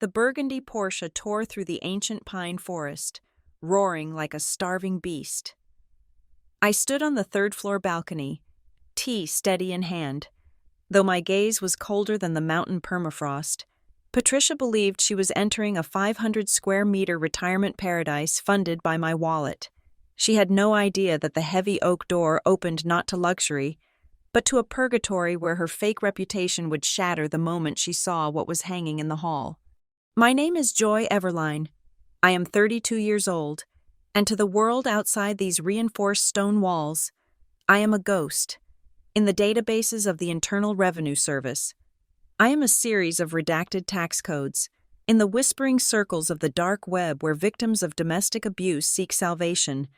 The burgundy Porsche tore through the ancient pine forest, roaring like a starving beast. I stood on the third-floor balcony, tea steady in hand. Though my gaze was colder than the mountain permafrost, Patricia believed she was entering a 500-square-meter retirement paradise funded by my wallet. She had no idea that the heavy oak door opened not to luxury, but to a purgatory where her fake reputation would shatter the moment she saw what was hanging in the hall. My name is Joy Everline. I am 32 years old, and to the world outside these reinforced stone walls, I am a ghost. In the databases of the Internal Revenue Service, I am a series of redacted tax codes. In the whispering circles of the dark web where victims of domestic abuse seek salvation,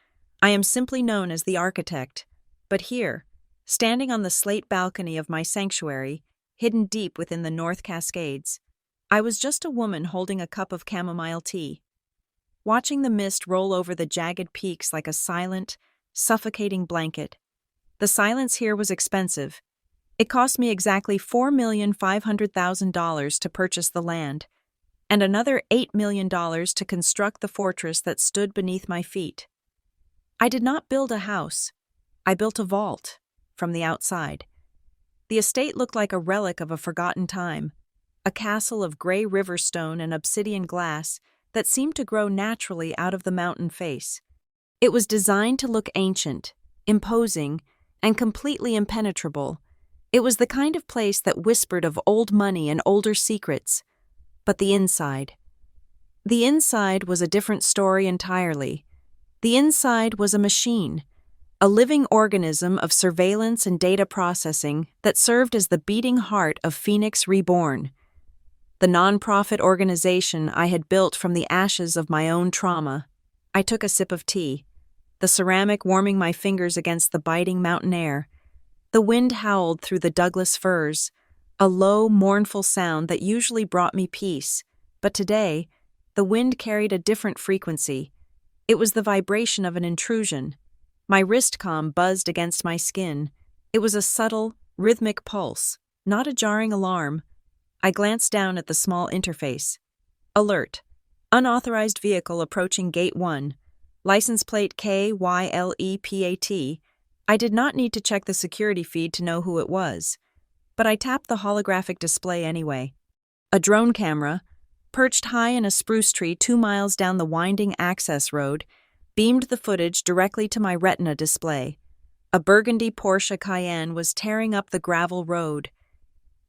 I am simply known as the architect. But here, standing on the slate balcony of my sanctuary, hidden deep within the North Cascades, I was just a woman holding a cup of chamomile tea, watching the mist roll over the jagged peaks like a silent, suffocating blanket. The silence here was expensive. It cost me exactly $4,500,000 to purchase the land, and another $8 million to construct the fortress that stood beneath my feet. I did not build a house. I built a vault, from the outside. The estate looked like a relic of a forgotten time, a castle of gray river stone and obsidian glass that seemed to grow naturally out of the mountain face. It was designed to look ancient, imposing, and completely impenetrable. It was the kind of place that whispered of old money and older secrets. But the inside was a different story entirely. The inside was a machine, a living organism of surveillance and data processing that served as the beating heart of Phoenix Reborn, the nonprofit organization I had built from the ashes of my own trauma. I took a sip of tea, the ceramic warming my fingers against the biting mountain air. The wind howled through the Douglas firs, a low, mournful sound that usually brought me peace, but today, the wind carried a different frequency. It was the vibration of an intrusion. My wrist comm buzzed against my skin. It was a subtle, rhythmic pulse, not a jarring alarm. I glanced down at the small interface. Alert. Unauthorized vehicle approaching Gate 1. License plate KYLEPAT. I did not need to check the security feed to know who it was, but I tapped the holographic display anyway. A drone camera, perched high in a spruce tree 2 miles down the winding access road, beamed the footage directly to my retina display. A burgundy Porsche Cayenne was tearing up the gravel road,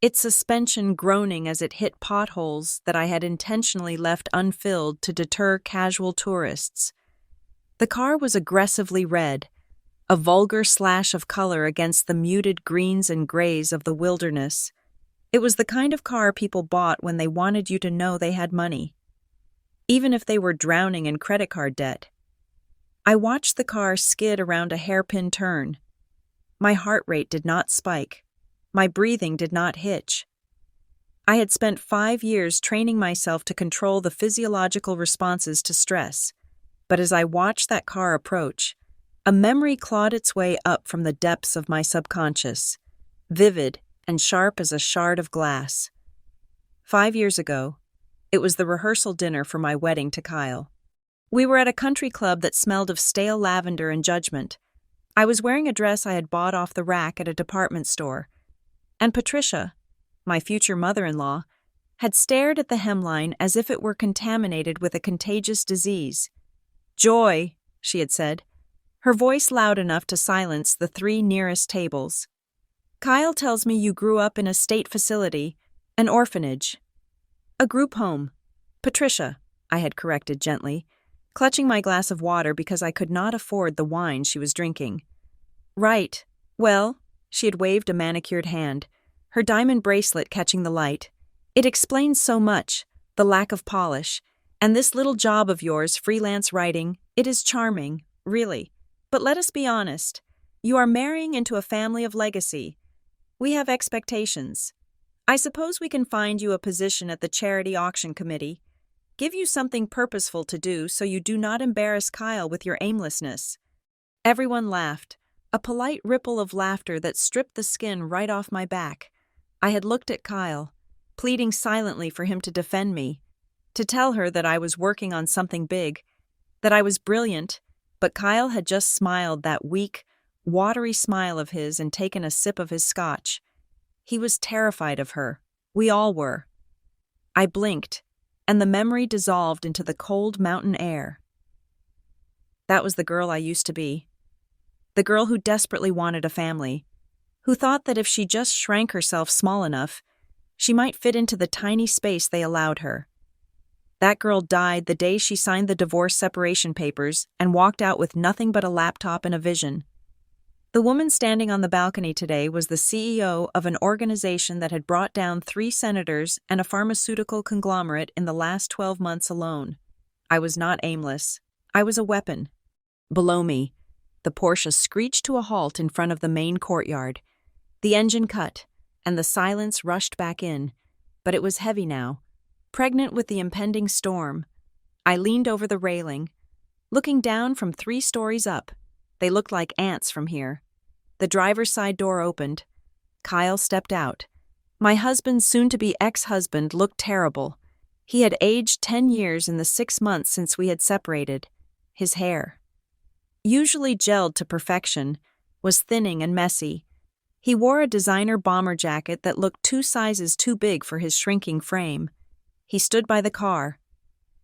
its suspension groaning as it hit potholes that I had intentionally left unfilled to deter casual tourists. The car was aggressively red, a vulgar slash of color against the muted greens and grays of the wilderness. It was the kind of car people bought when they wanted you to know they had money, even if they were drowning in credit card debt. I watched the car skid around a hairpin turn. My heart rate did not spike. My breathing did not hitch. I had spent 5 years training myself to control the physiological responses to stress, but as I watched that car approach, a memory clawed its way up from the depths of my subconscious, vivid and sharp as a shard of glass. 5 years ago, it was the rehearsal dinner for my wedding to Kyle. We were at a country club that smelled of stale lavender and judgment. I was wearing a dress I had bought off the rack at a department store, and Patricia, my future mother-in-law, had stared at the hemline as if it were contaminated with a contagious disease. "Joy," she had said, her voice loud enough to silence the 3 nearest tables. "Kyle tells me you grew up in a state facility, an orphanage." "A group home. Patricia," I had corrected gently, clutching my glass of water because I could not afford the wine she was drinking. "Right. Well," she had waved a manicured hand, her diamond bracelet catching the light. "It explains so much, the lack of polish, and this little job of yours, freelance writing. It is charming, really. But let us be honest. You are marrying into a family of legacy. We have expectations. I suppose we can find you a position at the charity auction committee, give you something purposeful to do so you do not embarrass Kyle with your aimlessness." Everyone laughed, a polite ripple of laughter that stripped the skin right off my back. I had looked at Kyle, pleading silently for him to defend me, to tell her that I was working on something big, that I was brilliant, but Kyle had just smiled that weak, watery smile of his and taken a sip of his scotch. He was terrified of her. We all were. I blinked, and the memory dissolved into the cold mountain air. That was the girl I used to be. The girl who desperately wanted a family, who thought that if she just shrank herself small enough, she might fit into the tiny space they allowed her. That girl died the day she signed the divorce separation papers and walked out with nothing but a laptop and a vision. The woman standing on the balcony today was the CEO of an organization that had brought down 3 senators and a pharmaceutical conglomerate in the last 12 months alone. I was not aimless. I was a weapon. Below me, the Porsche screeched to a halt in front of the main courtyard. The engine cut, and the silence rushed back in, but it was heavy now, pregnant with the impending storm. I leaned over the railing, looking down from 3 stories up. They looked like ants from here. The driver's side door opened. Kyle stepped out. My husband's soon-to-be ex-husband looked terrible. He had aged 10 years in the 6 months since we had separated. His hair, usually gelled to perfection, was thinning and messy. He wore a designer bomber jacket that looked 2 sizes too big for his shrinking frame. He stood by the car,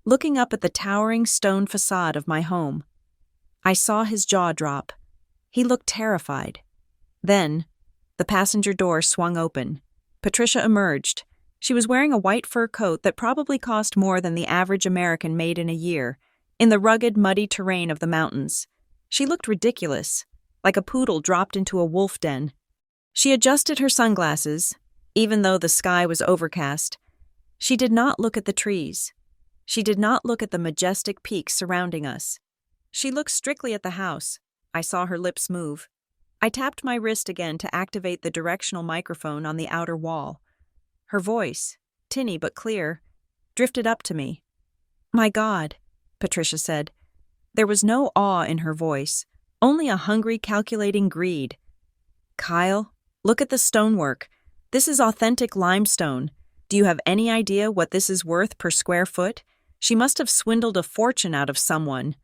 looking up at the towering stone facade of my home. I saw his jaw drop. He looked terrified. Then, the passenger door swung open. Patricia emerged. She was wearing a white fur coat that probably cost more than the average American made in a year, in the rugged, muddy terrain of the mountains. She looked ridiculous, like a poodle dropped into a wolf den. She adjusted her sunglasses, even though the sky was overcast. She did not look at the trees. She did not look at the majestic peaks surrounding us. She looked strictly at the house. I saw her lips move. I tapped my wrist again to activate the directional microphone on the outer wall. Her voice, tinny but clear, drifted up to me. "My God," Patricia said. There was no awe in her voice, only a hungry, calculating greed. "Kyle, look at the stonework. This is authentic limestone. Do you have any idea what this is worth per square foot? She must have swindled a fortune out of someone."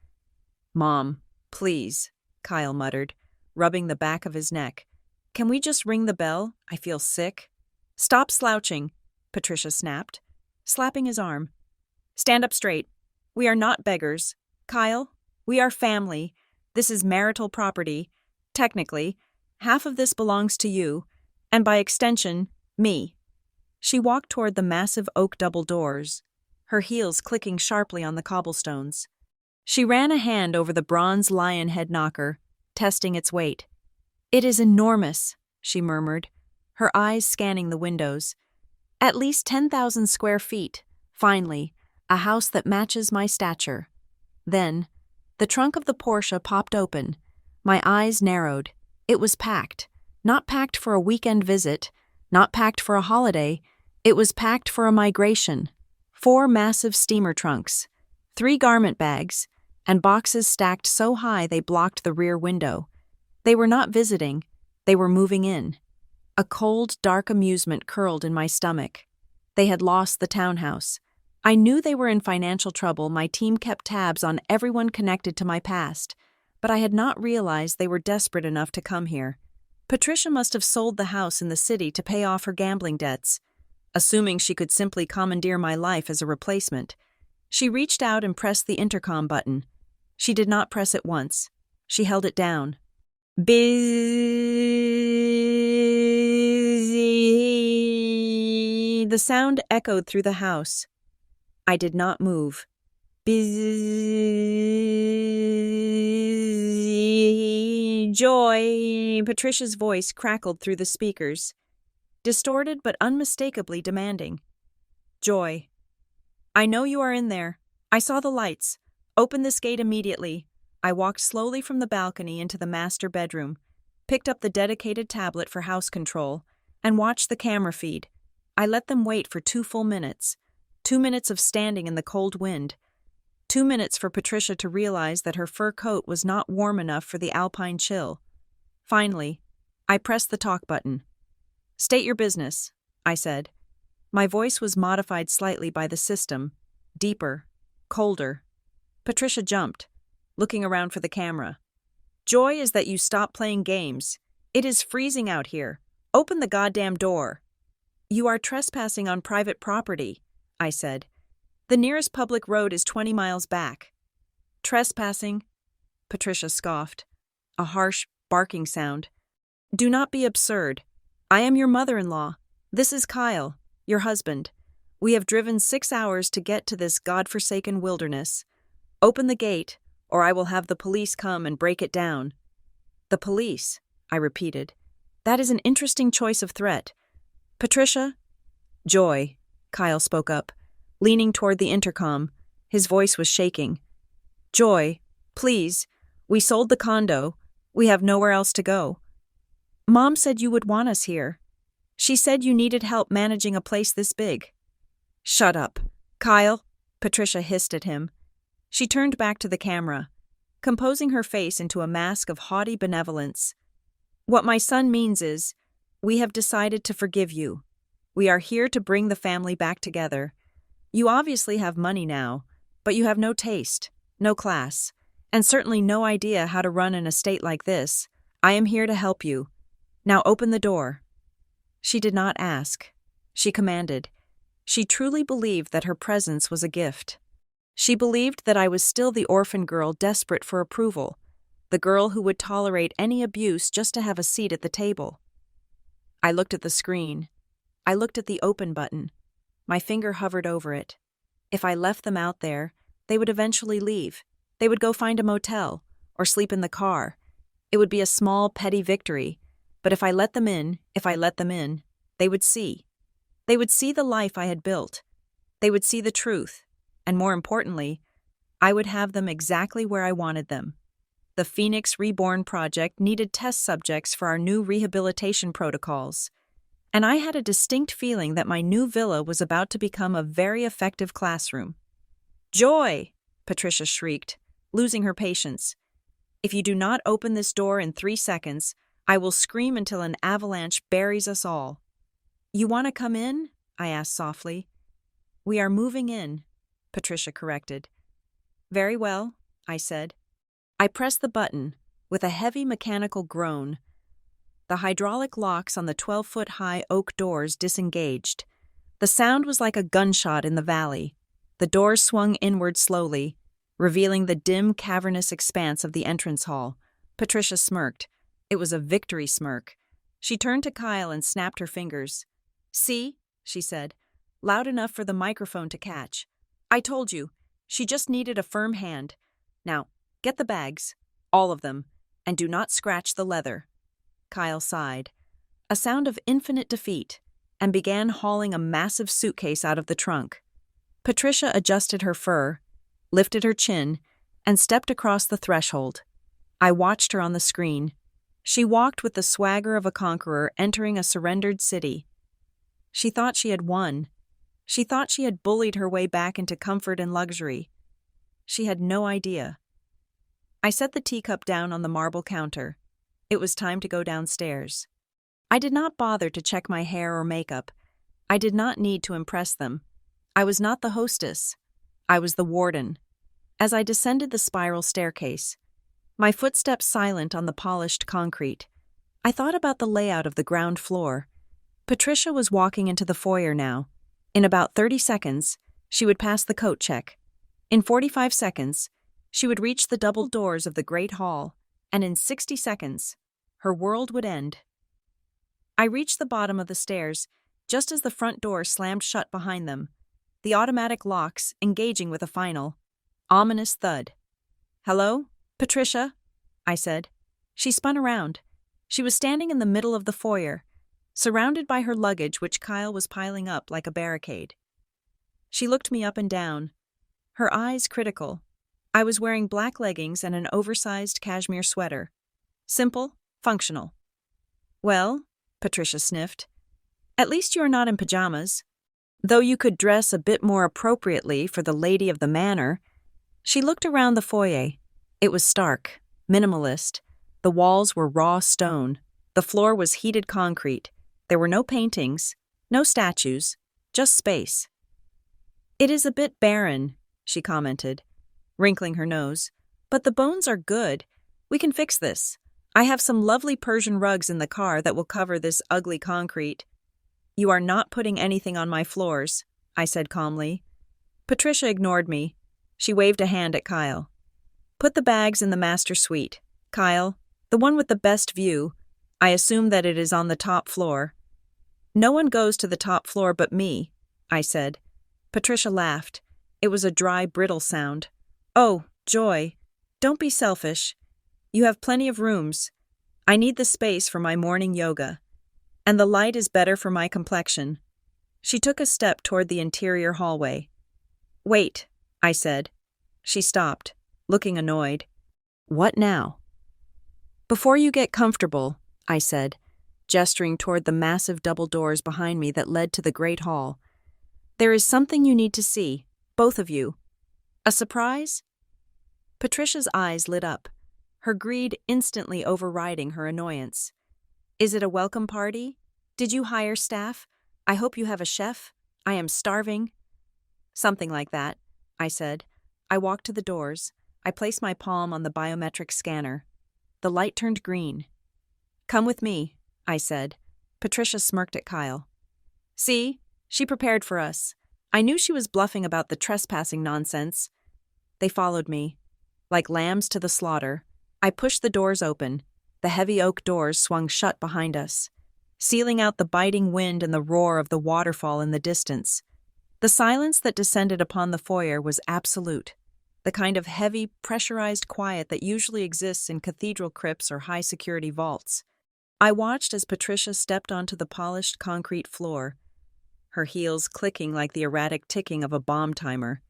"Mom, please," Kyle muttered, rubbing the back of his neck. "Can we just ring the bell? I feel sick." "Stop slouching," Patricia snapped, slapping his arm. "Stand up straight. We are not beggars. Kyle, we are family. This is marital property. Technically, half of this belongs to you, and by extension, me." She walked toward the massive oak double doors, her heels clicking sharply on the cobblestones. She ran a hand over the bronze lion head knocker, testing its weight. "It is enormous," she murmured, her eyes scanning the windows. "At least 10,000 square feet. Finally, a house that matches my stature." Then, the trunk of the Porsche popped open. My eyes narrowed. It was packed. Not packed for a weekend visit, not packed for a holiday. It was packed for a migration. 4 massive steamer trunks, 3 garment bags, and boxes stacked so high they blocked the rear window. They were not visiting. They were moving in. A cold, dark amusement curled in my stomach. They had lost the townhouse. I knew they were in financial trouble. My team kept tabs on everyone connected to my past, but I had not realized they were desperate enough to come here. Patricia must have sold the house in the city to pay off her gambling debts, assuming she could simply commandeer my life as a replacement. She reached out and pressed the intercom button. She did not press it once. She held it down. "Busy." The sound echoed through the house. I did not move. "Busy. Joy." Patricia's voice crackled through the speakers, distorted but unmistakably demanding. "Joy. I know you are in there. I saw the lights. Open this gate immediately." I walked slowly from the balcony into the master bedroom, picked up the dedicated tablet for house control, and watched the camera feed. I let them wait for 2 full minutes. 2 minutes of standing in the cold wind. 2 minutes for Patricia to realize that her fur coat was not warm enough for the alpine chill. Finally, I pressed the talk button. "State your business," I said. My voice was modified slightly by the system. deeper, colder. Patricia jumped, looking around for the camera. Joy is that you stop playing games. It is freezing out here. Open the goddamn door. You are trespassing on private property, I said. The nearest public road is 20 miles back. Trespassing? Patricia scoffed. A harsh, barking sound. Do not be absurd. I am your mother-in-law. This is Kyle, your husband. We have driven 6 hours to get to this godforsaken wilderness. Open the gate, or I will have the police come and break it down. The police, I repeated. That is an interesting choice of threat. Patricia? Joy, Kyle spoke up, leaning toward the intercom. His voice was shaking. Joy, please, we sold the condo. We have nowhere else to go. Mom said you would want us here. She said you needed help managing a place this big. Shut up, Kyle, Patricia hissed at him. She turned back to the camera, composing her face into a mask of haughty benevolence. What my son means is, we have decided to forgive you. We are here to bring the family back together. You obviously have money now, but you have no taste, no class, and certainly no idea how to run an estate like this. I am here to help you. Now open the door. She did not ask. She commanded. She truly believed that her presence was a gift. She believed that I was still the orphan girl desperate for approval, the girl who would tolerate any abuse just to have a seat at the table. I looked at the screen. I looked at the open button. My finger hovered over it. If I left them out there, they would eventually leave. They would go find a motel or sleep in the car. It would be a small, petty victory, but if I let them in, they would see. They would see the life I had built. They would see the truth. And more importantly, I would have them exactly where I wanted them. The Phoenix Reborn Project needed test subjects for our new rehabilitation protocols, and I had a distinct feeling that my new villa was about to become a very effective classroom. Joy! Patricia shrieked, losing her patience. If you do not open this door in 3 seconds, I will scream until an avalanche buries us all. You want to come in? I asked softly. We are moving in, Patricia corrected. Very well, I said. I pressed the button with a heavy mechanical groan. The hydraulic locks on the 12-foot-high oak doors disengaged. The sound was like a gunshot in the valley. The doors swung inward slowly, revealing the dim, cavernous expanse of the entrance hall. Patricia smirked. It was a victory smirk. She turned to Kyle and snapped her fingers. See, she said, loud enough for the microphone to catch. I told you, she just needed a firm hand. Now, get the bags, all of them, and do not scratch the leather. Kyle sighed, a sound of infinite defeat, and began hauling a massive suitcase out of the trunk. Patricia adjusted her fur, lifted her chin, and stepped across the threshold. I watched her on the screen. She walked with the swagger of a conqueror entering a surrendered city. She thought she had won. She thought she had bullied her way back into comfort and luxury. She had no idea. I set the teacup down on the marble counter. It was time to go downstairs. I did not bother to check my hair or makeup. I did not need to impress them. I was not the hostess. I was the warden. As I descended the spiral staircase, my footsteps silent on the polished concrete, I thought about the layout of the ground floor. Patricia was walking into the foyer now. In about 30 seconds, she would pass the coat check. In 45 seconds, she would reach the double doors of the great hall, and in 60 seconds, her world would end. I reached the bottom of the stairs just as the front door slammed shut behind them, the automatic locks engaging with a final, ominous thud. Hello, Patricia? I said. She spun around. She was standing in the middle of the foyer, surrounded by her luggage which Kyle was piling up like a barricade. She looked me up and down, her eyes critical. I was wearing black leggings and an oversized cashmere sweater. Simple, functional. Well, Patricia sniffed, at least you are not in pajamas. Though you could dress a bit more appropriately for the lady of the manor. She looked around the foyer. It was stark, minimalist. The walls were raw stone. The floor was heated concrete. There were no paintings, no statues, just space. It is a bit barren, she commented, wrinkling her nose. But the bones are good. We can fix this. I have some lovely Persian rugs in the car that will cover this ugly concrete. You are not putting anything on my floors, I said calmly. Patricia ignored me. She waved a hand at Kyle. Put the bags in the master suite. Kyle, the one with the best view. I assume that it is on the top floor. No one goes to the top floor but me, I said. Patricia laughed. It was a dry, brittle sound. Oh, Joy, don't be selfish. You have plenty of rooms. I need the space for my morning yoga. And the light is better for my complexion. She took a step toward the interior hallway. Wait, I said. She stopped, looking annoyed. What now? Before you get comfortable, I said, gesturing toward the massive double doors behind me that led to the great hall. There is something you need to see, both of you. A surprise? Patricia's eyes lit up, her greed instantly overriding her annoyance. Is it a welcome party? Did you hire staff? I hope you have a chef. I am starving. Something like that, I said. I walked to the doors. I placed my palm on the biometric scanner. The light turned green. Come with me, I said. Patricia smirked at Kyle. See, she prepared for us. I knew she was bluffing about the trespassing nonsense. They followed me. Like lambs to the slaughter, I pushed the doors open. The heavy oak doors swung shut behind us, sealing out the biting wind and the roar of the waterfall in the distance. The silence that descended upon the foyer was absolute, the kind of heavy, pressurized quiet that usually exists in cathedral crypts or high-security vaults. I watched as Patricia stepped onto the polished concrete floor, her heels clicking like the erratic ticking of a bomb timer.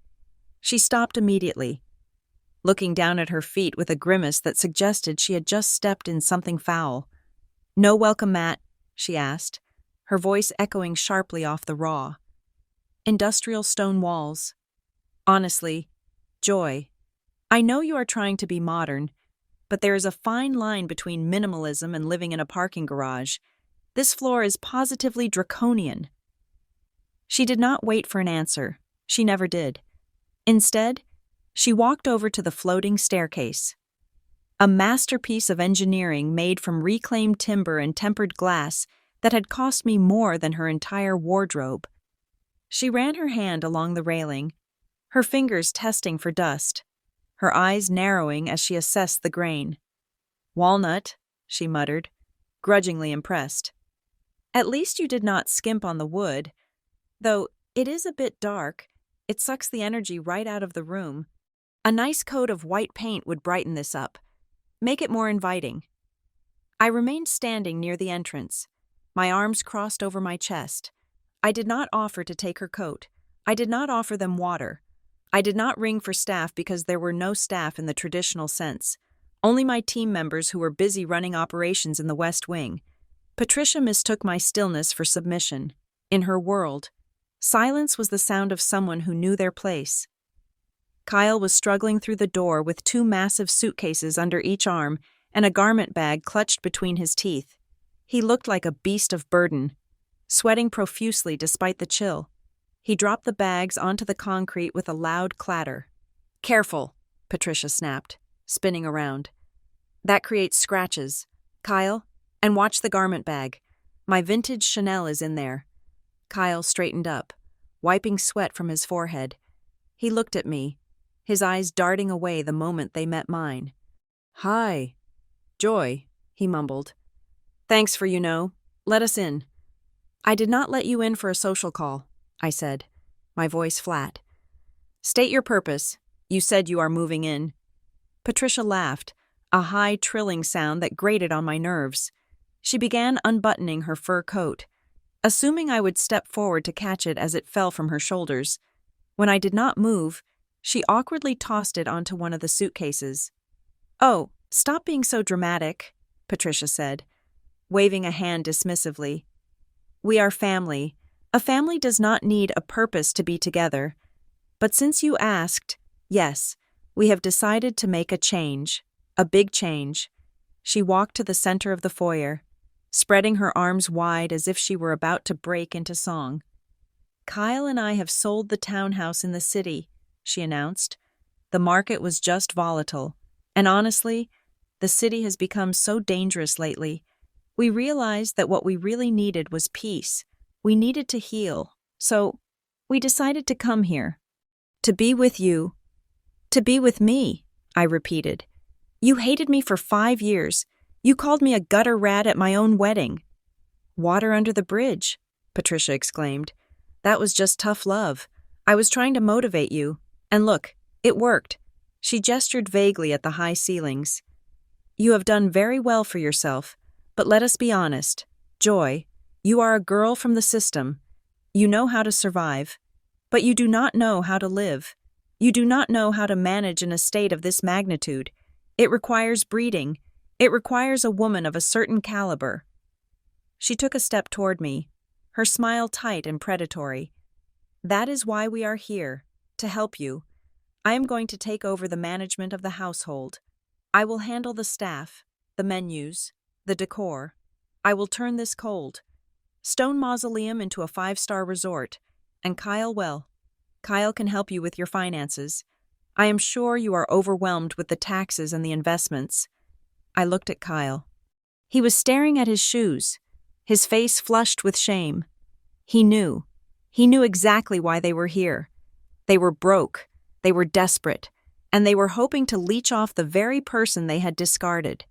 She stopped immediately, looking down at her feet with a grimace that suggested she had just stepped in something foul. No welcome mat, she asked, her voice echoing sharply off the raw. Industrial stone walls. Honestly, Joy, I know you are trying to be modern, but there is a fine line between minimalism and living in a parking garage. This floor is positively draconian. She did not wait for an answer. She never did. Instead, she walked over to the floating staircase. A masterpiece of engineering made from reclaimed timber and tempered glass that had cost me more than her entire wardrobe. She ran her hand along the railing, her fingers testing for dust, her eyes narrowing as she assessed the grain. Walnut, she muttered, grudgingly impressed. At least you did not skimp on the wood, though it is a bit dark. It sucks the energy right out of the room. A nice coat of white paint would brighten this up, make it more inviting. I remained standing near the entrance, my arms crossed over my chest. I did not offer to take her coat. I did not offer them water. I did not ring for staff because there were no staff in the traditional sense, only my team members who were busy running operations in the West Wing. Patricia mistook my stillness for submission. In her world, silence was the sound of someone who knew their place. Kyle was struggling through the door with 2 massive suitcases under each arm and a garment bag clutched between his teeth. He looked like a beast of burden, sweating profusely despite the chill. He dropped the bags onto the concrete with a loud clatter. Careful, Patricia snapped, spinning around. That creates scratches. Kyle, and watch the garment bag. My vintage Chanel is in there. Kyle straightened up, wiping sweat from his forehead. He looked at me, his eyes darting away the moment they met mine. Hi, Joy, he mumbled. Thanks for let us in. I did not let you in for a social call, I said, my voice flat. State your purpose. You said you are moving in. Patricia laughed, a high, trilling sound that grated on my nerves. She began unbuttoning her fur coat, assuming I would step forward to catch it as it fell from her shoulders. When I did not move, she awkwardly tossed it onto one of the suitcases. Oh, stop being so dramatic, Patricia said, waving a hand dismissively. We are family. A family does not need a purpose to be together. But since you asked, yes, we have decided to make a change. A big change. She walked to the center of the foyer, spreading her arms wide as if she were about to break into song. Kyle and I have sold the townhouse in the city, she announced. The market was just volatile, and honestly, the city has become so dangerous lately. We realized that what we really needed was peace. We needed to heal, so we decided to come here. To be with you. To be with me, I repeated. You hated me for 5 years. You called me a gutter rat at my own wedding. Water under the bridge, Patricia exclaimed. That was just tough love. I was trying to motivate you. And look, it worked. She gestured vaguely at the high ceilings. You have done very well for yourself, but let us be honest. Joy, you are a girl from the system. You know how to survive, but you do not know how to live. You do not know how to manage an estate of this magnitude. It requires breeding. It requires a woman of a certain caliber. She took a step toward me, her smile tight and predatory. That is why we are here, to help you. I am going to take over the management of the household. I will handle the staff, the menus, the decor. I will turn this cold stone mausoleum into a 5-star resort. And Kyle can help you with your finances. I am sure you are overwhelmed with the taxes and the investments. I looked at Kyle. He was staring at his shoes, his face flushed with shame. He knew exactly why they were here. They were broke, they were desperate, and they were hoping to leech off the very person they had discarded.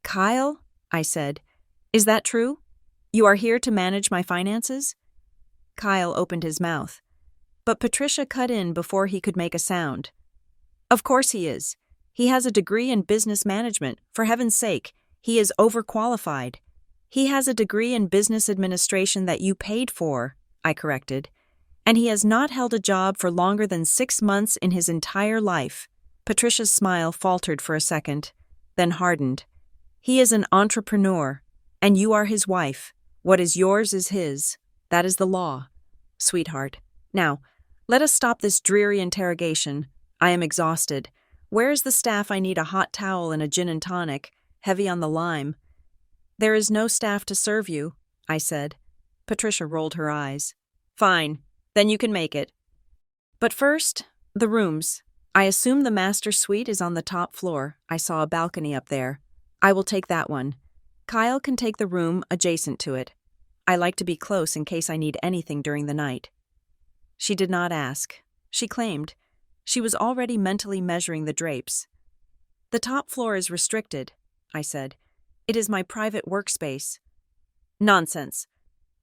Kyle, I said, is that true? You are here to manage my finances? Kyle opened his mouth, but Patricia cut in before he could make a sound. Of course he is. He has a degree in business management. For heaven's sake, he is overqualified. He has a degree in business administration that you paid for, I corrected, and he has not held a job for longer than 6 months in his entire life. Patricia's smile faltered for a second, then hardened. He is an entrepreneur, and you are his wife. What is yours is his. That is the law. Sweetheart, now, let us stop this dreary interrogation. I am exhausted. Where is the staff? I need a hot towel and a gin and tonic, heavy on the lime. There is no staff to serve you, I said. Patricia rolled her eyes. Fine, then you can make it. But first, the rooms. I assume the master suite is on the top floor. I saw a balcony up there. I will take that one. Kyle can take the room adjacent to it. I like to be close in case I need anything during the night. She did not ask. She claimed. She was already mentally measuring the drapes. The top floor is restricted, I said. It is my private workspace. Nonsense,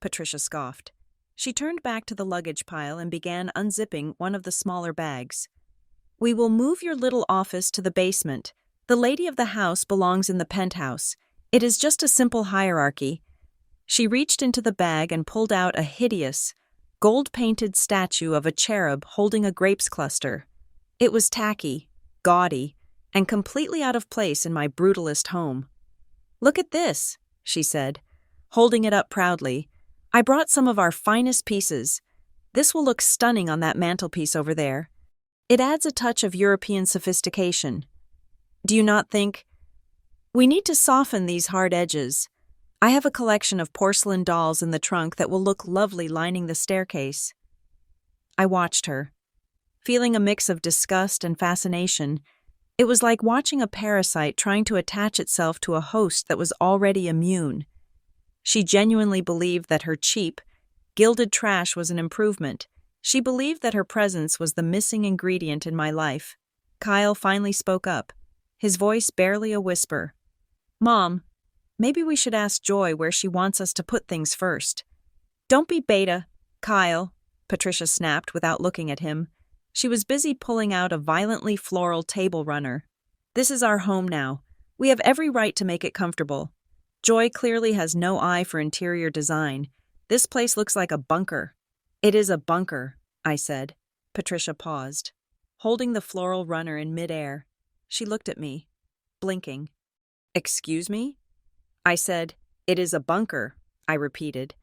Patricia scoffed. She turned back to the luggage pile and began unzipping one of the smaller bags. We will move your little office to the basement. The lady of the house belongs in the penthouse. It is just a simple hierarchy. She reached into the bag and pulled out a hideous, gold-painted statue of a cherub holding a grapes cluster. It was tacky, gaudy, and completely out of place in my brutalist home. Look at this, she said, holding it up proudly. I brought some of our finest pieces. This will look stunning on that mantelpiece over there. It adds a touch of European sophistication. Do you not think? We need to soften these hard edges. I have a collection of porcelain dolls in the trunk that will look lovely lining the staircase. I watched her, feeling a mix of disgust and fascination. It was like watching a parasite trying to attach itself to a host that was already immune. She genuinely believed that her cheap, gilded trash was an improvement. She believed that her presence was the missing ingredient in my life. Kyle finally spoke up, his voice barely a whisper. Mom, maybe we should ask Joy where she wants us to put things first. Don't be beta, Kyle, Patricia snapped without looking at him. She was busy pulling out a violently floral table runner. This is our home now. We have every right to make it comfortable. Joy clearly has no eye for interior design. This place looks like a bunker. It is a bunker, I said. Patricia paused, holding the floral runner in midair. She looked at me, blinking. Excuse me? I said, it is a bunker, I repeated,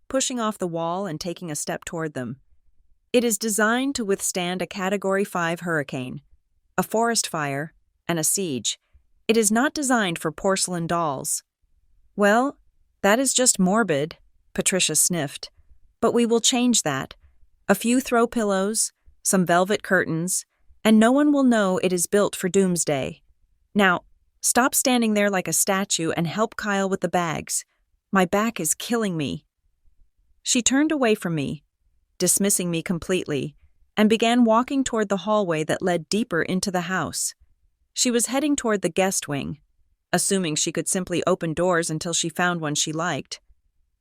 pushing off the wall and taking a step toward them. It is designed to withstand a Category 5 hurricane, a forest fire, and a siege. It is not designed for porcelain dolls. Well, that is just morbid, Patricia sniffed. But we will change that. A few throw pillows, some velvet curtains, and no one will know it is built for doomsday. Now, stop standing there like a statue and help Kyle with the bags. My back is killing me." She turned away from me, dismissing me completely, and began walking toward the hallway that led deeper into the house. She was heading toward the guest wing, assuming she could simply open doors until she found one she liked.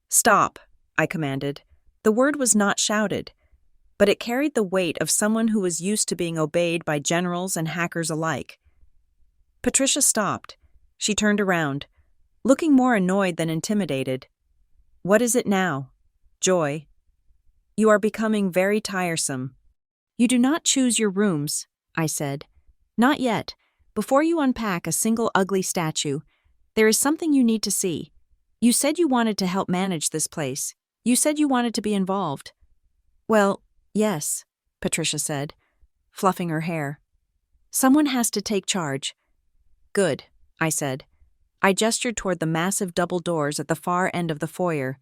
"Stop," I commanded. The word was not shouted, but it carried the weight of someone who was used to being obeyed by generals and hackers alike. Patricia stopped. She turned around, looking more annoyed than intimidated. "What is it now, Joy? You are becoming very tiresome." "You do not choose your rooms," I said. "Not yet. Before you unpack a single ugly statue, there is something you need to see. You said you wanted to help manage this place. You said you wanted to be involved." "Well, yes," Patricia said, fluffing her hair. "Someone has to take charge." "Good," I said. I gestured toward the massive double doors at the far end of the foyer,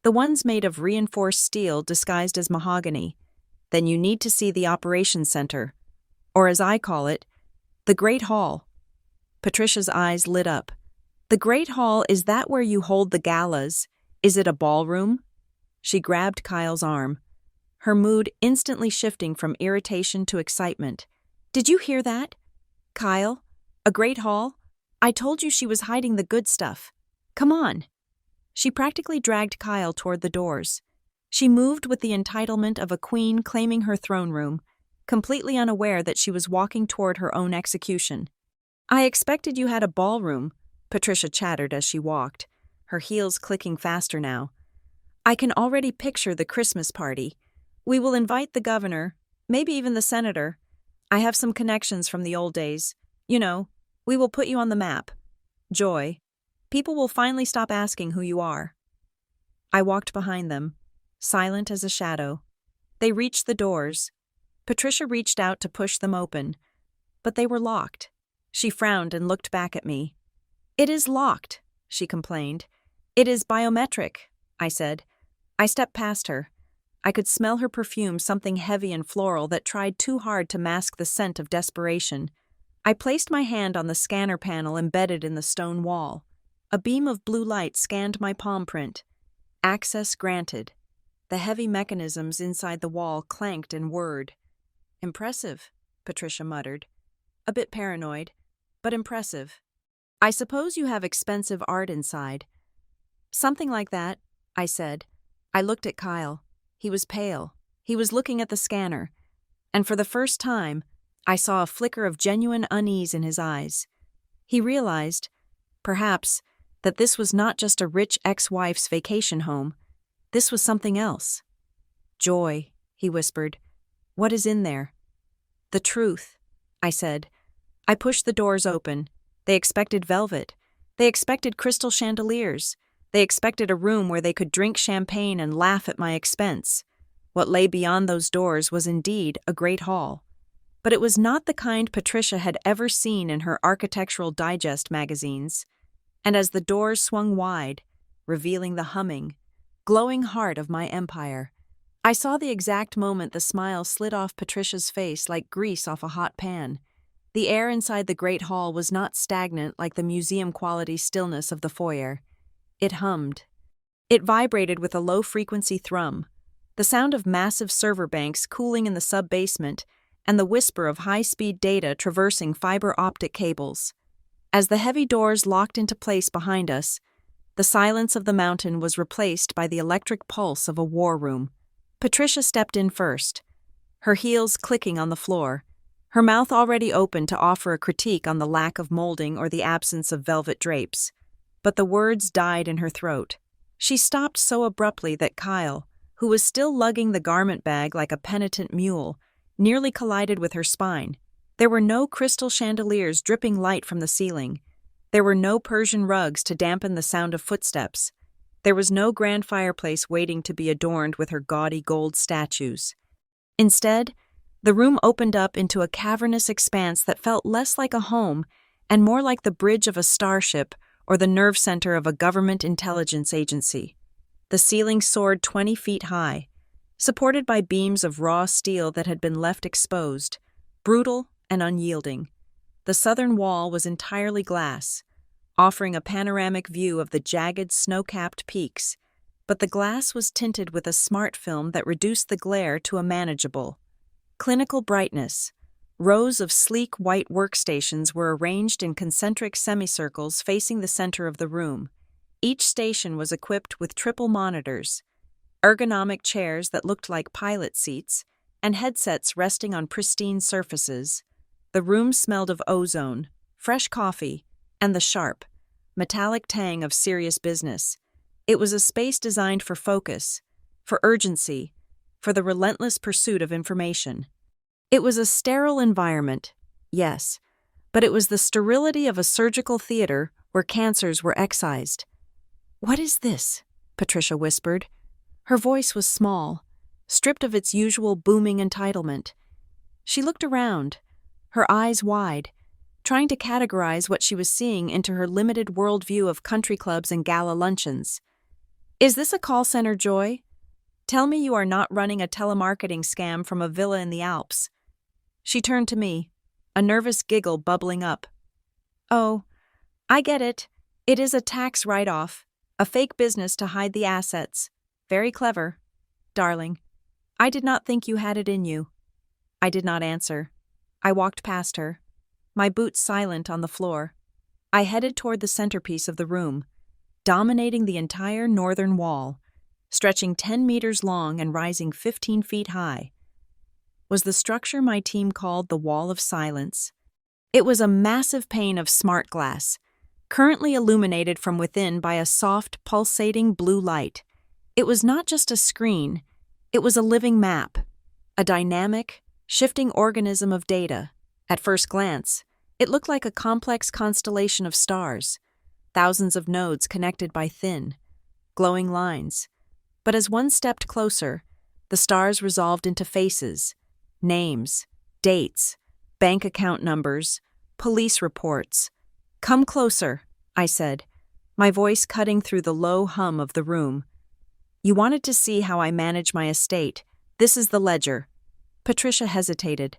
the ones made of reinforced steel disguised as mahogany. "Then you need to see the operations center, or as I call it, the Great Hall." Patricia's eyes lit up. "The Great Hall, is that where you hold the galas? Is it a ballroom?" She grabbed Kyle's arm, her mood instantly shifting from irritation to excitement. "Did you hear that? Kyle, a Great Hall? I told you she was hiding the good stuff. Come on." She practically dragged Kyle toward the doors. She moved with the entitlement of a queen claiming her throne room, completely unaware that she was walking toward her own execution. "I expected you had a ballroom," Patricia chattered as she walked, her heels clicking faster now. "I can already picture the Christmas party. We will invite the governor, maybe even the senator. I have some connections from the old days. You know, we will put you on the map. Joy, people will finally stop asking who you are." I walked behind them, silent as a shadow. They reached the doors. Patricia reached out to push them open, but they were locked. She frowned and looked back at me. "It is locked," she complained. "It is biometric," I said. I stepped past her. I could smell her perfume, something heavy and floral that tried too hard to mask the scent of desperation. I placed my hand on the scanner panel embedded in the stone wall. A beam of blue light scanned my palm print. Access granted. The heavy mechanisms inside the wall clanked and whirred. "Impressive," Patricia muttered. "A bit paranoid, but impressive. I suppose you have expensive art inside." "Something like that," I said. I looked at Kyle. He was pale. He was looking at the scanner. And for the first time, I saw a flicker of genuine unease in his eyes. He realized, perhaps, that this was not just a rich ex-wife's vacation home. This was something else. "Joy," he whispered. "What is in there?" "The truth," I said. I pushed the doors open. They expected velvet. They expected crystal chandeliers. They expected a room where they could drink champagne and laugh at my expense. What lay beyond those doors was indeed a great hall. But it was not the kind Patricia had ever seen in her Architectural Digest magazines. And as the doors swung wide, revealing the humming, glowing heart of my empire, I saw the exact moment the smile slid off Patricia's face like grease off a hot pan. The air inside the great hall was not stagnant like the museum-quality stillness of the foyer. It hummed. It vibrated with a low-frequency thrum, the sound of massive server banks cooling in the sub-basement and the whisper of high-speed data traversing fiber optic cables. As the heavy doors locked into place behind us, the silence of the mountain was replaced by the electric pulse of a war room. Patricia stepped in first, her heels clicking on the floor, her mouth already open to offer a critique on the lack of molding or the absence of velvet drapes. But the words died in her throat. She stopped so abruptly that Kyle, who was still lugging the garment bag like a penitent mule, nearly collided with her spine. There were no crystal chandeliers dripping light from the ceiling. There were no Persian rugs to dampen the sound of footsteps. There was no grand fireplace waiting to be adorned with her gaudy gold statues. Instead, the room opened up into a cavernous expanse that felt less like a home and more like the bridge of a starship or the nerve center of a government intelligence agency. The ceiling soared 20 feet high. supported by beams of raw steel that had been left exposed, brutal and unyielding. The southern wall was entirely glass, offering a panoramic view of the jagged, snow-capped peaks, but the glass was tinted with a smart film that reduced the glare to a manageable, clinical brightness. Rows of sleek white workstations were arranged in concentric semicircles facing the center of the room. Each station was equipped with triple monitors, ergonomic chairs that looked like pilot seats, and headsets resting on pristine surfaces. The room smelled of ozone, fresh coffee, and the sharp, metallic tang of serious business. It was a space designed for focus, for urgency, for the relentless pursuit of information. It was a sterile environment, yes, but it was the sterility of a surgical theater where cancers were excised. "What is this?" Patricia whispered. Her voice was small, stripped of its usual booming entitlement. She looked around, her eyes wide, trying to categorize what she was seeing into her limited worldview of country clubs and gala luncheons. "Is this a call center, Joy? Tell me you are not running a telemarketing scam from a villa in the Alps." She turned to me, a nervous giggle bubbling up. "Oh, I get it. It is a tax write-off, a fake business to hide the assets. Very clever. Darling, I did not think you had it in you." I did not answer. I walked past her, my boots silent on the floor. I headed toward the centerpiece of the room, dominating the entire northern wall, stretching 10 meters long and rising 15 feet high. Was the structure my team called the Wall of Silence? It was a massive pane of smart glass, currently illuminated from within by a soft, pulsating blue light. It was not just a screen, it was a living map, a dynamic, shifting organism of data. At first glance, it looked like a complex constellation of stars, thousands of nodes connected by thin, glowing lines. But as one stepped closer, the stars resolved into faces, names, dates, bank account numbers, police reports. "Come closer," I said, my voice cutting through the low hum of the room. "You wanted to see how I manage my estate. This is the ledger." Patricia hesitated,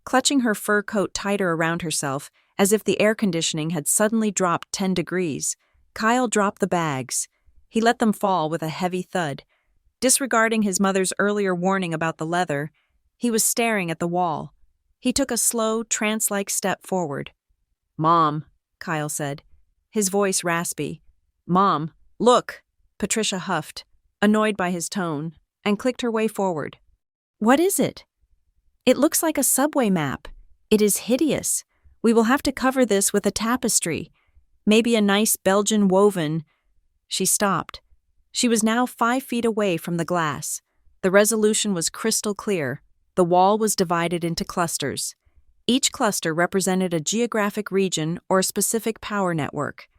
clutching her fur coat tighter around herself as if the air conditioning had suddenly dropped 10 degrees. Kyle dropped the bags. He let them fall with a heavy thud. Disregarding his mother's earlier warning about the leather, he was staring at the wall. He took a slow, trance-like step forward. "Mom," Kyle said, his voice raspy. "Mom, look!" Patricia huffed, annoyed by his tone, and clicked her way forward. "What is it?" "It looks like a subway map. It is hideous. We will have to cover this with a tapestry. Maybe a nice Belgian woven." She stopped. She was now 5 feet away from the glass. The resolution was crystal clear. The wall was divided into clusters. Each cluster represented a geographic region or a specific power network.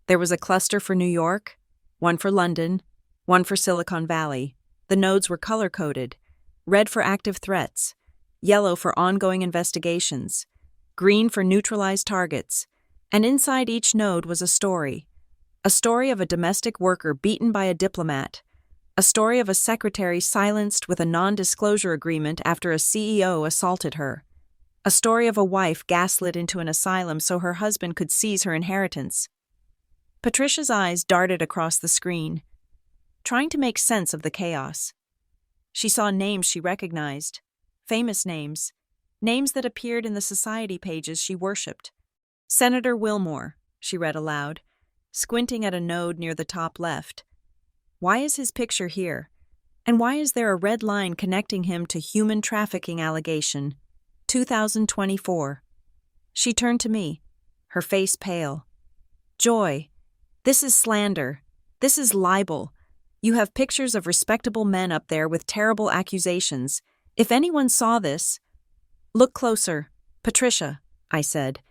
There was a cluster for New York, one for London, one for Silicon Valley. The nodes were color-coded: red for active threats, yellow for ongoing investigations, green for neutralized targets, and inside each node was a story of a domestic worker beaten by a diplomat, a story of a secretary silenced with a non-disclosure agreement after a CEO assaulted her, a story of a wife gaslit into an asylum so her husband could seize her inheritance. Patricia's eyes darted across the screen, trying to make sense of the chaos. She saw names she recognized, famous names, names that appeared in the society pages she worshipped. "Senator Wilmore," she read aloud, squinting at a node near the top left. Why is his picture here? And why is there a red line connecting him to human trafficking allegation? 2024. She turned to me, her face pale. "Joy, this is slander. This is libel. You have pictures of respectable men up there with terrible accusations. If anyone saw this..." "Look closer, Patricia," I said,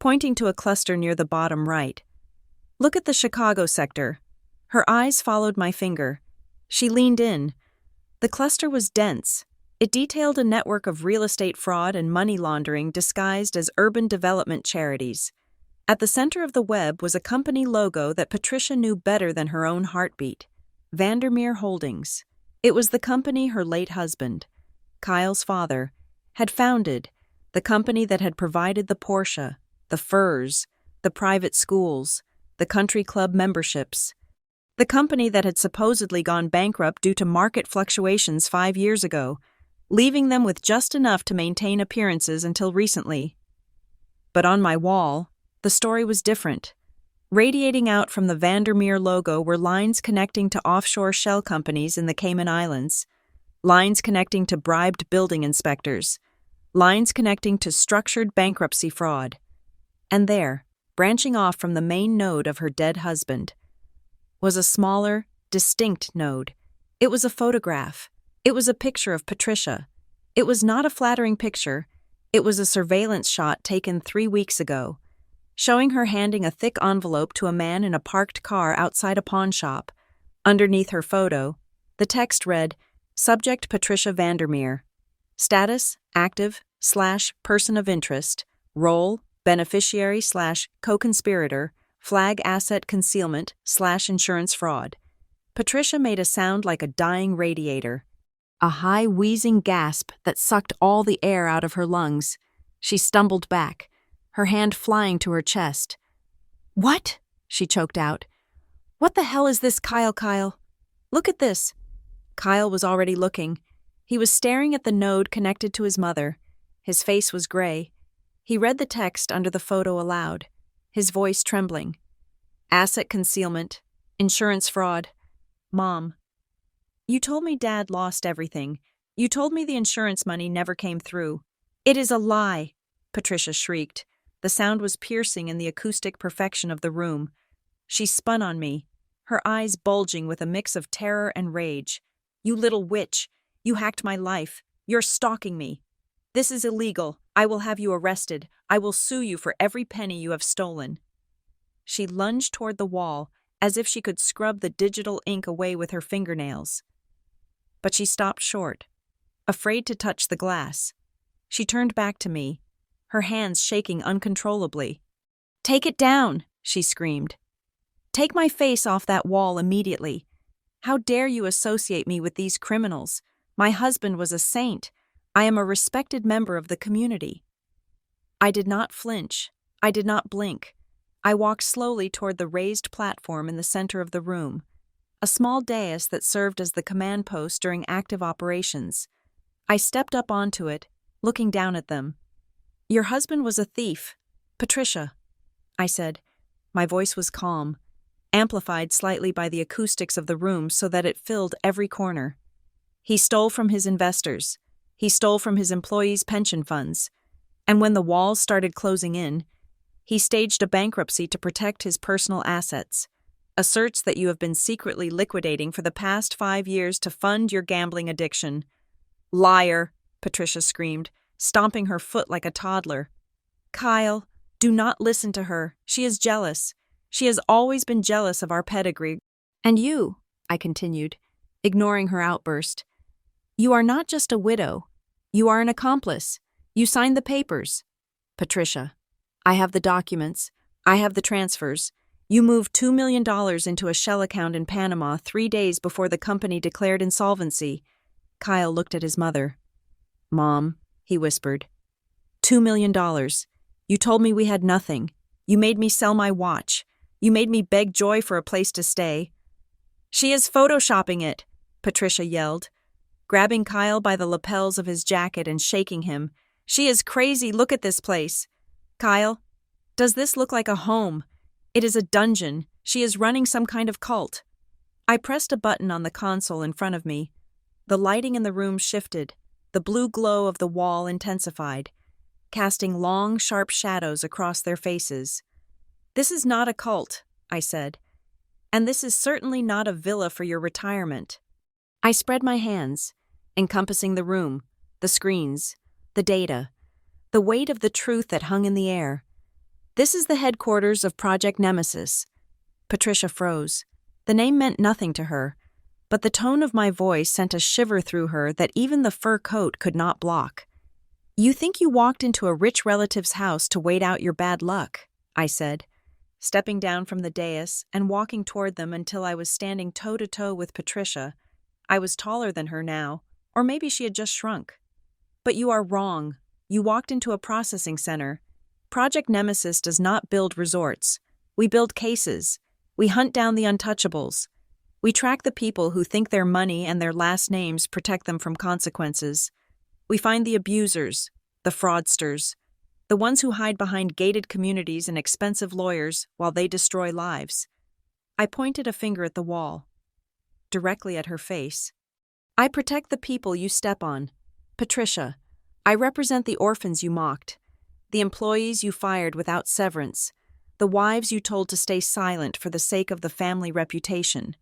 pointing to a cluster near the bottom right. "Look at the Chicago sector." Her eyes followed my finger. She leaned in. The cluster was dense. It detailed a network of real estate fraud and money laundering disguised as urban development charities. At the center of the web was a company logo that Patricia knew better than her own heartbeat: Vandermeer Holdings. It was the company her late husband, Kyle's father, had founded, the company that had provided the Porsche, the furs, the private schools, the country club memberships, the company that had supposedly gone bankrupt due to market fluctuations 5 years ago, leaving them with just enough to maintain appearances until recently. But on my wall, the story was different. Radiating out from the Vandermeer logo were lines connecting to offshore shell companies in the Cayman Islands, lines connecting to bribed building inspectors, lines connecting to structured bankruptcy fraud. And there, branching off from the main node of her dead husband, was a smaller, distinct node. It was a photograph. It was a picture of Patricia. It was not a flattering picture. It was a surveillance shot taken 3 weeks ago, showing her handing a thick envelope to a man in a parked car outside a pawn shop. Underneath her photo, the text read, "Subject Patricia Vandermeer. Status, active, / person of interest. Role, beneficiary / co-conspirator. Flag asset concealment / insurance fraud." Patricia made a sound like a dying radiator, a high wheezing gasp that sucked all the air out of her lungs. She stumbled back, her hand flying to her chest. "What?" she choked out. "What the hell is this, Kyle? Look at this." Kyle was already looking. He was staring at the node connected to his mother. His face was gray. He read the text under the photo aloud, his voice trembling. "Asset concealment, insurance fraud. Mom, you told me Dad lost everything. You told me the insurance money never came through. It is a lie," Patricia shrieked. The sound was piercing in the acoustic perfection of the room. She spun on me, her eyes bulging with a mix of terror and rage. "You little witch! You hacked my life. You're stalking me. This is illegal. I will have you arrested. I will sue you for every penny you have stolen." She lunged toward the wall, as if she could scrub the digital ink away with her fingernails. But she stopped short, afraid to touch the glass. She turned back to me, her hands shaking uncontrollably. "Take it down," she screamed. "Take my face off that wall immediately. How dare you associate me with these criminals? My husband was a saint. I am a respected member of the community." I did not flinch. I did not blink. I walked slowly toward the raised platform in the center of the room, a small dais that served as the command post during active operations. I stepped up onto it, looking down at them. "Your husband was a thief, Patricia," I said. My voice was calm, amplified slightly by the acoustics of the room so that it filled every corner. "He stole from his investors. He stole from his employees' pension funds. And when the walls started closing in, he staged a bankruptcy to protect his personal assets, asserts that you have been secretly liquidating for the past 5 years to fund your gambling addiction." "Liar," Patricia screamed, stomping her foot like a toddler. "Kyle, do not listen to her. She is jealous. She has always been jealous of our pedigree." "And you," I continued, ignoring her outburst. "You are not just a widow. You are an accomplice. You signed the papers." "Patricia, I have the documents. I have the transfers. You moved $2 million into a shell account in Panama 3 days before the company declared insolvency." Kyle looked at his mother. "Mom," he whispered, $2 million. You told me we had nothing. You made me sell my watch. You made me beg Joy for a place to stay." "She is photoshopping it," Patricia yelled, grabbing Kyle by the lapels of his jacket and shaking him. "She is crazy. Look at this place. Kyle, does this look like a home? It is a dungeon. She is running some kind of cult." I pressed a button on the console in front of me. The lighting in the room shifted. The blue glow of the wall intensified, casting long, sharp shadows across their faces. "This is not a cult," I said. "And this is certainly not a villa for your retirement." I spread my hands, encompassing the room, the screens, the data, the weight of the truth that hung in the air. "This is the headquarters of Project Nemesis." Patricia froze. The name meant nothing to her, but the tone of my voice sent a shiver through her that even the fur coat could not block. "You think you walked into a rich relative's house to wait out your bad luck," I said, stepping down from the dais and walking toward them until I was standing toe-to-toe with Patricia, I was taller than her now, or maybe she had just shrunk. But you are wrong. You walked into a processing center. Project Nemesis does not build resorts. We build cases. We hunt down the untouchables. We track the people who think their money and their last names protect them from consequences. We find the abusers, the fraudsters, the ones who hide behind gated communities and expensive lawyers while they destroy lives. I pointed a finger at the wall, directly at her face. I protect the people you step on. Patricia, I represent the orphans you mocked, the employees you fired without severance, the wives you told to stay silent for the sake of the family reputation.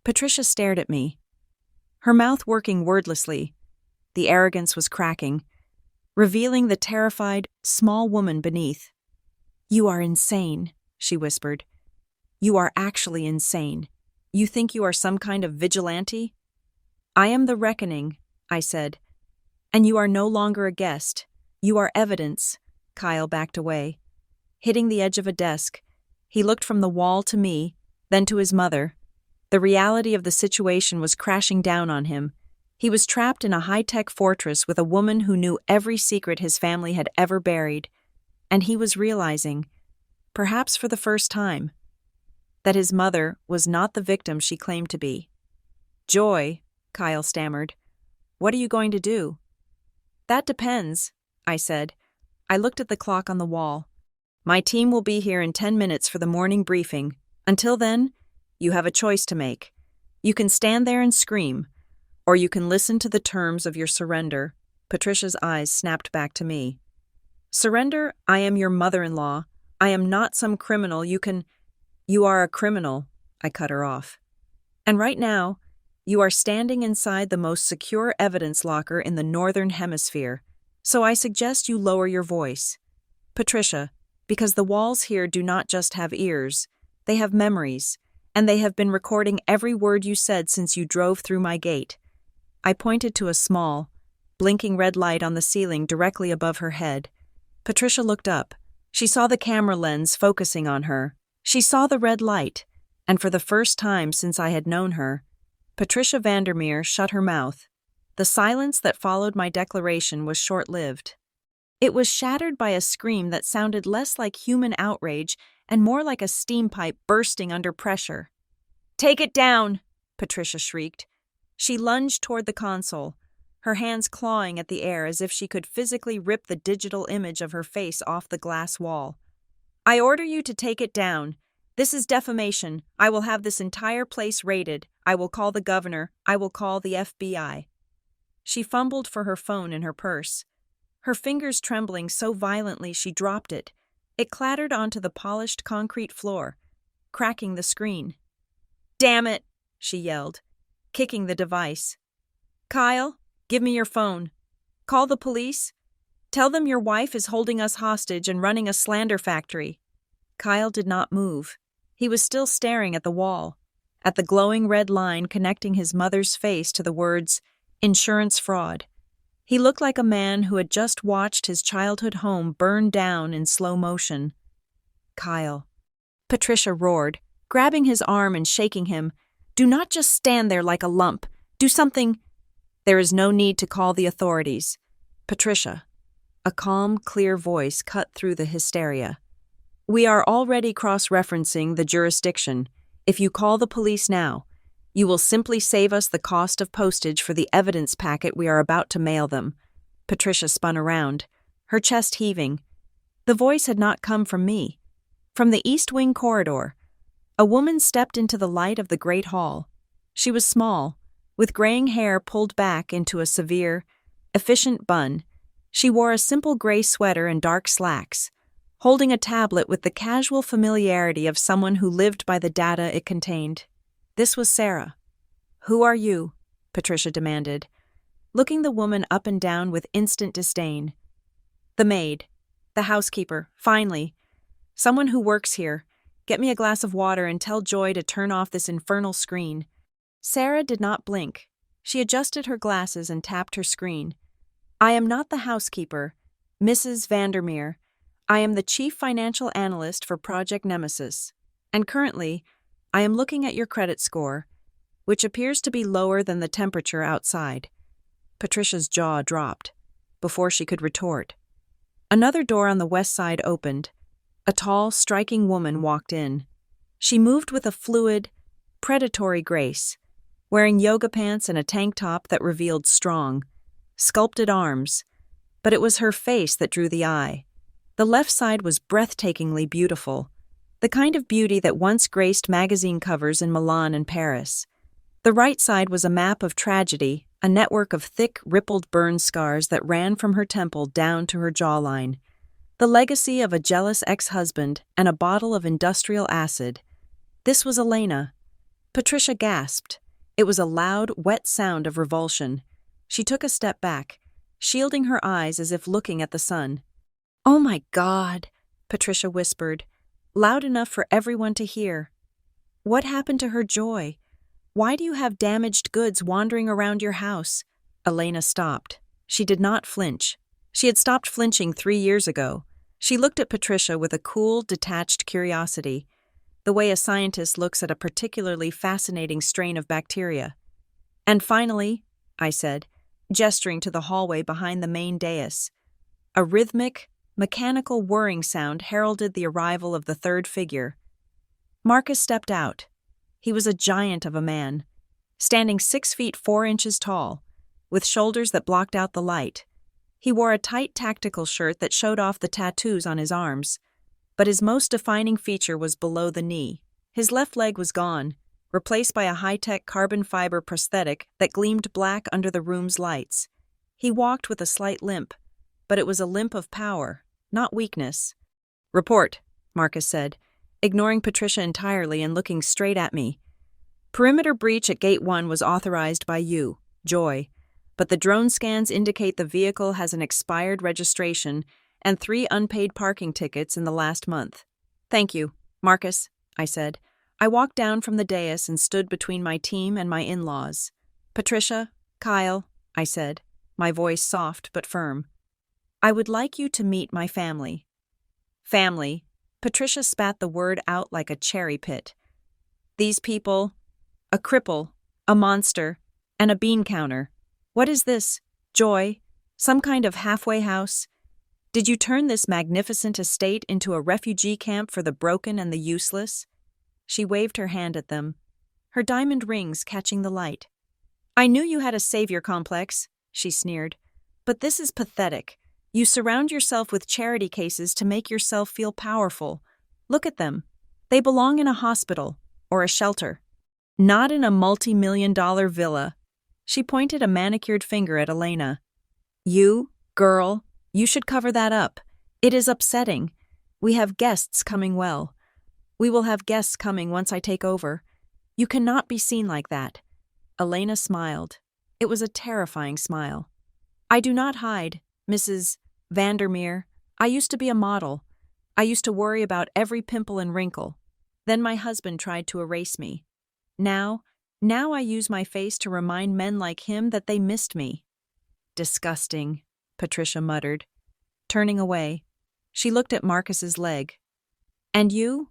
Patricia stared at me, her mouth working wordlessly. The arrogance was cracking, revealing the terrified, small woman beneath. "You are insane," she whispered. "You are actually insane. You think you are some kind of vigilante?" "I am the reckoning," I said. "And you are no longer a guest. You are evidence." Kyle backed away. Hitting the edge of a desk, he looked from the wall to me, then to his mother. The reality of the situation was crashing down on him. He was trapped in a high-tech fortress with a woman who knew every secret his family had ever buried, and he was realizing, perhaps for the first time, that his mother was not the victim she claimed to be. "Joy," Kyle stammered, "what are you going to do?" "That depends," I said. I looked at the clock on the wall. "My team will be here in 10 minutes for the morning briefing. Until then, you have a choice to make. You can stand there and scream, or you can listen to the terms of your surrender." Patricia's eyes snapped back to me. "Surrender? I am your mother-in-law. I am not some criminal you can—" "You are a criminal," I cut her off. "And right now, you are standing inside the most secure evidence locker in the Northern Hemisphere, so I suggest you lower your voice. Patricia, because the walls here do not just have ears, they have memories, and they have been recording every word you said since you drove through my gate." I pointed to a small, blinking red light on the ceiling directly above her head. Patricia looked up. She saw the camera lens focusing on her. She saw the red light, and for the first time since I had known her, Patricia Vandermeer shut her mouth. The silence that followed my declaration was short-lived. It was shattered by a scream that sounded less like human outrage and more like a steam pipe bursting under pressure. "Take it down!" Patricia shrieked. She lunged toward the console, her hands clawing at the air as if she could physically rip the digital image of her face off the glass wall. "I order you to take it down. This is defamation. I will have this entire place raided. I will call the governor. I will call the FBI." She fumbled for her phone in her purse, her fingers trembling so violently she dropped it. It clattered onto the polished concrete floor, cracking the screen. "Damn it!" she yelled, kicking the device. "Kyle, give me your phone. Call the police. Tell them your wife is holding us hostage and running a slander factory." Kyle did not move. He was still staring at the wall, at the glowing red line connecting his mother's face to the words, "insurance fraud." He looked like a man who had just watched his childhood home burn down in slow motion. "Kyle," Patricia roared, grabbing his arm and shaking him. "Do not just stand there like a lump. Do something." "There is no need to call the authorities." "Patricia." A calm, clear voice cut through the hysteria. "We are already cross-referencing the jurisdiction. If you call the police now, you will simply save us the cost of postage for the evidence packet we are about to mail them." Patricia spun around, her chest heaving. The voice had not come from me. From the East Wing corridor, a woman stepped into the light of the Great Hall. She was small, with graying hair pulled back into a severe, efficient bun. She wore a simple gray sweater and dark slacks, holding a tablet with the casual familiarity of someone who lived by the data it contained. This was Sarah. "Who are you?" Patricia demanded, looking the woman up and down with instant disdain. "The maid. The housekeeper. Finally. Someone who works here. Get me a glass of water and tell Joy to turn off this infernal screen." Sarah did not blink. She adjusted her glasses and tapped her screen. "I am not the housekeeper, Mrs. Vandermeer. I am the chief financial analyst for Project Nemesis. And currently, I am looking at your credit score. which appears to be lower than the temperature outside. Patricia's jaw dropped before she could retort. Another door on the west side opened. A tall, striking woman walked in. She moved with a fluid, predatory grace, wearing yoga pants and a tank top that revealed strong, sculpted arms, but it was her face that drew the eye. The left side was breathtakingly beautiful, the kind of beauty that once graced magazine covers in Milan and Paris. The right side was a map of tragedy, a network of thick, rippled burn scars that ran from her temple down to her jawline. The legacy of a jealous ex-husband and a bottle of industrial acid. This was Elena. Patricia gasped. It was a loud, wet sound of revulsion. She took a step back, shielding her eyes as if looking at the sun. "Oh my God," Patricia whispered, loud enough for everyone to hear. "What happened to her joy? Why do you have damaged goods wandering around your house?" Elena stopped. She did not flinch. She had stopped flinching 3 years ago. She looked at Patricia with a cool, detached curiosity, the way a scientist looks at a particularly fascinating strain of bacteria. "And finally," I said, gesturing to the hallway behind the main dais. A rhythmic, mechanical whirring sound heralded the arrival of the third figure. Marcus stepped out. He was a giant of a man, standing 6 feet 4 inches tall, with shoulders that blocked out the light. He wore a tight tactical shirt that showed off the tattoos on his arms, but his most defining feature was below the knee. His left leg was gone, replaced by a high-tech carbon fiber prosthetic that gleamed black under the room's lights. He walked with a slight limp, but it was a limp of power, not weakness. "Report," Marcus said, ignoring Patricia entirely and looking straight at me. "Perimeter breach at Gate 1 was authorized by you, Joy, but the drone scans indicate the vehicle has an expired registration and 3 unpaid parking tickets in the last month." "Thank you, Marcus," I said. I walked down from the dais and stood between my team and my in-laws. "Patricia, Kyle," I said, my voice soft but firm, "I would like you to meet my family." "Family," Patricia spat the word out like a cherry pit. "These people, a cripple, a monster, and a bean counter. What is this, Joy? Some kind of halfway house? Did you turn this magnificent estate into a refugee camp for the broken and the useless?" She waved her hand at them, her diamond rings catching the light. "I knew you had a savior complex," she sneered, "but this is pathetic. You surround yourself with charity cases to make yourself feel powerful. Look at them. They belong in a hospital or a shelter, not in a multi-million-dollar villa." She pointed a manicured finger at Elena. "You, girl, you should cover that up. It is upsetting. We have guests coming well. We will have guests coming once I take over. You cannot be seen like that." Elena smiled. It was a terrifying smile. "I do not hide, Mrs. Vandermeer. I used to be a model. I used to worry about every pimple and wrinkle. Then my husband tried to erase me. Now I use my face to remind men like him that they missed me." "Disgusting," Patricia muttered. Turning away, she looked at Marcus's leg. "And you?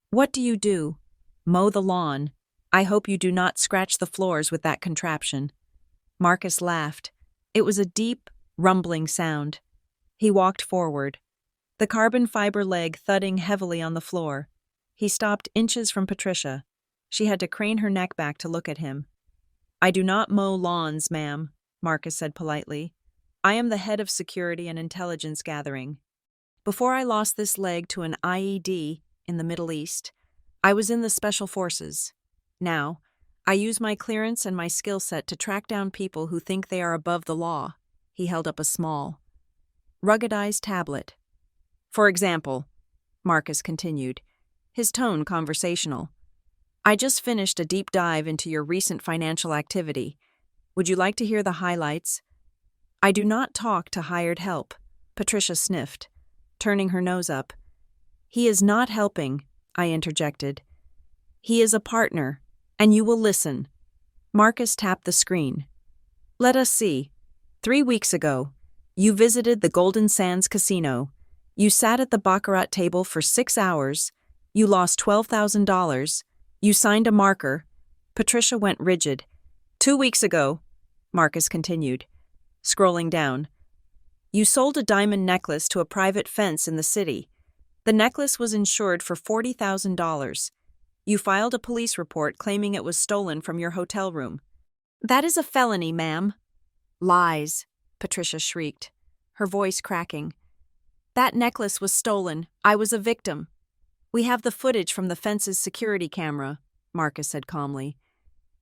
What do you do? Mow the lawn. I hope you do not scratch the floors with that contraption." Marcus laughed. It was a deep, rumbling sound. He walked forward, the carbon fiber leg thudding heavily on the floor. He stopped inches from Patricia. She had to crane her neck back to look at him. "I do not mow lawns, ma'am," Marcus said politely. "I am the head of security and intelligence gathering. Before I lost this leg to an IED in the Middle East, I was in the Special Forces. Now, I use my clearance and my skill set to track down people who think they are above the law." He held up a small, ruggedized tablet. "For example," Marcus continued, his tone conversational, "I just finished a deep dive into your recent financial activity. Would you like to hear the highlights?" "I do not talk to hired help," Patricia sniffed, turning her nose up. "He is not helping," I interjected. "He is a partner, and you will listen." Marcus tapped the screen. "Let us see. 3 weeks ago, you visited the Golden Sands Casino. You sat at the baccarat table for 6 hours. You lost $12,000. You signed a marker. Patricia went rigid. 2 weeks ago, Marcus continued, scrolling down. You sold a diamond necklace to a private fence in the city. The necklace was insured for $40,000. You filed a police report claiming it was stolen from your hotel room. That is a felony, ma'am. Lies, Patricia shrieked, her voice cracking. That necklace was stolen. I was a victim. We have the footage from the fence's security camera, Marcus said calmly.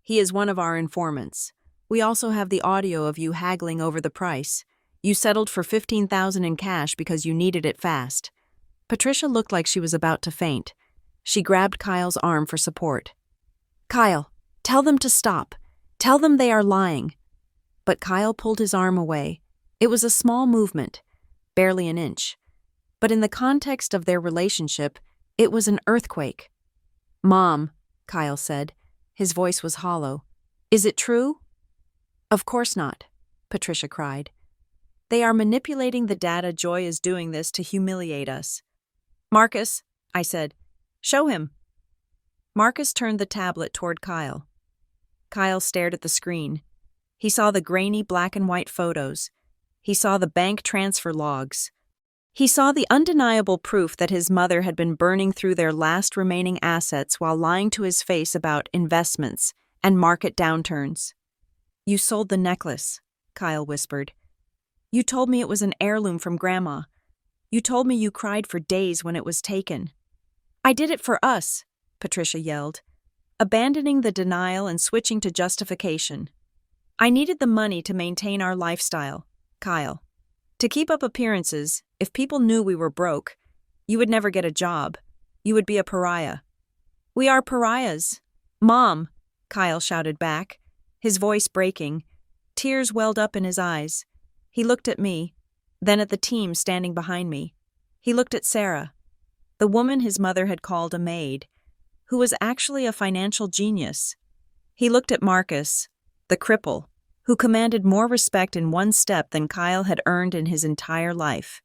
He is one of our informants. We also have the audio of you haggling over the price. You settled for $15,000 in cash because you needed it fast. Patricia looked like she was about to faint. She grabbed Kyle's arm for support. Kyle, tell them to stop. Tell them they are lying. But Kyle pulled his arm away. It was a small movement, barely an inch. But in the context of their relationship, it was an earthquake. Mom, Kyle said. His voice was hollow. Is it true? Of course not, Patricia cried. They are manipulating the data. Joy is doing this to humiliate us. Marcus, I said, show him. Marcus turned the tablet toward Kyle. Kyle stared at the screen. He saw the grainy black and white photos. He saw the bank transfer logs. He saw the undeniable proof that his mother had been burning through their last remaining assets while lying to his face about investments and market downturns. You sold the necklace, Kyle whispered. You told me it was an heirloom from Grandma. You told me you cried for days when it was taken. I did it for us, Patricia yelled, abandoning the denial and switching to justification. I needed the money to maintain our lifestyle, Kyle. To keep up appearances, if people knew we were broke, you would never get a job. You would be a pariah. We are pariahs. Mom, Kyle shouted back, his voice breaking. Tears welled up in his eyes. He looked at me, then at the team standing behind me. He looked at Sarah, the woman his mother had called a maid, who was actually a financial genius. He looked at Marcus, the cripple, who commanded more respect in one step than Kyle had earned in his entire life.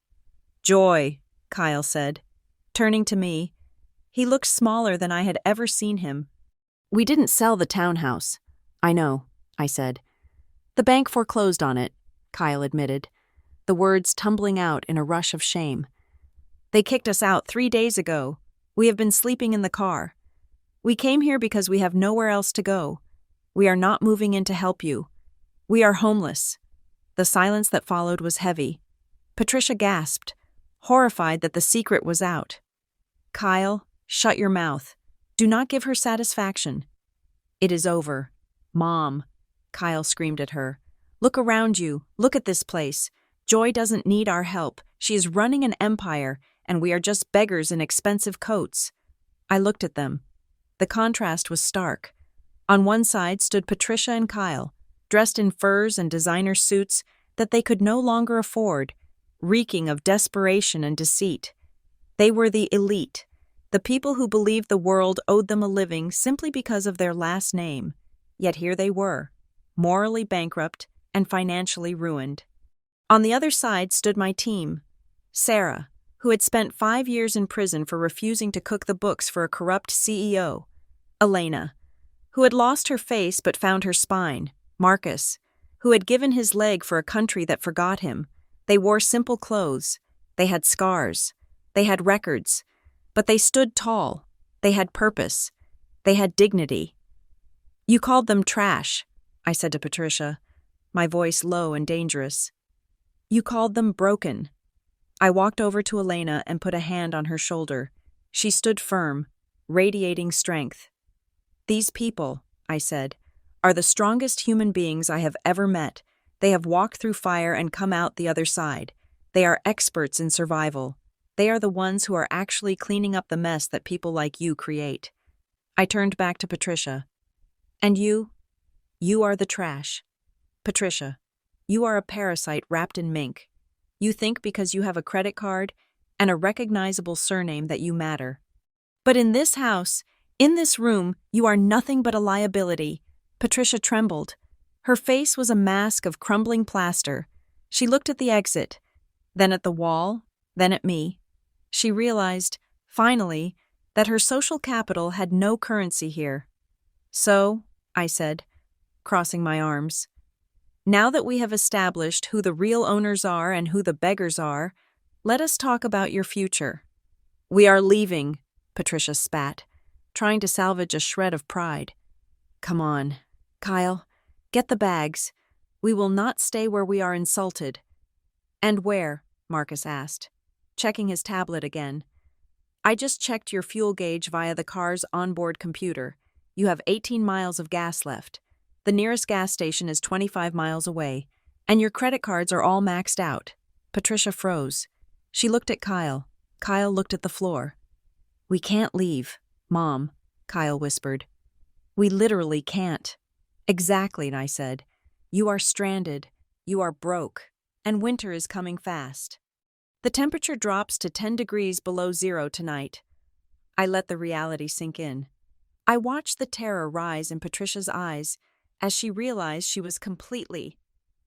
Joy, Kyle said, turning to me. He looked smaller than I had ever seen him. We didn't sell the townhouse. I know, I said. The bank foreclosed on it, Kyle admitted, the words tumbling out in a rush of shame. They kicked us out 3 days ago. We have been sleeping in the car. We came here because we have nowhere else to go. We are not moving in to help you. We are homeless. The silence that followed was heavy. Patricia gasped, horrified that the secret was out. Kyle, shut your mouth. Do not give her satisfaction. It is over. Mom, Kyle screamed at her. Look around you. Look at this place. Joy doesn't need our help. She is running an empire, and we are just beggars in expensive coats. I looked at them. The contrast was stark. On one side stood Patricia and Kyle, dressed in furs and designer suits that they could no longer afford, reeking of desperation and deceit. They were the elite, the people who believed the world owed them a living simply because of their last name. Yet here they were, morally bankrupt and financially ruined. On the other side stood my team, Sarah, who had spent 5 years in prison for refusing to cook the books for a corrupt CEO, Elena, who had lost her face but found her spine, Marcus, who had given his leg for a country that forgot him. They wore simple clothes. They had scars. They had records. But they stood tall. They had purpose. They had dignity. You called them trash, I said to Patricia, my voice low and dangerous. You called them broken. I walked over to Elena and put a hand on her shoulder. She stood firm, radiating strength. These people, I said, are the strongest human beings I have ever met. They have walked through fire and come out the other side. They are experts in survival. They are the ones who are actually cleaning up the mess that people like you create. I turned back to Patricia. And you? You are the trash. Patricia, you are a parasite wrapped in mink. You think because you have a credit card and a recognizable surname that you matter. But in this house, in this room, you are nothing but a liability. Patricia trembled. Her face was a mask of crumbling plaster. She looked at the exit, then at the wall, then at me. She realized, finally, that her social capital had no currency here. So, I said, crossing my arms. Now that we have established who the real owners are and who the beggars are, let us talk about your future. We are leaving, Patricia spat, trying to salvage a shred of pride. Come on, Kyle, get the bags. We will not stay where we are insulted. And where? Marcus asked, checking his tablet again. I just checked your fuel gauge via the car's onboard computer. You have 18 miles of gas left. The nearest gas station is 25 miles away, and your credit cards are all maxed out. Patricia froze. She looked at Kyle. Kyle looked at the floor. We can't leave, Mom, Kyle whispered. We literally can't. Exactly, I said. You are stranded, you are broke, and winter is coming fast. The temperature drops to 10 degrees below zero tonight. I let the reality sink in. I watched the terror rise in Patricia's eyes as she realized she was completely,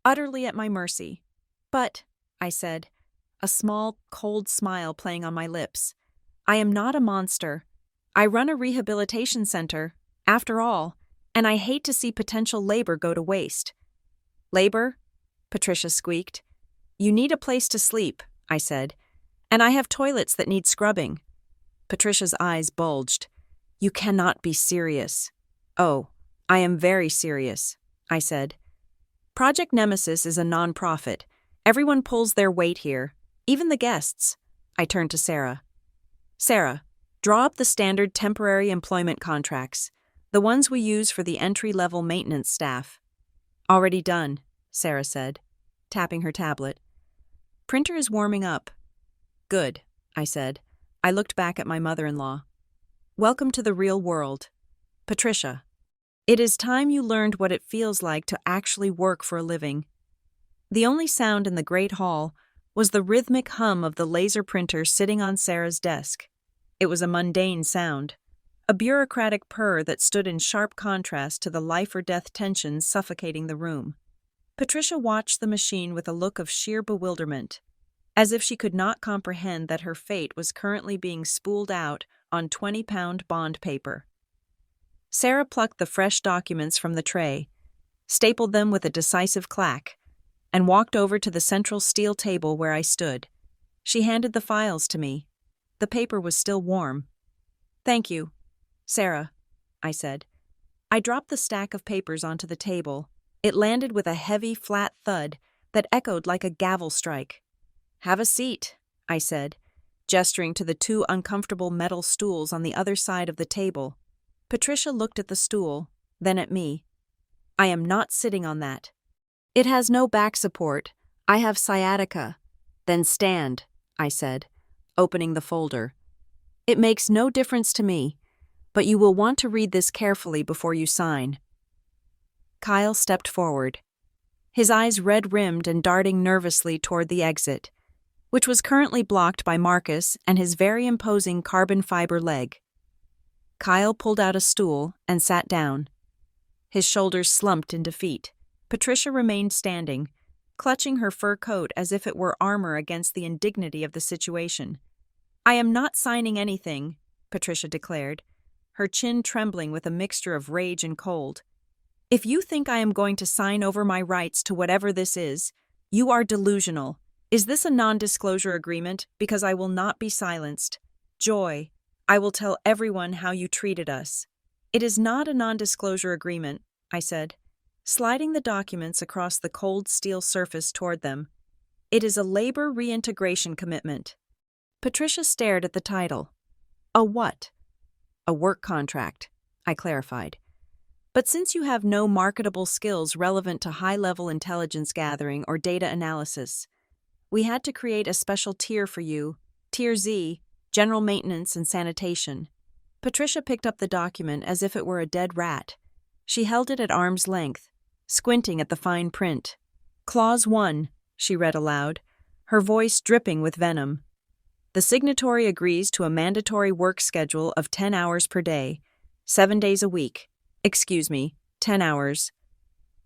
utterly at my mercy. But, I said, a small, cold smile playing on my lips, I am not a monster. I run a rehabilitation center, after all, and I hate to see potential labor go to waste. Labor? Patricia squeaked. You need a place to sleep, I said, and I have toilets that need scrubbing. Patricia's eyes bulged. You cannot be serious. Oh, I am very serious, I said. Project Nemesis is a non-profit. Everyone pulls their weight here, even the guests. I turned to Sarah. Sarah, draw up the standard temporary employment contracts, the ones we use for the entry-level maintenance staff. Already done, Sarah said, tapping her tablet. Printer is warming up. Good, I said. I looked back at my mother-in-law. Welcome to the real world. Patricia, it is time you learned what it feels like to actually work for a living. The only sound in the great hall was the rhythmic hum of the laser printer sitting on Sarah's desk. It was a mundane sound, a bureaucratic purr that stood in sharp contrast to the life-or-death tension suffocating the room. Patricia watched the machine with a look of sheer bewilderment, as if she could not comprehend that her fate was currently being spooled out on 20-pound bond paper. Sarah plucked the fresh documents from the tray, stapled them with a decisive clack, and walked over to the central steel table where I stood. She handed the files to me. The paper was still warm. Thank you, Sarah, I said. I dropped the stack of papers onto the table. It landed with a heavy, flat thud that echoed like a gavel strike. Have a seat, I said, gesturing to the two uncomfortable metal stools on the other side of the table. Patricia looked at the stool, then at me. I am not sitting on that. It has no back support. I have sciatica. Then stand, I said, opening the folder. It makes no difference to me, but you will want to read this carefully before you sign. Kyle stepped forward, his eyes red-rimmed and darting nervously toward the exit, which was currently blocked by Marcus and his very imposing carbon fiber leg. Kyle pulled out a stool and sat down. His shoulders slumped in defeat. Patricia remained standing, clutching her fur coat as if it were armor against the indignity of the situation. I am not signing anything, Patricia declared, her chin trembling with a mixture of rage and cold. If you think I am going to sign over my rights to whatever this is, you are delusional. Is this a non-disclosure agreement? Because I will not be silenced. Joy, I will tell everyone how you treated us. It is not a non-disclosure agreement, I said, sliding the documents across the cold steel surface toward them. It is a labor reintegration commitment. Patricia stared at the title. A what? A work contract, I clarified. But since you have no marketable skills relevant to high-level intelligence gathering or data analysis, we had to create a special tier for you, Tier Z, General Maintenance and Sanitation. Patricia picked up the document as if it were a dead rat. She held it at arm's length, squinting at the fine print. Clause 1, she read aloud, her voice dripping with venom. The signatory agrees to a mandatory work schedule of 10 hours per day, 7 days a week. 10 hours.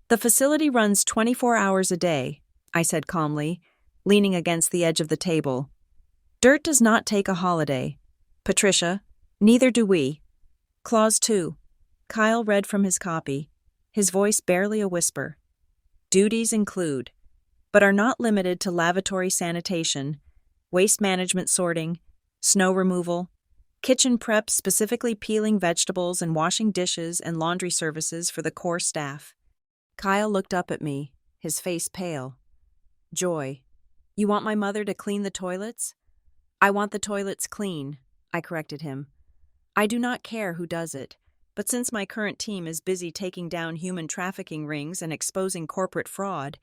The facility runs 24 hours a day, I said calmly, leaning against the edge of the table. Dirt does not take a holiday. Patricia, neither do we. Clause 2. Kyle read from his copy. his voice barely a whisper. Duties include, but are not limited to lavatory sanitation, waste management sorting, snow removal, kitchen prep specifically peeling vegetables and washing dishes and laundry services for the core staff. Kyle looked up at me, his face pale. Joy, you want my mother to clean the toilets? I want the toilets clean, I corrected him. I do not care who does it, but since my current team is busy taking down human trafficking rings and exposing corporate fraud,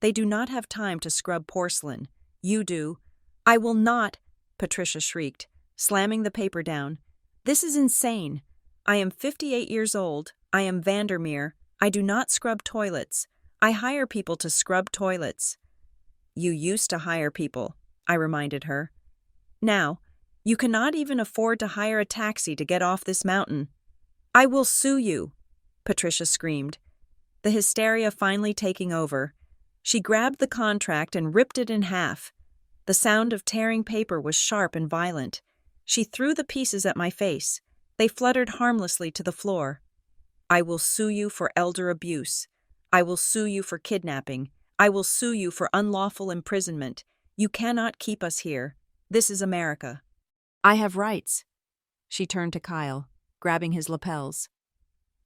they do not have time to scrub porcelain. You do. I will not, Patricia shrieked, slamming the paper down. This is insane. I am 58 years old. I am Vandermeer. I do not scrub toilets. I hire people to scrub toilets. You used to hire people, I reminded her. Now, you cannot even afford to hire a taxi to get off this mountain. I will sue you, Patricia screamed, the hysteria finally taking over. She grabbed the contract and ripped it in half. The sound of tearing paper was sharp and violent. She threw the pieces at my face. They fluttered harmlessly to the floor. I will sue you for elder abuse. I will sue you for kidnapping. I will sue you for unlawful imprisonment. You cannot keep us here. This is America. I have rights. She turned to Kyle, grabbing his lapels.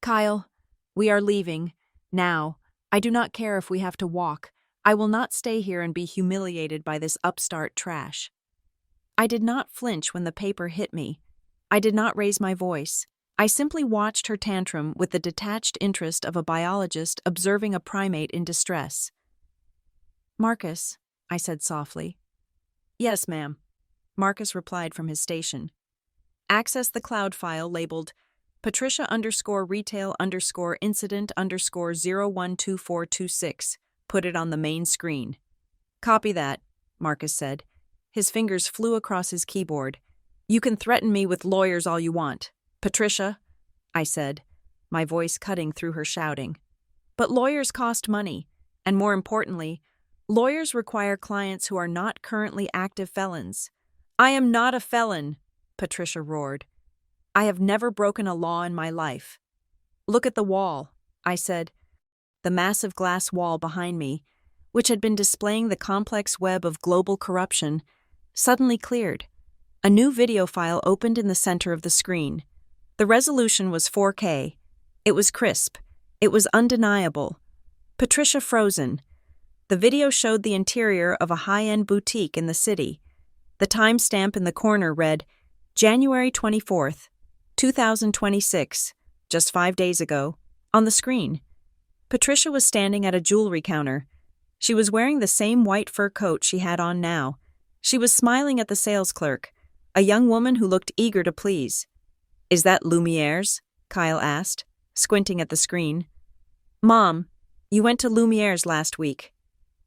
Kyle, we are leaving. Now. I do not care if we have to walk. I will not stay here and be humiliated by this upstart trash. I did not flinch when the paper hit me. I did not raise my voice. I simply watched her tantrum with the detached interest of a biologist observing a primate in distress. Marcus, I said softly. Yes, ma'am. Marcus replied from his station. Access the cloud file labeled Patricia_retail_incident_012426. Put it on the main screen. Copy that, Marcus said. His fingers flew across his keyboard. You can threaten me with lawyers all you want. Patricia, I said, my voice cutting through her shouting. But lawyers cost money, and more importantly, lawyers require clients who are not currently active felons. I am not a felon, Patricia roared. I have never broken a law in my life. Look at the wall, I said. The massive glass wall behind me, which had been displaying the complex web of global corruption, suddenly cleared. A new video file opened in the center of the screen. The resolution was 4K. It was crisp. It was undeniable. Patricia frozen. The video showed the interior of a high-end boutique in the city. The timestamp in the corner read, January 24th, 2026, just 5 days ago, on the screen. Patricia was standing at a jewelry counter. She was wearing the same white fur coat she had on now. She was smiling at the sales clerk, a young woman who looked eager to please. Is that Lumiere's? Kyle asked, squinting at the screen. Mom, you went to Lumiere's last week.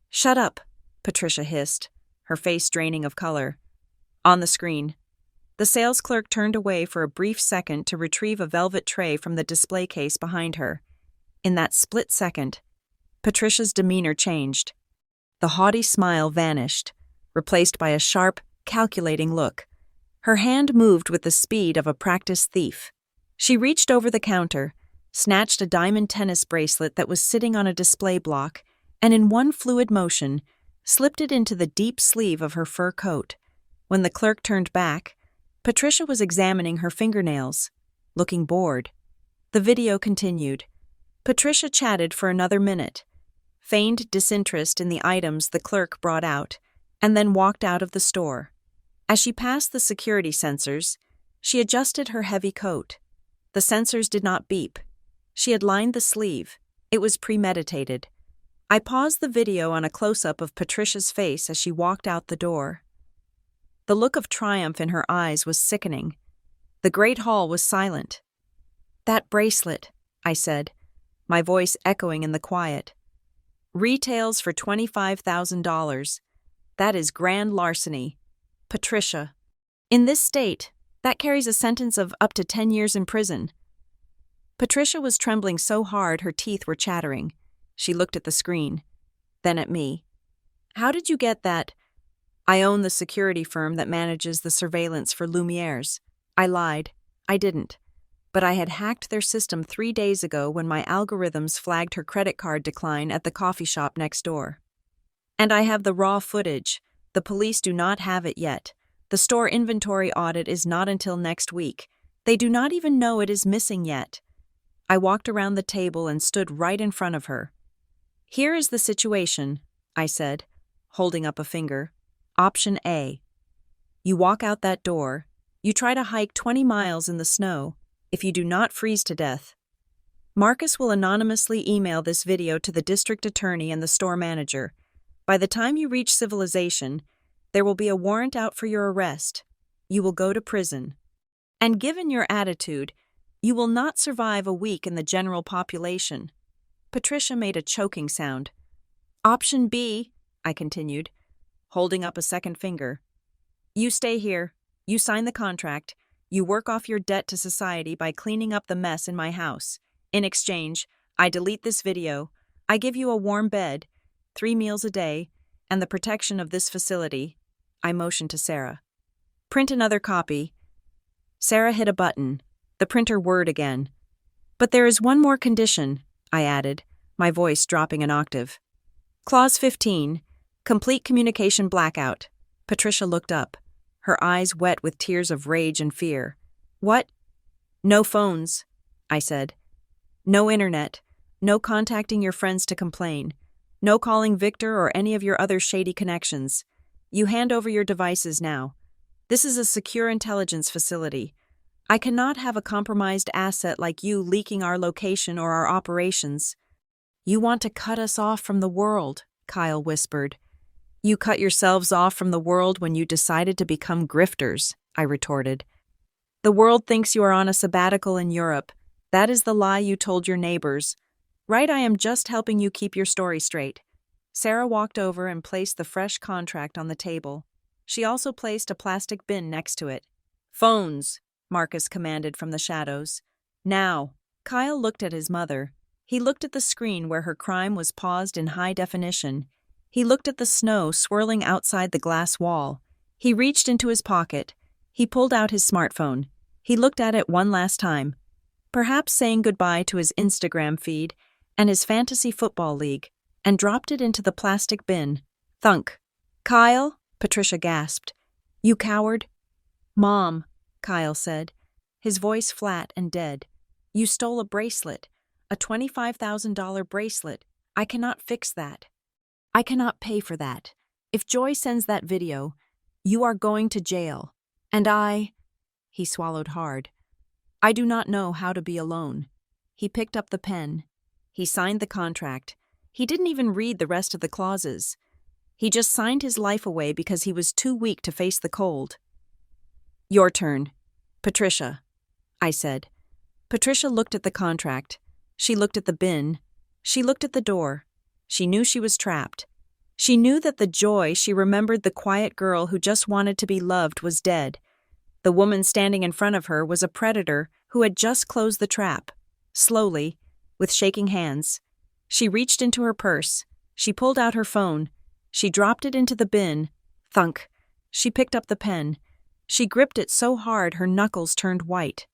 Shut up, Patricia hissed, her face draining of color. On the screen. The sales clerk turned away for a brief second to retrieve a velvet tray from the display case behind her. In that split second, Patricia's demeanor changed. The haughty smile vanished, replaced by a sharp, calculating look. Her hand moved with the speed of a practiced thief. She reached over the counter, snatched a diamond tennis bracelet that was sitting on a display block, and in one fluid motion, slipped it into the deep sleeve of her fur coat. When the clerk turned back, Patricia was examining her fingernails, looking bored. The video continued. Patricia chatted for another minute, feigned disinterest in the items the clerk brought out, and then walked out of the store. As she passed the security sensors, she adjusted her heavy coat. The sensors did not beep. She had lined the sleeve. It was premeditated. I paused the video on a close-up of Patricia's face as she walked out the door. The look of triumph in her eyes was sickening. The great hall was silent. That bracelet, I said, my voice echoing in the quiet. Retails for $25,000. That is grand larceny. Patricia. In this state, that carries a sentence of up to 10 years in prison. Patricia was trembling so hard her teeth were chattering. She looked at the screen, then at me. How did you get that? I own the security firm that manages the surveillance for Lumiere's. I lied. I didn't. but I had hacked their system 3 days ago when my algorithms flagged her credit card decline at the coffee shop next door. And I have the raw footage. The police do not have it yet. The store inventory audit is not until next week. They do not even know it is missing yet. I walked around the table and stood right in front of her. Here is the situation, I said, holding up a finger. Option A. You walk out that door. You try to hike 20 miles in the snow. If you do not freeze to death, Marcus will anonymously email this video to the district attorney and the store manager. By the time you reach civilization, there will be a warrant out for your arrest. You will go to prison. And given your attitude, you will not survive a week in the general population. Patricia made a choking sound. Option B, I continued, holding up a second finger. You stay here. You sign the contract. You work off your debt to society by cleaning up the mess in my house. In exchange, I delete this video. I give you a warm bed, 3 meals a day, and the protection of this facility. I motioned to Sarah. Print another copy. Sarah hit a button. The printer whirred again. But there is one more condition, I added, my voice dropping an octave. Clause 15. Complete communication blackout. Patricia looked up, her eyes wet with tears of rage and fear. What? No phones, I said. No internet. No contacting your friends to complain. No calling Victor or any of your other shady connections. You hand over your devices now. This is a secure intelligence facility. I cannot have a compromised asset like you leaking our location or our operations. You want to cut us off from the world, Kyle whispered. You cut yourselves off from the world when you decided to become grifters, I retorted. The world thinks you are on a sabbatical in Europe. That is the lie you told your neighbors. Right, I am just helping you keep your story straight. Sarah walked over and placed the fresh contract on the table. She also placed a plastic bin next to it. Phones, Marcus commanded from the shadows. Now. Kyle looked at his mother. He looked at the screen where her crime was paused in high definition. He looked at the snow swirling outside the glass wall. He reached into his pocket. He pulled out his smartphone. He looked at it one last time, perhaps saying goodbye to his Instagram feed and his fantasy football league, and dropped it into the plastic bin. Thunk. Kyle, Patricia gasped. You coward. Mom, Kyle said, his voice flat and dead. You stole a bracelet, a $25,000 bracelet. I cannot fix that. I cannot pay for that. If Joy sends that video, you are going to jail. And he swallowed hard. I do not know how to be alone. He picked up the pen. He signed the contract. He didn't even read the rest of the clauses. He just signed his life away because he was too weak to face the cold. Your turn. Patricia, I said. Patricia looked at the contract. She looked at the bin. She looked at the door. She knew she was trapped. She knew that the Joy she remembered, the quiet girl who just wanted to be loved, was dead. The woman standing in front of her was a predator who had just closed the trap. Slowly, with shaking hands, she reached into her purse. She pulled out her phone. She dropped it into the bin. Thunk. She picked up the pen. She gripped it so hard her knuckles turned white.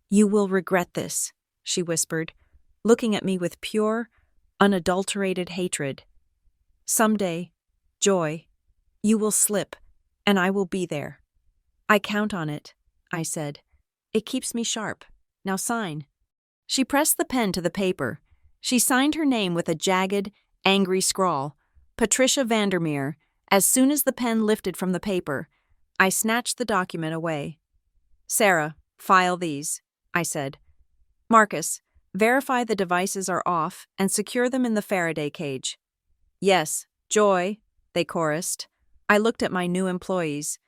You will regret this, she whispered, looking at me with pure, unadulterated hatred. Someday, Joy, you will slip, and I will be there. I count on it, I said. It keeps me sharp. Now sign. She pressed the pen to the paper. She signed her name with a jagged, angry scrawl. Patricia Vandermeer. As soon as the pen lifted from the paper, I snatched the document away. Sarah, file these, I said. Marcus, verify the devices are off and secure them in the Faraday cage. Yes, Joy, they chorused. I looked at my new employees.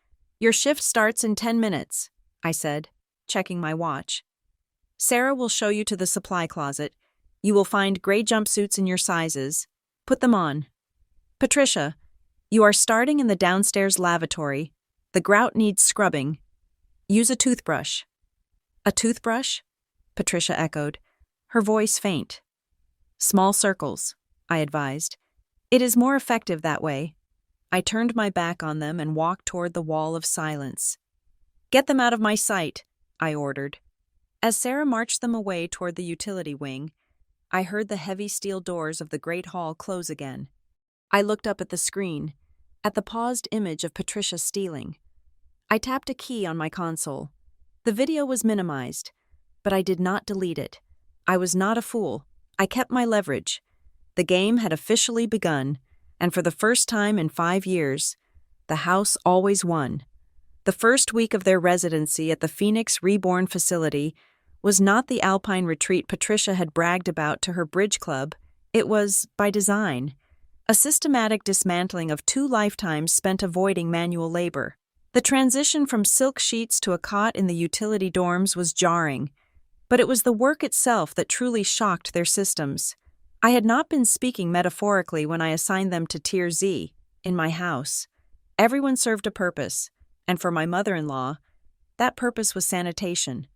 Your shift starts in 10 minutes, I said, checking my watch. Sarah will show you to the supply closet. You will find gray jumpsuits in your sizes. Put them on. Patricia, you are starting in the downstairs lavatory. The grout needs scrubbing. Use a toothbrush. A toothbrush? Patricia echoed, her voice faint. Small circles, I advised. It is more effective that way. I turned my back on them and walked toward the wall of silence. Get them out of my sight, I ordered. As Sarah marched them away toward the utility wing, I heard the heavy steel doors of the great hall close again. I looked up at the screen, at the paused image of Patricia stealing. I tapped a key on my console. The video was minimized, but I did not delete it. I was not a fool. I kept my leverage. The game had officially begun, and for the first time in 5 years, the house always won. The first week of their residency at the Phoenix Reborn facility was not the alpine retreat Patricia had bragged about to her bridge club. It was, by design, a systematic dismantling of 2 lifetimes spent avoiding manual labor. The transition from silk sheets to a cot in the utility dorms was jarring, but it was the work itself that truly shocked their systems. I had not been speaking metaphorically when I assigned them to Tier Z, in my house. Everyone served a purpose, and for my mother-in-law, that purpose was sanitation.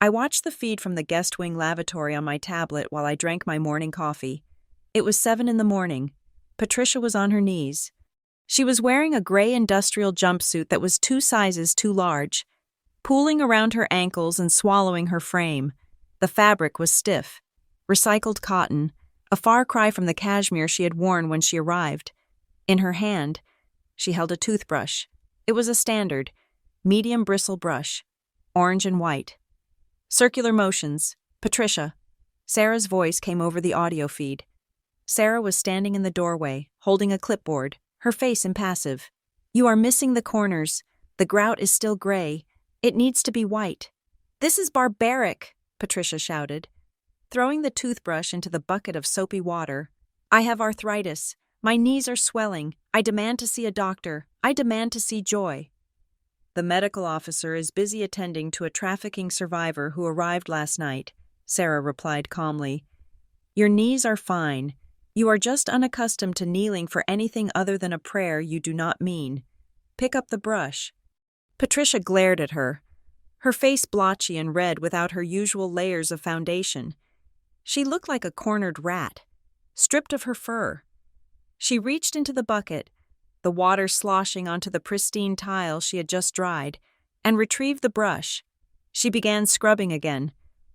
I watched the feed from the guest wing lavatory on my tablet while I drank my morning coffee. It was 7 in the morning. Patricia was on her knees. She was wearing a gray industrial jumpsuit that was 2 sizes too large, pooling around her ankles and swallowing her frame. The fabric was stiff, recycled cotton, a far cry from the cashmere she had worn when she arrived. In her hand, she held a toothbrush. It was a standard, medium bristle brush, orange and white. Circular motions. Patricia. Sarah's voice came over the audio feed. Sarah was standing in the doorway, holding a clipboard, her face impassive. You are missing the corners. The grout is still gray. It needs to be white. This is barbaric, Patricia shouted, throwing the toothbrush into the bucket of soapy water. I have arthritis. My knees are swelling. I demand to see a doctor. I demand to see Joy. The medical officer is busy attending to a trafficking survivor who arrived last night, Sarah replied calmly. Your knees are fine. You are just unaccustomed to kneeling for anything other than a prayer you do not mean. Pick up the brush. Patricia glared at her, her face blotchy and red without her usual layers of foundation. She looked like a cornered rat, stripped of her fur. She reached into the bucket, the water sloshing onto the pristine tile she had just dried, and retrieved the brush. She began scrubbing again,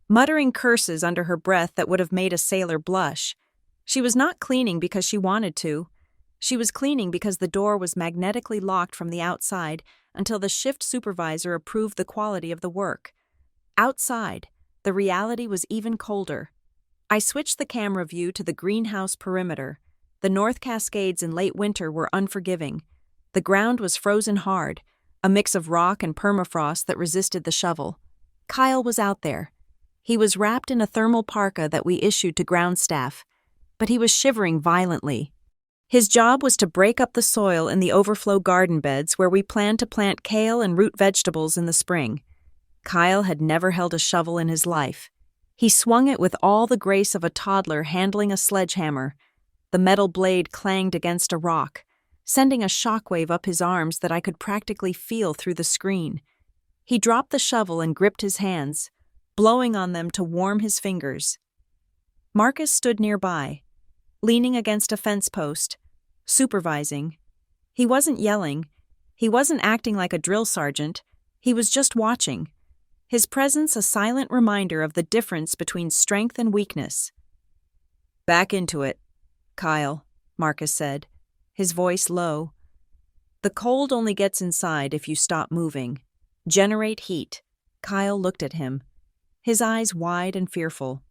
muttering curses under her breath that would have made a sailor blush. She was not cleaning because she wanted to. She was cleaning because the door was magnetically locked from the outside until the shift supervisor approved the quality of the work. Outside, the reality was even colder. I switched the camera view to the greenhouse perimeter. The North Cascades in late winter were unforgiving. The ground was frozen hard, a mix of rock and permafrost that resisted the shovel. Kyle was out there. He was wrapped in a thermal parka that we issued to ground staff, but he was shivering violently. His job was to break up the soil in the overflow garden beds where we planned to plant kale and root vegetables in the spring. Kyle had never held a shovel in his life. He swung it with all the grace of a toddler handling a sledgehammer. The metal blade clanged against a rock, sending a shockwave up his arms that I could practically feel through the screen. He dropped the shovel and gripped his hands, blowing on them to warm his fingers. Marcus stood nearby, leaning against a fence post, supervising. He wasn't yelling. He wasn't acting like a drill sergeant. He was just watching. His presence a silent reminder of the difference between strength and weakness. Back into it, Kyle, Marcus said, his voice low. The cold only gets inside if you stop moving. Generate heat. Kyle looked at him, his eyes wide and fearful.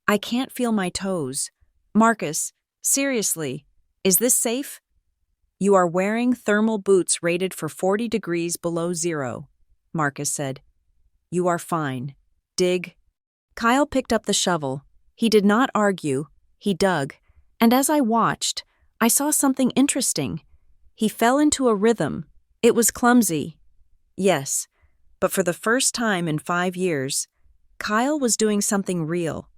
I can't feel my toes. Marcus, seriously, is this safe? You are wearing thermal boots rated for 40 degrees below zero, Marcus said. You are fine. Dig. Kyle picked up the shovel. He did not argue. He dug. And as I watched, I saw something interesting. He fell into a rhythm. It was clumsy. Yes, but for the first time in 5 years, Kyle was doing something real.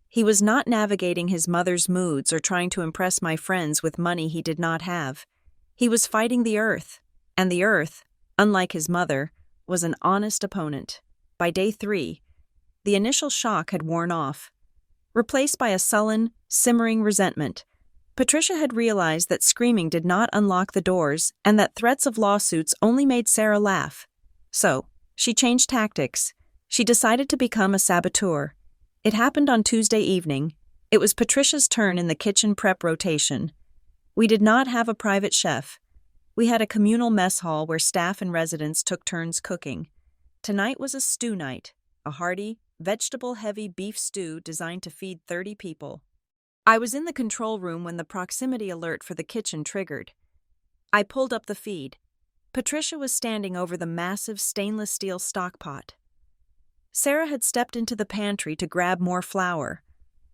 He was not navigating his mother's moods or trying to impress my friends with money he did not have. He was fighting the earth, and the earth, unlike his mother, was an honest opponent. By day 3, the initial shock had worn off, replaced by a sullen, simmering resentment. Patricia had realized that screaming did not unlock the doors and that threats of lawsuits only made Sarah laugh. So, she changed tactics. She decided to become a saboteur. It happened on Tuesday evening. It was Patricia's turn in the kitchen prep rotation. We did not have a private chef. We had a communal mess hall where staff and residents took turns cooking. Tonight was a stew night, a hearty, vegetable-heavy beef stew designed to feed 30 people. I was in the control room when the proximity alert for the kitchen triggered. I pulled up the feed. Patricia was standing over the massive stainless steel stock pot. Sarah had stepped into the pantry to grab more flour.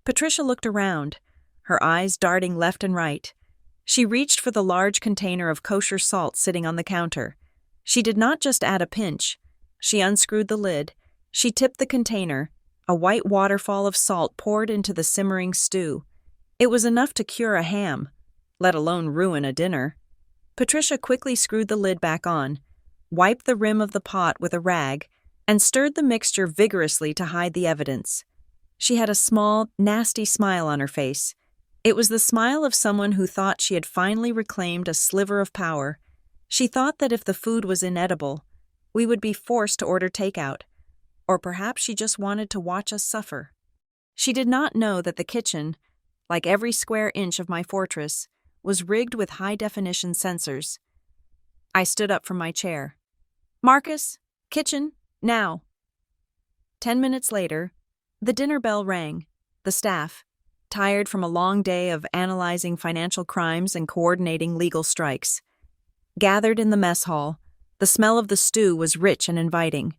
Patricia looked around, her eyes darting left and right. She reached for the large container of kosher salt sitting on the counter. She did not just add a pinch. She unscrewed the lid. She tipped the container. A white waterfall of salt poured into the simmering stew. It was enough to cure a ham, let alone ruin a dinner. Patricia quickly screwed the lid back on, wiped the rim of the pot with a rag, and stirred the mixture vigorously to hide the evidence. She had a small, nasty smile on her face. It was the smile of someone who thought she had finally reclaimed a sliver of power. She thought that if the food was inedible, we would be forced to order takeout. Or perhaps she just wanted to watch us suffer. She did not know that the kitchen, like every square inch of my fortress, was rigged with high-definition sensors. I stood up from my chair. "Marcus, kitchen, now." 10 minutes later, the dinner bell rang. The staff, tired from a long day of analyzing financial crimes and coordinating legal strikes, gathered in the mess hall. The smell of the stew was rich and inviting.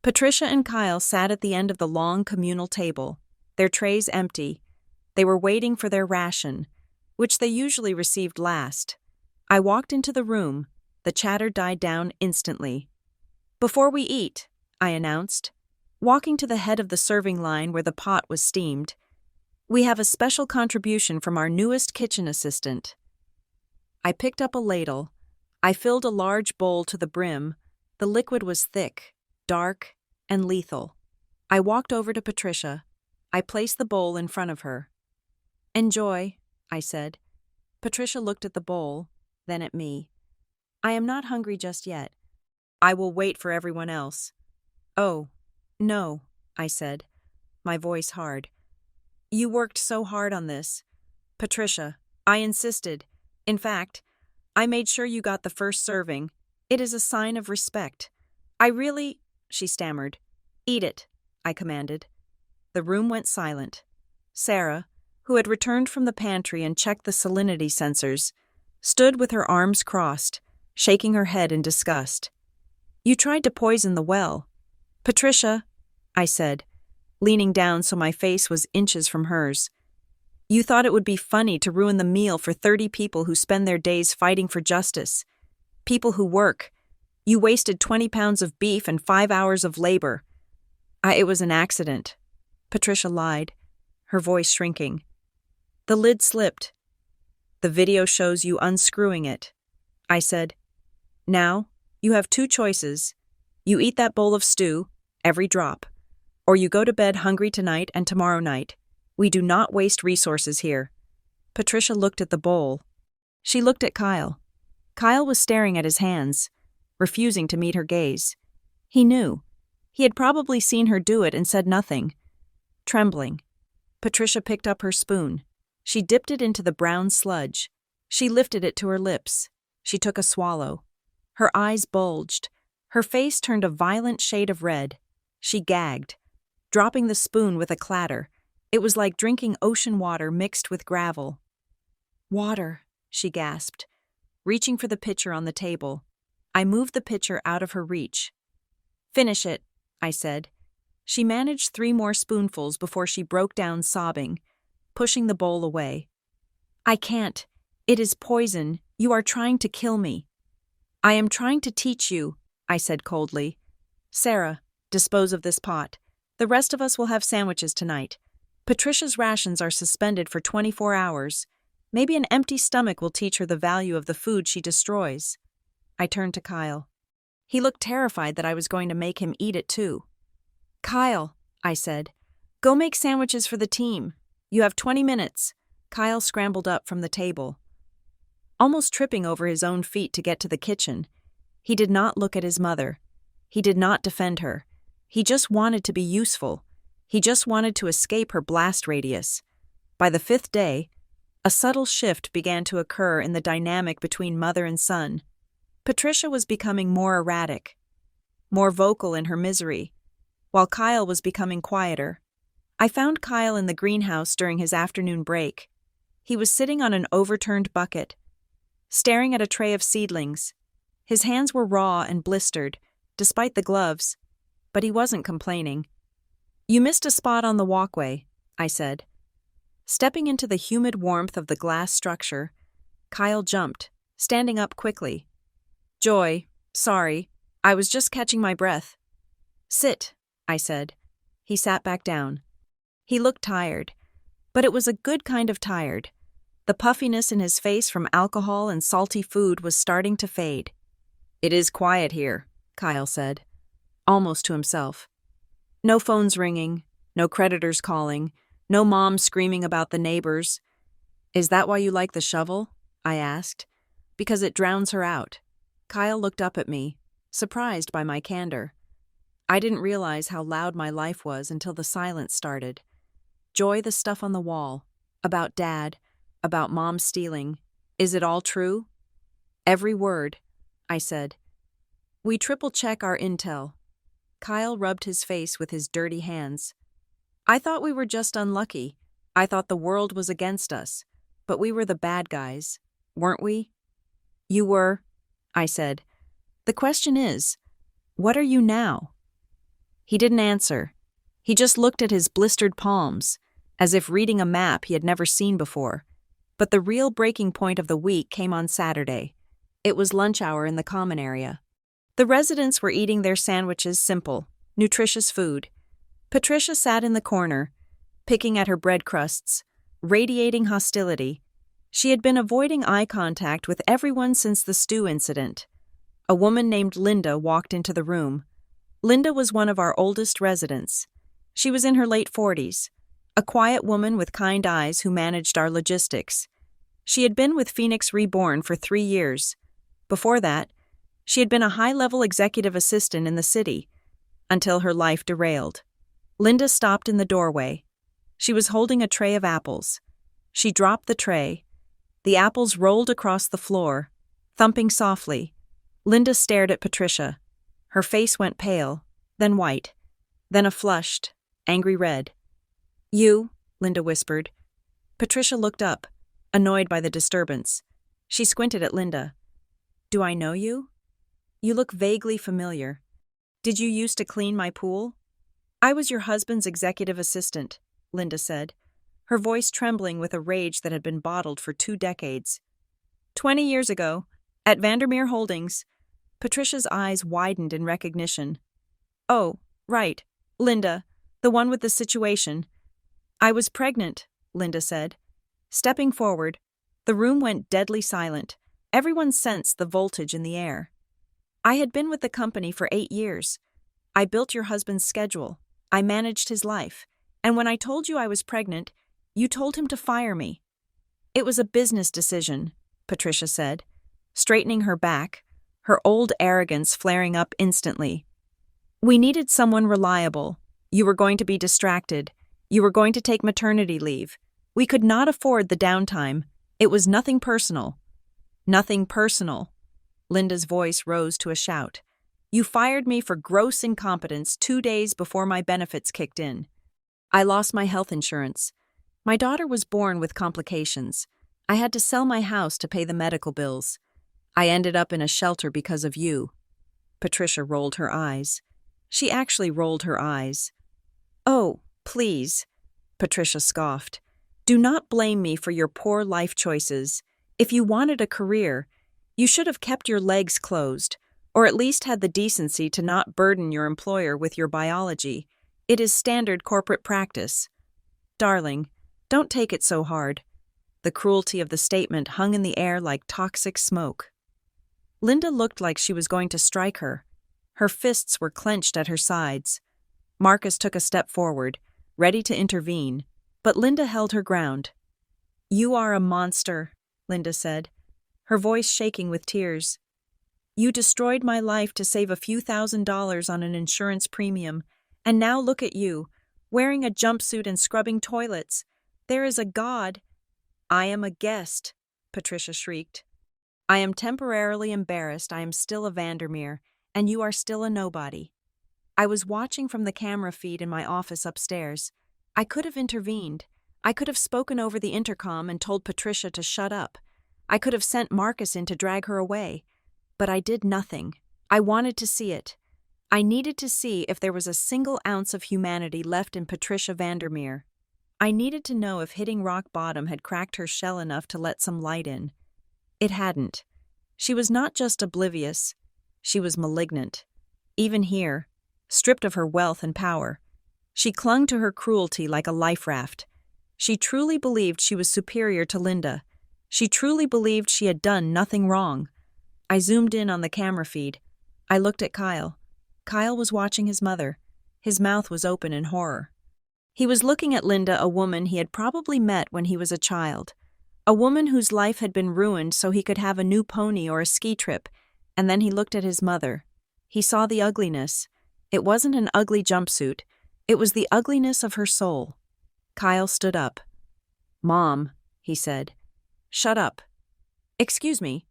Patricia and Kyle sat at the end of the long communal table, their trays empty. They were waiting for their ration, which they usually received last. I walked into the room. The chatter died down instantly. "Before we eat," I announced, walking to the head of the serving line where the pot was steamed, "we have a special contribution from our newest kitchen assistant." I picked up a ladle. I filled a large bowl to the brim. The liquid was thick, dark, and lethal. I walked over to Patricia. I placed the bowl in front of her. "Enjoy," I said. Patricia looked at the bowl, then at me. "I am not hungry just yet. I will wait for everyone else." "Oh, no," I said, my voice hard. "You worked so hard on this. Patricia, I insisted. In fact, I made sure you got the first serving. It is a sign of respect. I really—" she stammered. "Eat it," I commanded. The room went silent. Sarah, who had returned from the pantry and checked the salinity sensors, stood with her arms crossed, shaking her head in disgust. "You tried to poison the well." "Patricia," I said, leaning down so my face was inches from hers. "You thought it would be funny to ruin the meal for 30 people who spend their days fighting for justice. People who work. You wasted 20 pounds of beef and 5 hours of labor." It was an accident," Patricia lied, her voice shrinking. "The lid slipped. The video shows you unscrewing it." I said, "Now, you have 2 choices. You eat that bowl of stew, every drop, or you go to bed hungry tonight and tomorrow night. We do not waste resources here." Patricia looked at the bowl. She looked at Kyle. Kyle was staring at his hands, refusing to meet her gaze. He knew. He had probably seen her do it and said nothing. Trembling, Patricia picked up her spoon. She dipped it into the brown sludge. She lifted it to her lips. She took a swallow. Her eyes bulged. Her face turned a violent shade of red. She gagged, dropping the spoon with a clatter. It was like drinking ocean water mixed with gravel. "Water," she gasped, reaching for the pitcher on the table. I moved the pitcher out of her reach. "Finish it," I said. She managed 3 more spoonfuls before she broke down sobbing, pushing the bowl away. "I can't. It is poison. You are trying to kill me." "I am trying to teach you," I said coldly. "Sarah, dispose of this pot. The rest of us will have sandwiches tonight. Patricia's rations are suspended for 24 hours. Maybe an empty stomach will teach her the value of the food she destroys." I turned to Kyle. He looked terrified that I was going to make him eat it too. "Kyle," I said, "go make sandwiches for the team. You have 20 minutes. Kyle scrambled up from the table, almost tripping over his own feet to get to the kitchen. He did not look at his mother. He did not defend her. He just wanted to be useful. He just wanted to escape her blast radius. By the 5th day, a subtle shift began to occur in the dynamic between mother and son. Patricia was becoming more erratic, more vocal in her misery, while Kyle was becoming quieter. I found Kyle in the greenhouse during his afternoon break. He was sitting on an overturned bucket, staring at a tray of seedlings. His hands were raw and blistered, despite the gloves, but he wasn't complaining. "You missed a spot on the walkway," I said. Stepping into the humid warmth of the glass structure, Kyle jumped, standing up quickly. "Joy, sorry, I was just catching my breath." "Sit," I said. He sat back down. He looked tired, but it was a good kind of tired. The puffiness in his face from alcohol and salty food was starting to fade. "It is quiet here," Kyle said, almost to himself. No phones ringing, no creditors calling, no mom screaming about the neighbors. "Is that why you like the shovel?" I asked. "Because it drowns her out." Kyle looked up at me, surprised by my candor. I didn't realize how loud my life was until the silence started. Joy, the stuff on the wall, about Dad, about Mom stealing. Is it all true? "Every word," I said. "We triple-check our intel." Kyle rubbed his face with his dirty hands. "I thought we were just unlucky. I thought the world was against us. But we were the bad guys, weren't we?" "You were," I said. "The question is, what are you now?" He didn't answer. He just looked at his blistered palms, as if reading a map he had never seen before. But the real breaking point of the week came on Saturday. It was lunch hour in the common area. The residents were eating their sandwiches, simple, nutritious food. Patricia sat in the corner, picking at her bread crusts, radiating hostility. She had been avoiding eye contact with everyone since the stew incident. A woman named Linda walked into the room. Linda was one of our oldest residents. She was in her late 40s, a quiet woman with kind eyes who managed our logistics. She had been with Phoenix Reborn for 3 years. Before that, she had been a high-level executive assistant in the city, until her life derailed. Linda stopped in the doorway. She was holding a tray of apples. She dropped the tray. The apples rolled across the floor, thumping softly. Linda stared at Patricia. Her face went pale, then white, then a flushed, angry red. "You," Linda whispered. Patricia looked up, annoyed by the disturbance. She squinted at Linda. "Do I know you? You look vaguely familiar. Did you used to clean my pool?" "I was your husband's executive assistant," Linda said, her voice trembling with a rage that had been bottled for 2 decades. 20 years ago, at Vandermeer Holdings." Patricia's eyes widened in recognition. "Oh, right, Linda, the one with the situation." "I was pregnant," Linda said. Stepping forward, the room went deadly silent. Everyone sensed the voltage in the air. "I had been with the company for 8 years. I built your husband's schedule. I managed his life. And when I told you I was pregnant, you told him to fire me." "It was a business decision," Patricia said, straightening her back, her old arrogance flaring up instantly. "We needed someone reliable. You were going to be distracted. You were going to take maternity leave. We could not afford the downtime. It was nothing personal." "Nothing personal." Linda's voice rose to a shout. "You fired me for gross incompetence 2 days before my benefits kicked in. I lost my health insurance. My daughter was born with complications. I had to sell my house to pay the medical bills. I ended up in a shelter because of you." Patricia rolled her eyes. She actually rolled her eyes. "Oh, please," Patricia scoffed. "Do not blame me for your poor life choices. If you wanted a career, you should have kept your legs closed, or at least had the decency to not burden your employer with your biology. It is standard corporate practice." "Darling, don't take it so hard." The cruelty of the statement hung in the air like toxic smoke. Linda looked like she was going to strike her. Her fists were clenched at her sides. Marcus took a step forward, ready to intervene, but Linda held her ground. "You are a monster," Linda said, her voice shaking with tears. You destroyed my life to save a few $1,000s on an insurance premium, and now look at you, wearing a jumpsuit and scrubbing toilets. There is a God." "I am a guest," Patricia shrieked. "I am temporarily embarrassed. I am still a Vandermeer, and you are still a nobody." I was watching from the camera feed in my office upstairs. I could have intervened. I could have spoken over the intercom and told Patricia to shut up. I could have sent Marcus in to drag her away. But I did nothing. I wanted to see it. I needed to see if there was a single ounce of humanity left in Patricia Vandermeer. I needed to know if hitting rock bottom had cracked her shell enough to let some light in. It hadn't. She was not just oblivious. She was malignant. Even here, stripped of her wealth and power, she clung to her cruelty like a life raft. She truly believed she was superior to Linda. She truly believed she had done nothing wrong. I zoomed in on the camera feed. I looked at Kyle. Kyle was watching his mother. His mouth was open in horror. He was looking at Linda, a woman he had probably met when he was a child. A woman whose life had been ruined so he could have a new pony or a ski trip. And then he looked at his mother. He saw the ugliness. It wasn't an ugly jumpsuit. It was the ugliness of her soul. Kyle stood up. "Mom," he said. "Shut up." "Excuse me."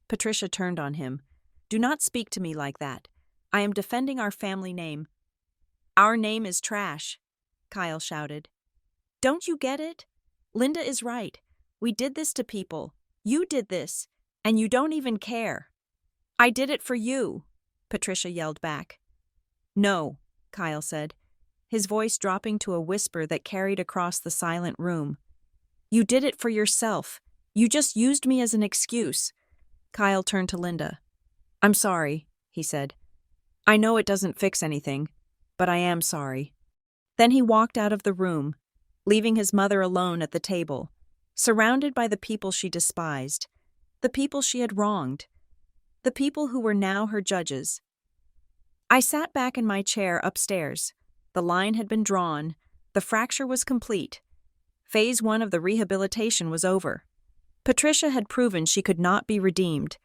Patricia turned on him. "Do not speak to me like that. I am defending our family name." "Our name is trash," Kyle shouted. "Don't you get it? Linda is right. We did this to people. You did this, and you don't even care." "I did it for you," Patricia yelled back. "No," Kyle said, his voice dropping to a whisper that carried across the silent room. "You did it for yourself. You just used me as an excuse." Kyle turned to Linda. "I'm sorry," he said. "I know it doesn't fix anything, but I am sorry." Then he walked out of the room, leaving his mother alone at the table, surrounded by the people she despised, the people she had wronged, the people who were now her judges. I sat back in my chair upstairs. The line had been drawn. The fracture was complete. Phase 1 of the rehabilitation was over. Patricia had proven she could not be redeemed.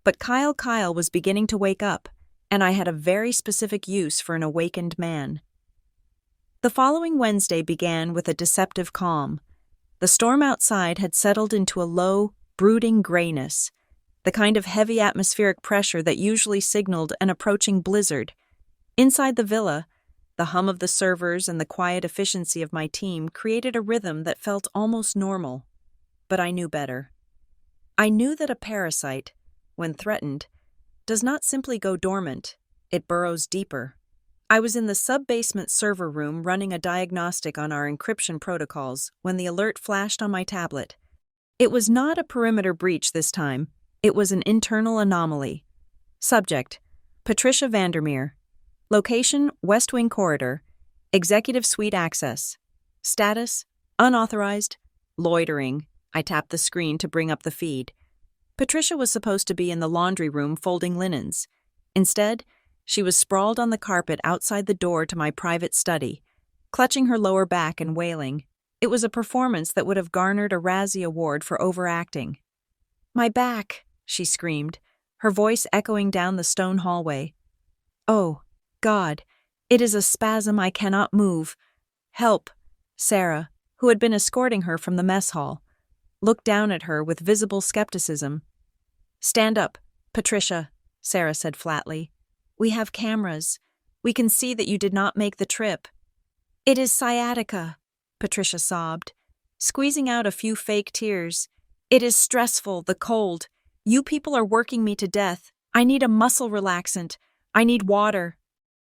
But Kyle was beginning to wake up, and I had a very specific use for an awakened man. The following Wednesday began with a deceptive calm. The storm outside had settled into a low, brooding grayness, the kind of heavy atmospheric pressure that usually signaled an approaching blizzard. Inside the villa, the hum of the servers and the quiet efficiency of my team created a rhythm that felt almost normal. But I knew better. I knew that a parasite, when threatened, does not simply go dormant, it burrows deeper. I was in the sub-basement server room running a diagnostic on our encryption protocols when the alert flashed on my tablet. It was not a perimeter breach this time. It was an internal anomaly. Subject: Patricia Vandermeer. Location: West Wing Corridor. Executive Suite access. Status: unauthorized. Loitering. I tapped the screen to bring up the feed. Patricia was supposed to be in the laundry room folding linens. Instead, she was sprawled on the carpet outside the door to my private study, clutching her lower back and wailing. It was a performance that would have garnered a Razzie Award for overacting. "My back," she screamed, her voice echoing down the stone hallway. "Oh, God, it is a spasm I cannot move. Help." Sarah, who had been escorting her from the mess hall, looked down at her with visible skepticism. "Stand up, Patricia," Sarah said flatly. "We have cameras. We can see that you did not make the trip." "It is sciatica," Patricia sobbed, squeezing out a few fake tears. "It is stressful, the cold. You people are working me to death. I need a muscle relaxant. I need water.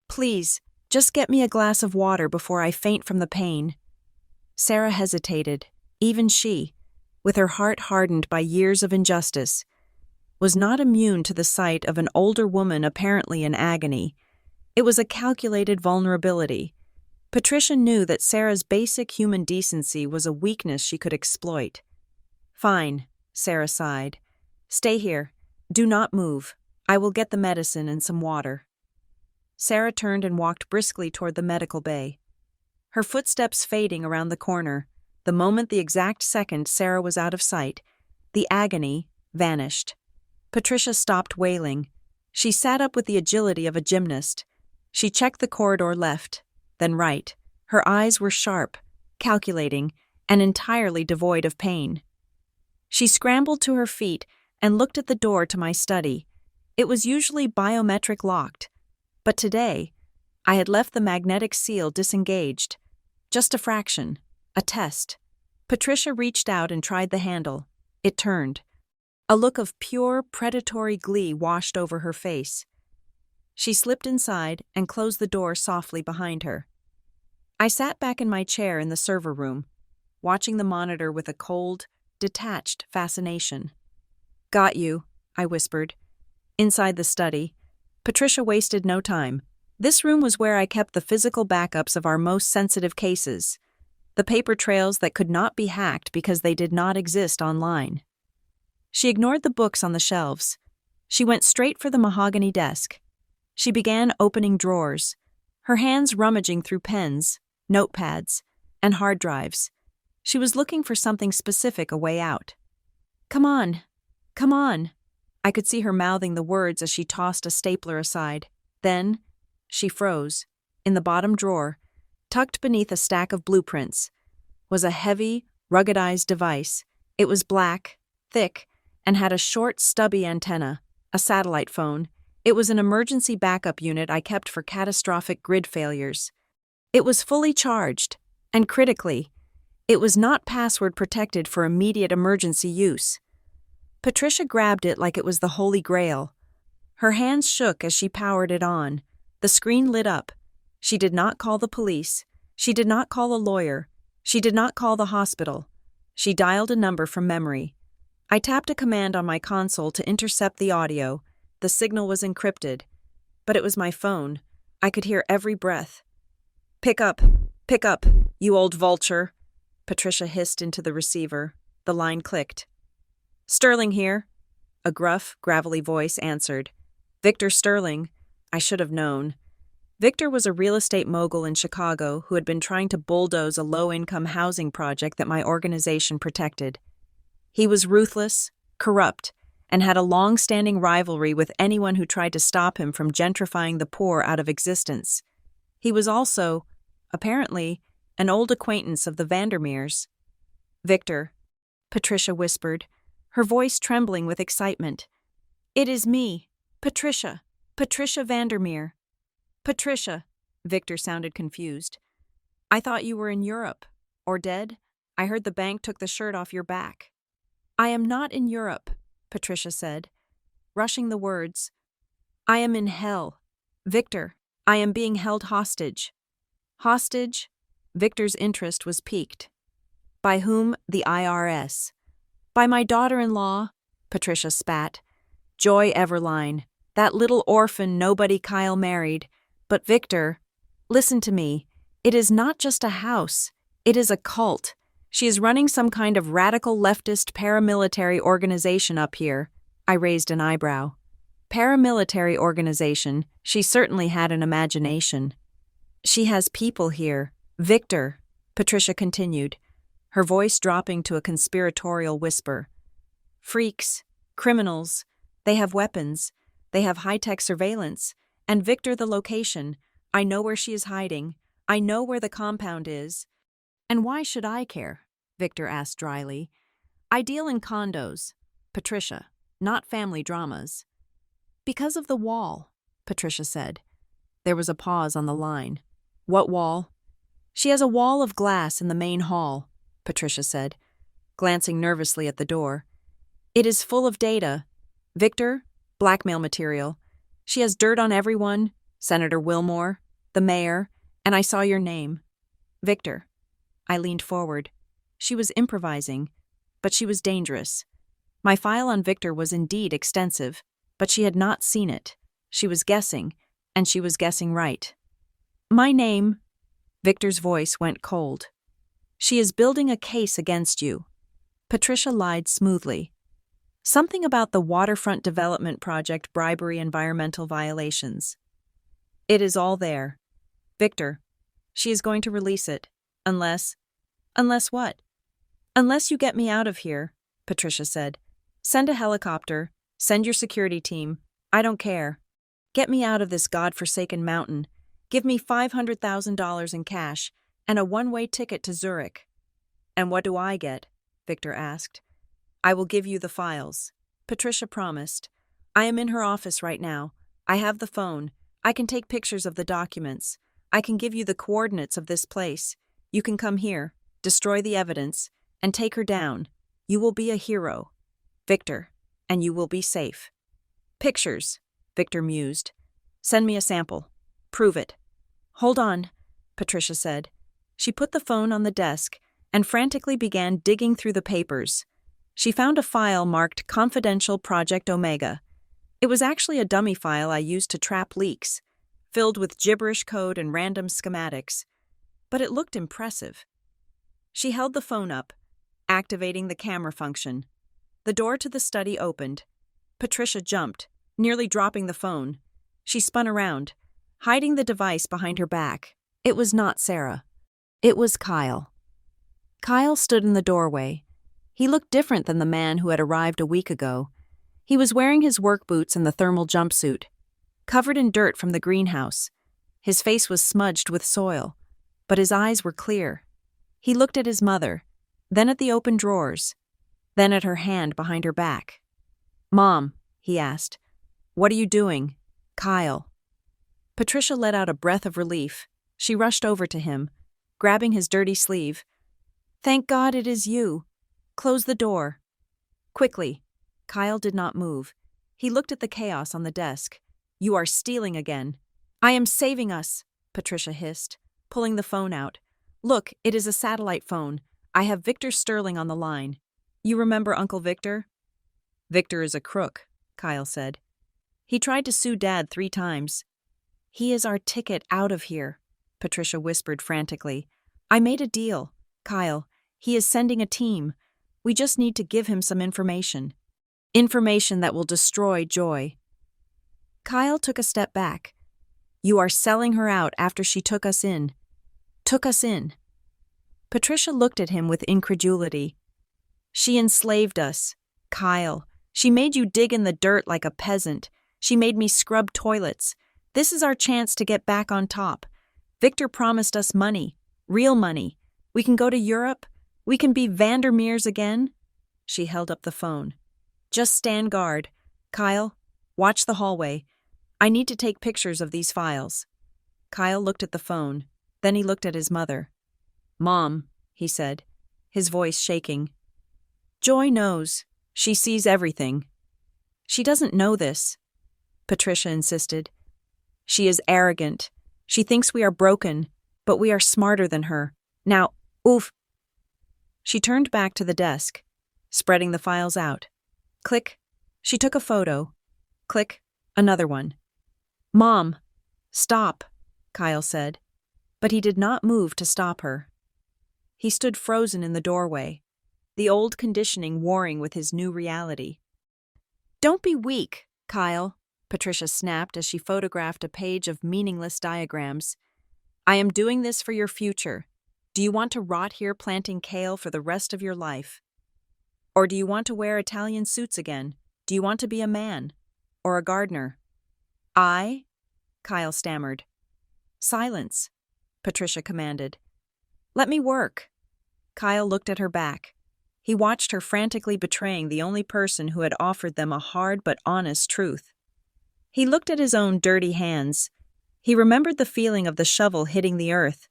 Please, just get me a glass of water before I faint from the pain." Sarah hesitated. Even she, with her heart hardened by years of injustice, was not immune to the sight of an older woman apparently in agony. It was a calculated vulnerability. Patricia knew that Sarah's basic human decency was a weakness she could exploit. "Fine," Sarah sighed. "Stay here. Do not move. I will get the medicine and some water." Sarah turned and walked briskly toward the medical bay, her footsteps fading around the corner. The moment the exact second Sarah was out of sight, the agony vanished. Patricia stopped wailing. She sat up with the agility of a gymnast. She checked the corridor left, then right. Her eyes were sharp, calculating, and entirely devoid of pain. She scrambled to her feet and looked at the door to my study. It was usually biometric locked, but today, I had left the magnetic seal disengaged. Just a fraction, a test. Patricia reached out and tried the handle. It turned. A look of pure, predatory glee washed over her face. She slipped inside and closed the door softly behind her. I sat back in my chair in the server room, watching the monitor with a cold, detached fascination. "Got you," I whispered. Inside the study, Patricia wasted no time. This room was where I kept the physical backups of our most sensitive cases, the paper trails that could not be hacked because they did not exist online. She ignored the books on the shelves. She went straight for the mahogany desk. She began opening drawers, her hands rummaging through pens, notepads, and hard drives. She was looking for something specific a way out. "Come on, come on." I could see her mouthing the words as she tossed a stapler aside. Then, she froze. In the bottom drawer, tucked beneath a stack of blueprints, was a heavy, ruggedized device. It was black, thick, and had a short, stubby antenna, a satellite phone. It was an emergency backup unit I kept for catastrophic grid failures. It was fully charged, and critically, it was not password protected for immediate emergency use. Patricia grabbed it like it was the Holy Grail. Her hands shook as she powered it on. The screen lit up. She did not call the police. She did not call a lawyer. She did not call the hospital. She dialed a number from memory. I tapped a command on my console to intercept the audio. The signal was encrypted, but it was my phone. I could hear every breath. Pick up, you old vulture," Patricia hissed into the receiver. The line clicked. "Sterling here," a gruff, gravelly voice answered. "Victor Sterling." I should have known. Victor was a real estate mogul in Chicago who had been trying to bulldoze a low-income housing project that my organization protected. He was ruthless, corrupt, and had a long-standing rivalry with anyone who tried to stop him from gentrifying the poor out of existence. He was also, apparently, an old acquaintance of the Vandermeers. "Victor," Patricia whispered, her voice trembling with excitement. "It is me, Patricia Vandermeer." "Patricia," Victor sounded confused. "I thought you were in Europe, or dead. I heard the bank took the shirt off your back." "I am not in Europe," Patricia said, rushing the words. "I am in hell. Victor, I am being held hostage." "Hostage?" Victor's interest was piqued. "By whom? The IRS." "By my daughter-in-law," Patricia spat. "Joy Everline, that little orphan nobody Kyle married. But Victor, listen to me. It is not just a house. It is a cult. She is running some kind of radical leftist paramilitary organization up here." I raised an eyebrow. Paramilitary organization, she certainly had an imagination. "She has people here. Victor," Patricia continued, her voice dropping to a conspiratorial whisper. "Freaks, criminals, they have weapons, they have high-tech surveillance, and Victor the location. I know where she is hiding. I know where the compound is." "And why should I care?" Victor asked dryly. "I deal in condos, Patricia, not family dramas." "Because of the wall," Patricia said. There was a pause on the line. "What wall?" "She has a wall of glass in the main hall," Patricia said, glancing nervously at the door. "It is full of data. Victor, blackmail material. She has dirt on everyone, Senator Wilmore, the mayor, and I saw your name. Victor." I leaned forward. She was improvising, but she was dangerous. My file on Victor was indeed extensive, but she had not seen it. She was guessing, and she was guessing right. "My name," Victor's voice went cold. "She is building a case against you." Patricia lied smoothly. "Something about the waterfront development project bribery environmental violations." "It is all there. Victor, she is going to release it, unless..." "Unless what?" "Unless you get me out of here," Patricia said. "Send a helicopter, send your security team. I don't care. Get me out of this godforsaken mountain. Give me $500,000 in cash and a one-way ticket to Zurich." "And what do I get?" Victor asked. "I will give you the files," Patricia promised. "I am in her office right now. I have the phone. I can take pictures of the documents. I can give you the coordinates of this place. You can come here, destroy the evidence, and take her down. You will be a hero, Victor, and you will be safe." "Pictures," Victor mused. "Send me a sample. Prove it." "Hold on," Patricia said. She put the phone on the desk and frantically began digging through the papers. She found a file marked Confidential Project Omega. It was actually a dummy file I used to trap leaks, filled with gibberish code and random schematics. But it looked impressive. She held the phone up, activating the camera function. The door to the study opened. Patricia jumped, nearly dropping the phone. She spun around, hiding the device behind her back. It was not Sarah. It was Kyle. Kyle stood in the doorway. He looked different than the man who had arrived a week ago. He was wearing his work boots and the thermal jumpsuit, covered in dirt from the greenhouse. His face was smudged with soil, but his eyes were clear. He looked at his mother, then at the open drawers, then at her hand behind her back. "Mom," he asked, "what are you doing?" "Kyle." Patricia let out a breath of relief. She rushed over to him, grabbing his dirty sleeve. "Thank God it is you. Close the door." Quickly. Kyle did not move. He looked at the chaos on the desk. "You are stealing again." "I am saving us," Patricia hissed, pulling the phone out. "Look, it is a satellite phone. I have Victor Sterling on the line. You remember Uncle Victor?" "Victor is a crook," Kyle said. "He tried to sue Dad 3 times. "He is our ticket out of here," Patricia whispered frantically. "I made a deal, Kyle. He is sending a team. We just need to give him some information. Information that will destroy Joy." Kyle took a step back. "You are selling her out after she took us in." "Took us in?" Patricia looked at him with incredulity. "She enslaved us, Kyle. She made you dig in the dirt like a peasant. She made me scrub toilets. This is our chance to get back on top. Victor promised us money, real money. We can go to Europe. We can be Vandermeers again." She held up the phone. "Just stand guard. Kyle, watch the hallway. I need to take pictures of these files." Kyle looked at the phone. Then he looked at his mother. "Mom," he said, his voice shaking. "Joy knows. She sees everything." "She doesn't know this," Patricia insisted. "She is arrogant. She thinks we are broken, but we are smarter than her. Now, oof." She turned back to the desk, spreading the files out. Click. She took a photo. Click. Another one. "Mom, stop," Kyle said, but he did not move to stop her. He stood frozen in the doorway, the old conditioning warring with his new reality. "Don't be weak, Kyle," Patricia snapped as she photographed a page of meaningless diagrams. "I am doing this for your future. Do you want to rot here planting kale for the rest of your life? Or do you want to wear Italian suits again? Do you want to be a man? Or a gardener?" Kyle stammered. "Silence," Patricia commanded. "Let me work." Kyle looked at her back. He watched her frantically betraying the only person who had offered them a hard but honest truth. He looked at his own dirty hands. He remembered the feeling of the shovel hitting the earth,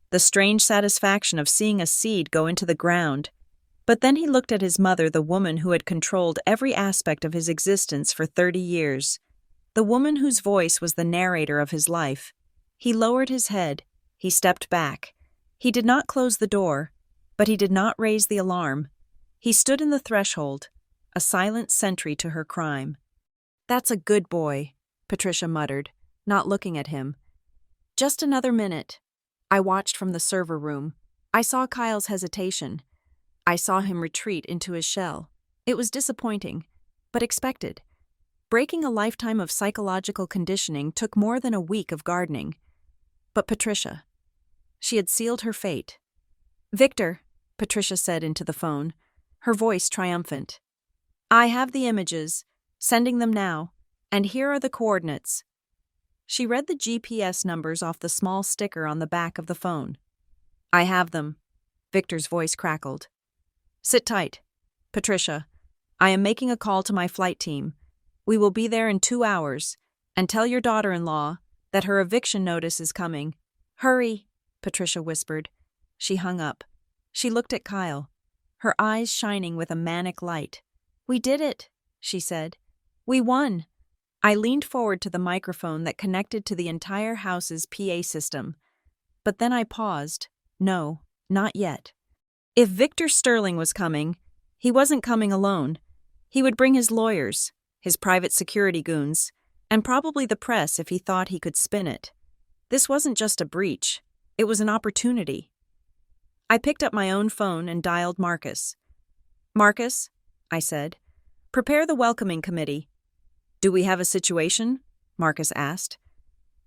the strange satisfaction of seeing a seed go into the ground. But then he looked at his mother, the woman who had controlled every aspect of his existence for 30 years, the woman whose voice was the narrator of his life. He lowered his head. He stepped back. He did not close the door, but he did not raise the alarm. He stood in the threshold, a silent sentry to her crime. "That's a good boy," Patricia muttered, not looking at him. "Just another minute." I watched from the server room. I saw Kyle's hesitation. I saw him retreat into his shell. It was disappointing, but expected. Breaking a lifetime of psychological conditioning took more than a week of gardening. But Patricia, she had sealed her fate. "Victor," Patricia said into the phone, her voice triumphant. "I have the images, sending them now, and here are the coordinates. She read the GPS numbers off the small sticker on the back of the phone. I have them. Victor's voice crackled. Sit tight. Patricia, I am making a call to my flight team. We will be there in 2 hours, and tell your daughter-in-law that her eviction notice is coming. Hurry, Patricia whispered. She hung up. She looked at Kyle, her eyes shining with a manic light. We did it, she said. We won. I leaned forward to the microphone that connected to the entire house's PA system. But then I paused. No, not yet. If Victor Sterling was coming, he wasn't coming alone. He would bring his lawyers, his private security goons, and probably the press if he thought he could spin it. This wasn't just a breach. It was an opportunity. I picked up my own phone and dialed Marcus. Marcus, I said, prepare the welcoming committee. Do we have a situation? Marcus asked.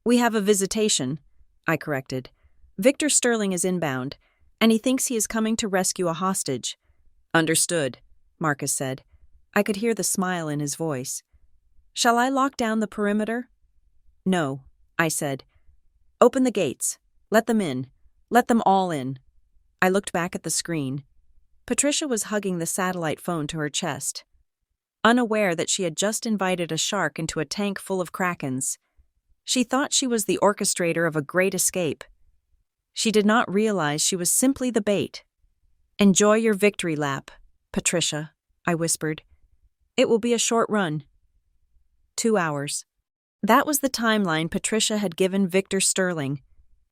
We have a visitation, I corrected. Victor Sterling is inbound, and he thinks he is coming to rescue a hostage. Understood, Marcus said. I could hear the smile in his voice. Shall I lock down the perimeter? No, I said. Open the gates. Let them in. Let them all in. I looked back at the screen. Patricia was hugging the satellite phone to her chest, unaware that she had just invited a shark into a tank full of krakens. She thought she was the orchestrator of a great escape. She did not realize she was simply the bait. Enjoy your victory lap, Patricia, I whispered. It will be a short run. 2 hours. That was the timeline Patricia had given Victor Sterling.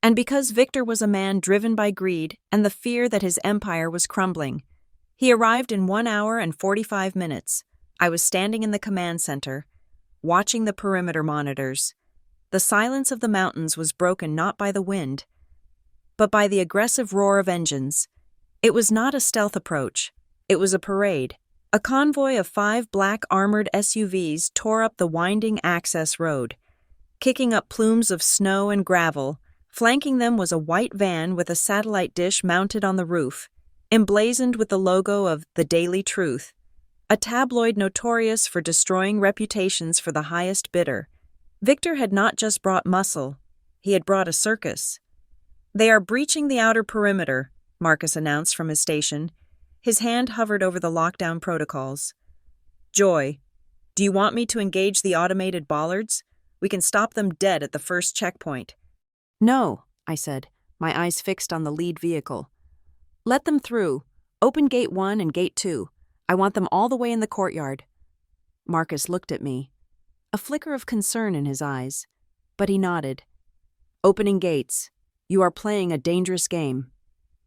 And because Victor was a man driven by greed and the fear that his empire was crumbling, he arrived in 1 hour and 45 minutes. I was standing in the command center, watching the perimeter monitors. The silence of the mountains was broken not by the wind, but by the aggressive roar of engines. It was not a stealth approach. It was a parade. A convoy of 5 black armored SUVs tore up the winding access road, kicking up plumes of snow and gravel. Flanking them was a white van with a satellite dish mounted on the roof, emblazoned with the logo of The Daily Truth, a tabloid notorious for destroying reputations for the highest bidder. Victor had not just brought muscle, he had brought a circus. They are breaching the outer perimeter, Marcus announced from his station. His hand hovered over the lockdown protocols. Joy, do you want me to engage the automated bollards? We can stop them dead at the first checkpoint. No, I said, my eyes fixed on the lead vehicle. Let them through. Open Gate 1 and Gate 2. I want them all the way in the courtyard. Marcus looked at me, a flicker of concern in his eyes, but he nodded. Opening gates. You are playing a dangerous game.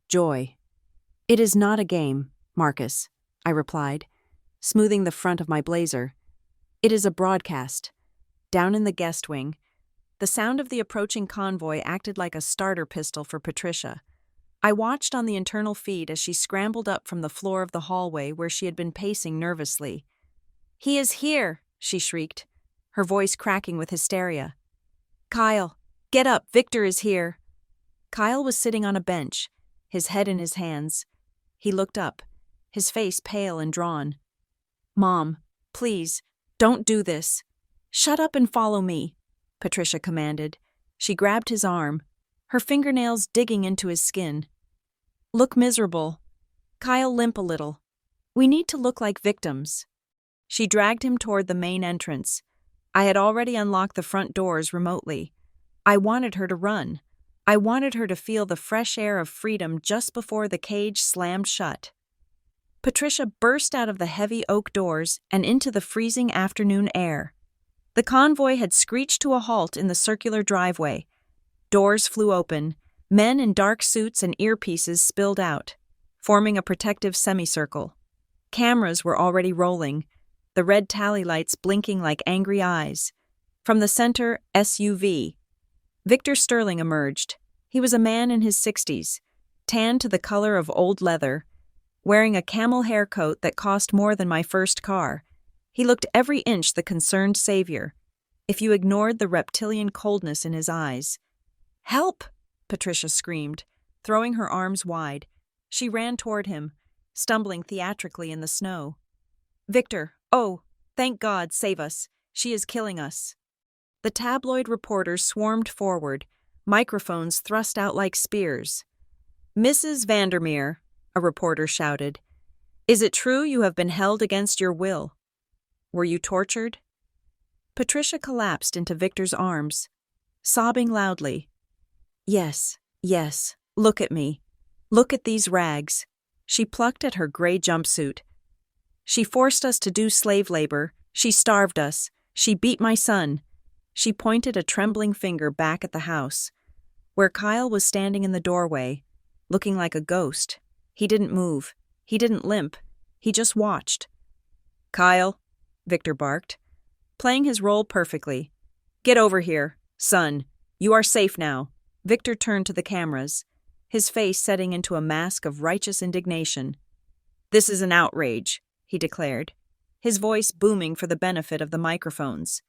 Joy. It is not a game, Marcus, I replied, smoothing the front of my blazer. It is a broadcast. Down in the guest wing, the sound of the approaching convoy acted like a starter pistol for Patricia. I watched on the internal feed as she scrambled up from the floor of the hallway where she had been pacing nervously. He is here, she shrieked, her voice cracking with hysteria. Kyle, get up, Victor is here. Kyle was sitting on a bench, his head in his hands. He looked up, his face pale and drawn. Mom, please, don't do this. Shut up and follow me, Patricia commanded. She grabbed his arm, her fingernails digging into his skin. Look miserable. Kyle, limp a little. We need to look like victims. She dragged him toward the main entrance. I had already unlocked the front doors remotely. I wanted her to run. I wanted her to feel the fresh air of freedom just before the cage slammed shut. Patricia burst out of the heavy oak doors and into the freezing afternoon air. The convoy had screeched to a halt in the circular driveway. Doors flew open. Men in dark suits and earpieces spilled out, forming a protective semicircle. Cameras were already rolling, the red tally lights blinking like angry eyes. From the center SUV, Victor Sterling emerged. He was a man in his 60s, tanned to the color of old leather, wearing a camel hair coat that cost more than my first car. He looked every inch the concerned savior, if you ignored the reptilian coldness in his eyes. Help! Patricia screamed, throwing her arms wide. She ran toward him, stumbling theatrically in the snow. Victor, oh, thank God, save us. She is killing us. The tabloid reporters swarmed forward, microphones thrust out like spears. "Mrs. Vandermeer," a reporter shouted, "is it true you have been held against your will? Were you tortured?" Patricia collapsed into Victor's arms, sobbing loudly. "Yes, yes, look at me. Look at these rags." She plucked at her gray jumpsuit. "She forced us to do slave labor. She starved us. She beat my son." She pointed a trembling finger back at the house, where Kyle was standing in the doorway, looking like a ghost. He didn't move. He didn't limp. He just watched. "Kyle," Victor barked, playing his role perfectly. "Get over here, son. You are safe now." Victor turned to the cameras, his face setting into a mask of righteous indignation. "This is an outrage," he declared, his voice booming for the benefit of the microphones.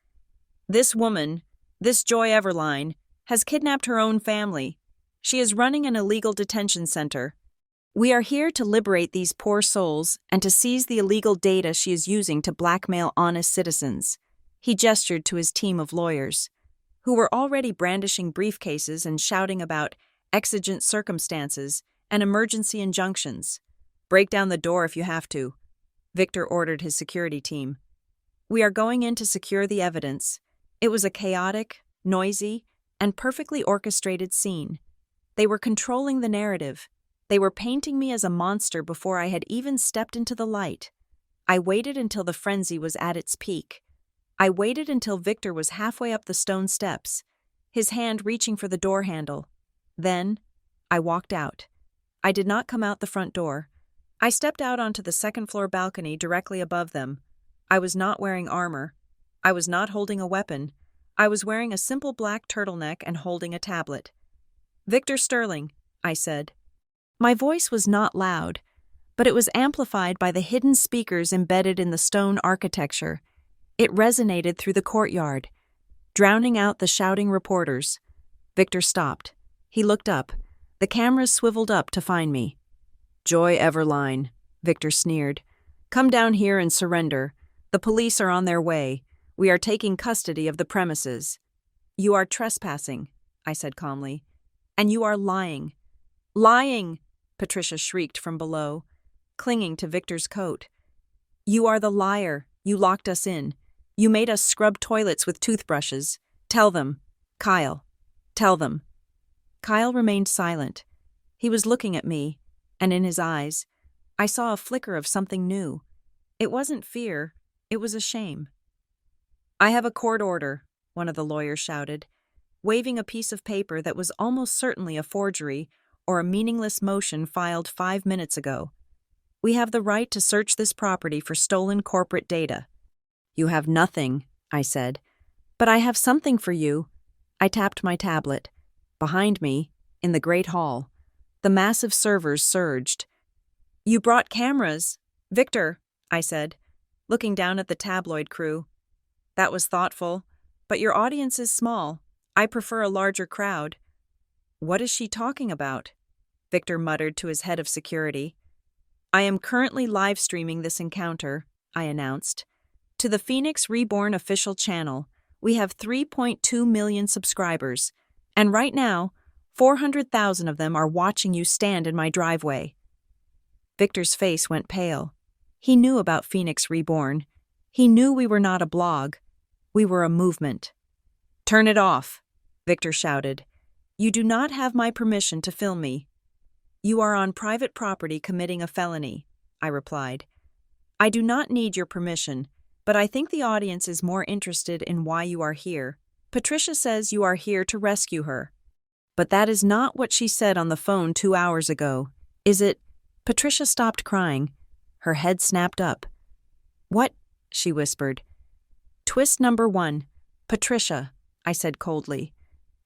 "This woman, this Joy Everline, has kidnapped her own family. She is running an illegal detention center. We are here to liberate these poor souls and to seize the illegal data she is using to blackmail honest citizens." He gestured to his team of lawyers, who were already brandishing briefcases and shouting about exigent circumstances and emergency injunctions. "Break down the door if you have to," Victor ordered his security team. "We are going in to secure the evidence." It was a chaotic, noisy, and perfectly orchestrated scene. They were controlling the narrative. They were painting me as a monster before I had even stepped into the light. I waited until the frenzy was at its peak. I waited until Victor was halfway up the stone steps, his hand reaching for the door handle. Then, I walked out. I did not come out the front door. I stepped out onto the second-floor balcony directly above them. I was not wearing armor. I was not holding a weapon. I was wearing a simple black turtleneck and holding a tablet. "Victor Sterling," I said. My voice was not loud, but it was amplified by the hidden speakers embedded in the stone architecture. It resonated through the courtyard, drowning out the shouting reporters. Victor stopped. He looked up. The cameras swiveled up to find me. "Joy Everline," Victor sneered. "Come down here and surrender. The police are on their way. We are taking custody of the premises." "You are trespassing," I said calmly. "And you are lying." "Lying!" Patricia shrieked from below, clinging to Victor's coat. "You are the liar. You locked us in. You made us scrub toilets with toothbrushes. Tell them. Kyle. Tell them." Kyle remained silent. He was looking at me, and in his eyes, I saw a flicker of something new. It wasn't fear. It was a shame. "I have a court order," one of the lawyers shouted, waving a piece of paper that was almost certainly a forgery or a meaningless motion filed 5 minutes ago. "We have the right to search this property for stolen corporate data." "You have nothing," I said. "But I have something for you." I tapped my tablet. Behind me, in the great hall, the massive servers surged. "You brought cameras." "Victor," I said, looking down at the tabloid crew. "That was thoughtful, but your audience is small. I prefer a larger crowd." "What is she talking about?" Victor muttered to his head of security. "I am currently live streaming this encounter," I announced, "to the Phoenix Reborn official channel. We have 3.2 million subscribers, and right now, 400,000 of them are watching you stand in my driveway." Victor's face went pale. He knew about Phoenix Reborn. He knew we were not a blog. We were a movement. "Turn it off," Victor shouted. "You do not have my permission to film me." "You are on private property committing a felony," I replied. "I do not need your permission, but I think the audience is more interested in why you are here. Patricia says you are here to rescue her." "But that is not what she said on the phone 2 hours ago, is it?" Patricia stopped crying. Her head snapped up. "What?" she whispered. "Twist number 1. Patricia," I said coldly.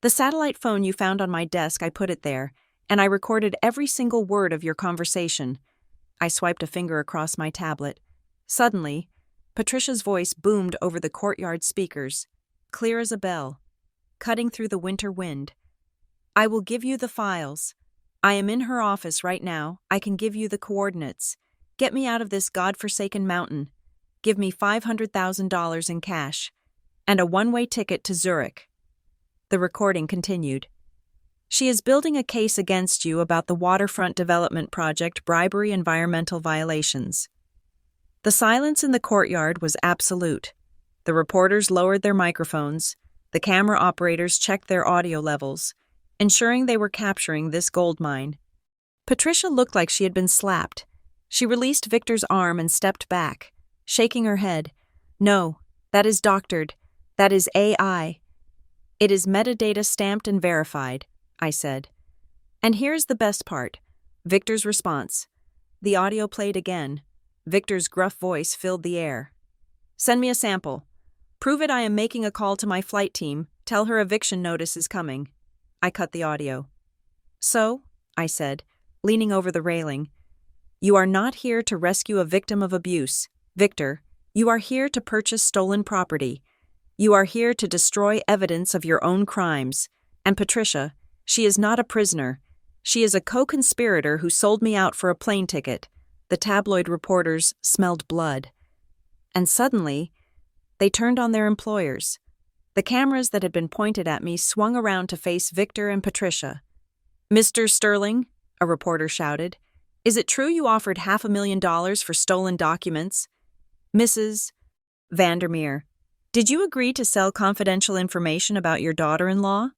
"The satellite phone you found on my desk, I put it there, and I recorded every single word of your conversation." I swiped a finger across my tablet. Suddenly, Patricia's voice boomed over the courtyard speakers, clear as a bell, cutting through the winter wind. "I will give you the files. I am in her office right now. I can give you the coordinates. Get me out of this godforsaken mountain. Give me $500,000 in cash. and a one-way ticket to Zurich. The recording continued. She is building a case against you about the waterfront development project bribery environmental violations. The silence in the courtyard was absolute. The reporters lowered their microphones. The camera operators checked their audio levels, ensuring they were capturing this gold mine. Patricia looked like she had been slapped. She released Victor's arm and stepped back, shaking her head. No, that is doctored. That is AI. It is metadata stamped and verified, I said. And here's the best part. Victor's response. The audio played again. Victor's gruff voice filled the air. Send me a sample. Prove it I am making a call to my flight team. Tell her eviction notice is coming. I cut the audio. So, I said, leaning over the railing, you are not here to rescue a victim of abuse. Victor, you are here to purchase stolen property. You are here to destroy evidence of your own crimes. And Patricia, she is not a prisoner. She is a co-conspirator who sold me out for a plane ticket. The tabloid reporters smelled blood. And suddenly, they turned on their employers. The cameras that had been pointed at me swung around to face Victor and Patricia. Mr. Sterling, a reporter shouted, is it true you offered $500,000 for stolen documents? Mrs. Vandermeer, did you agree to sell confidential information about your daughter-in-law?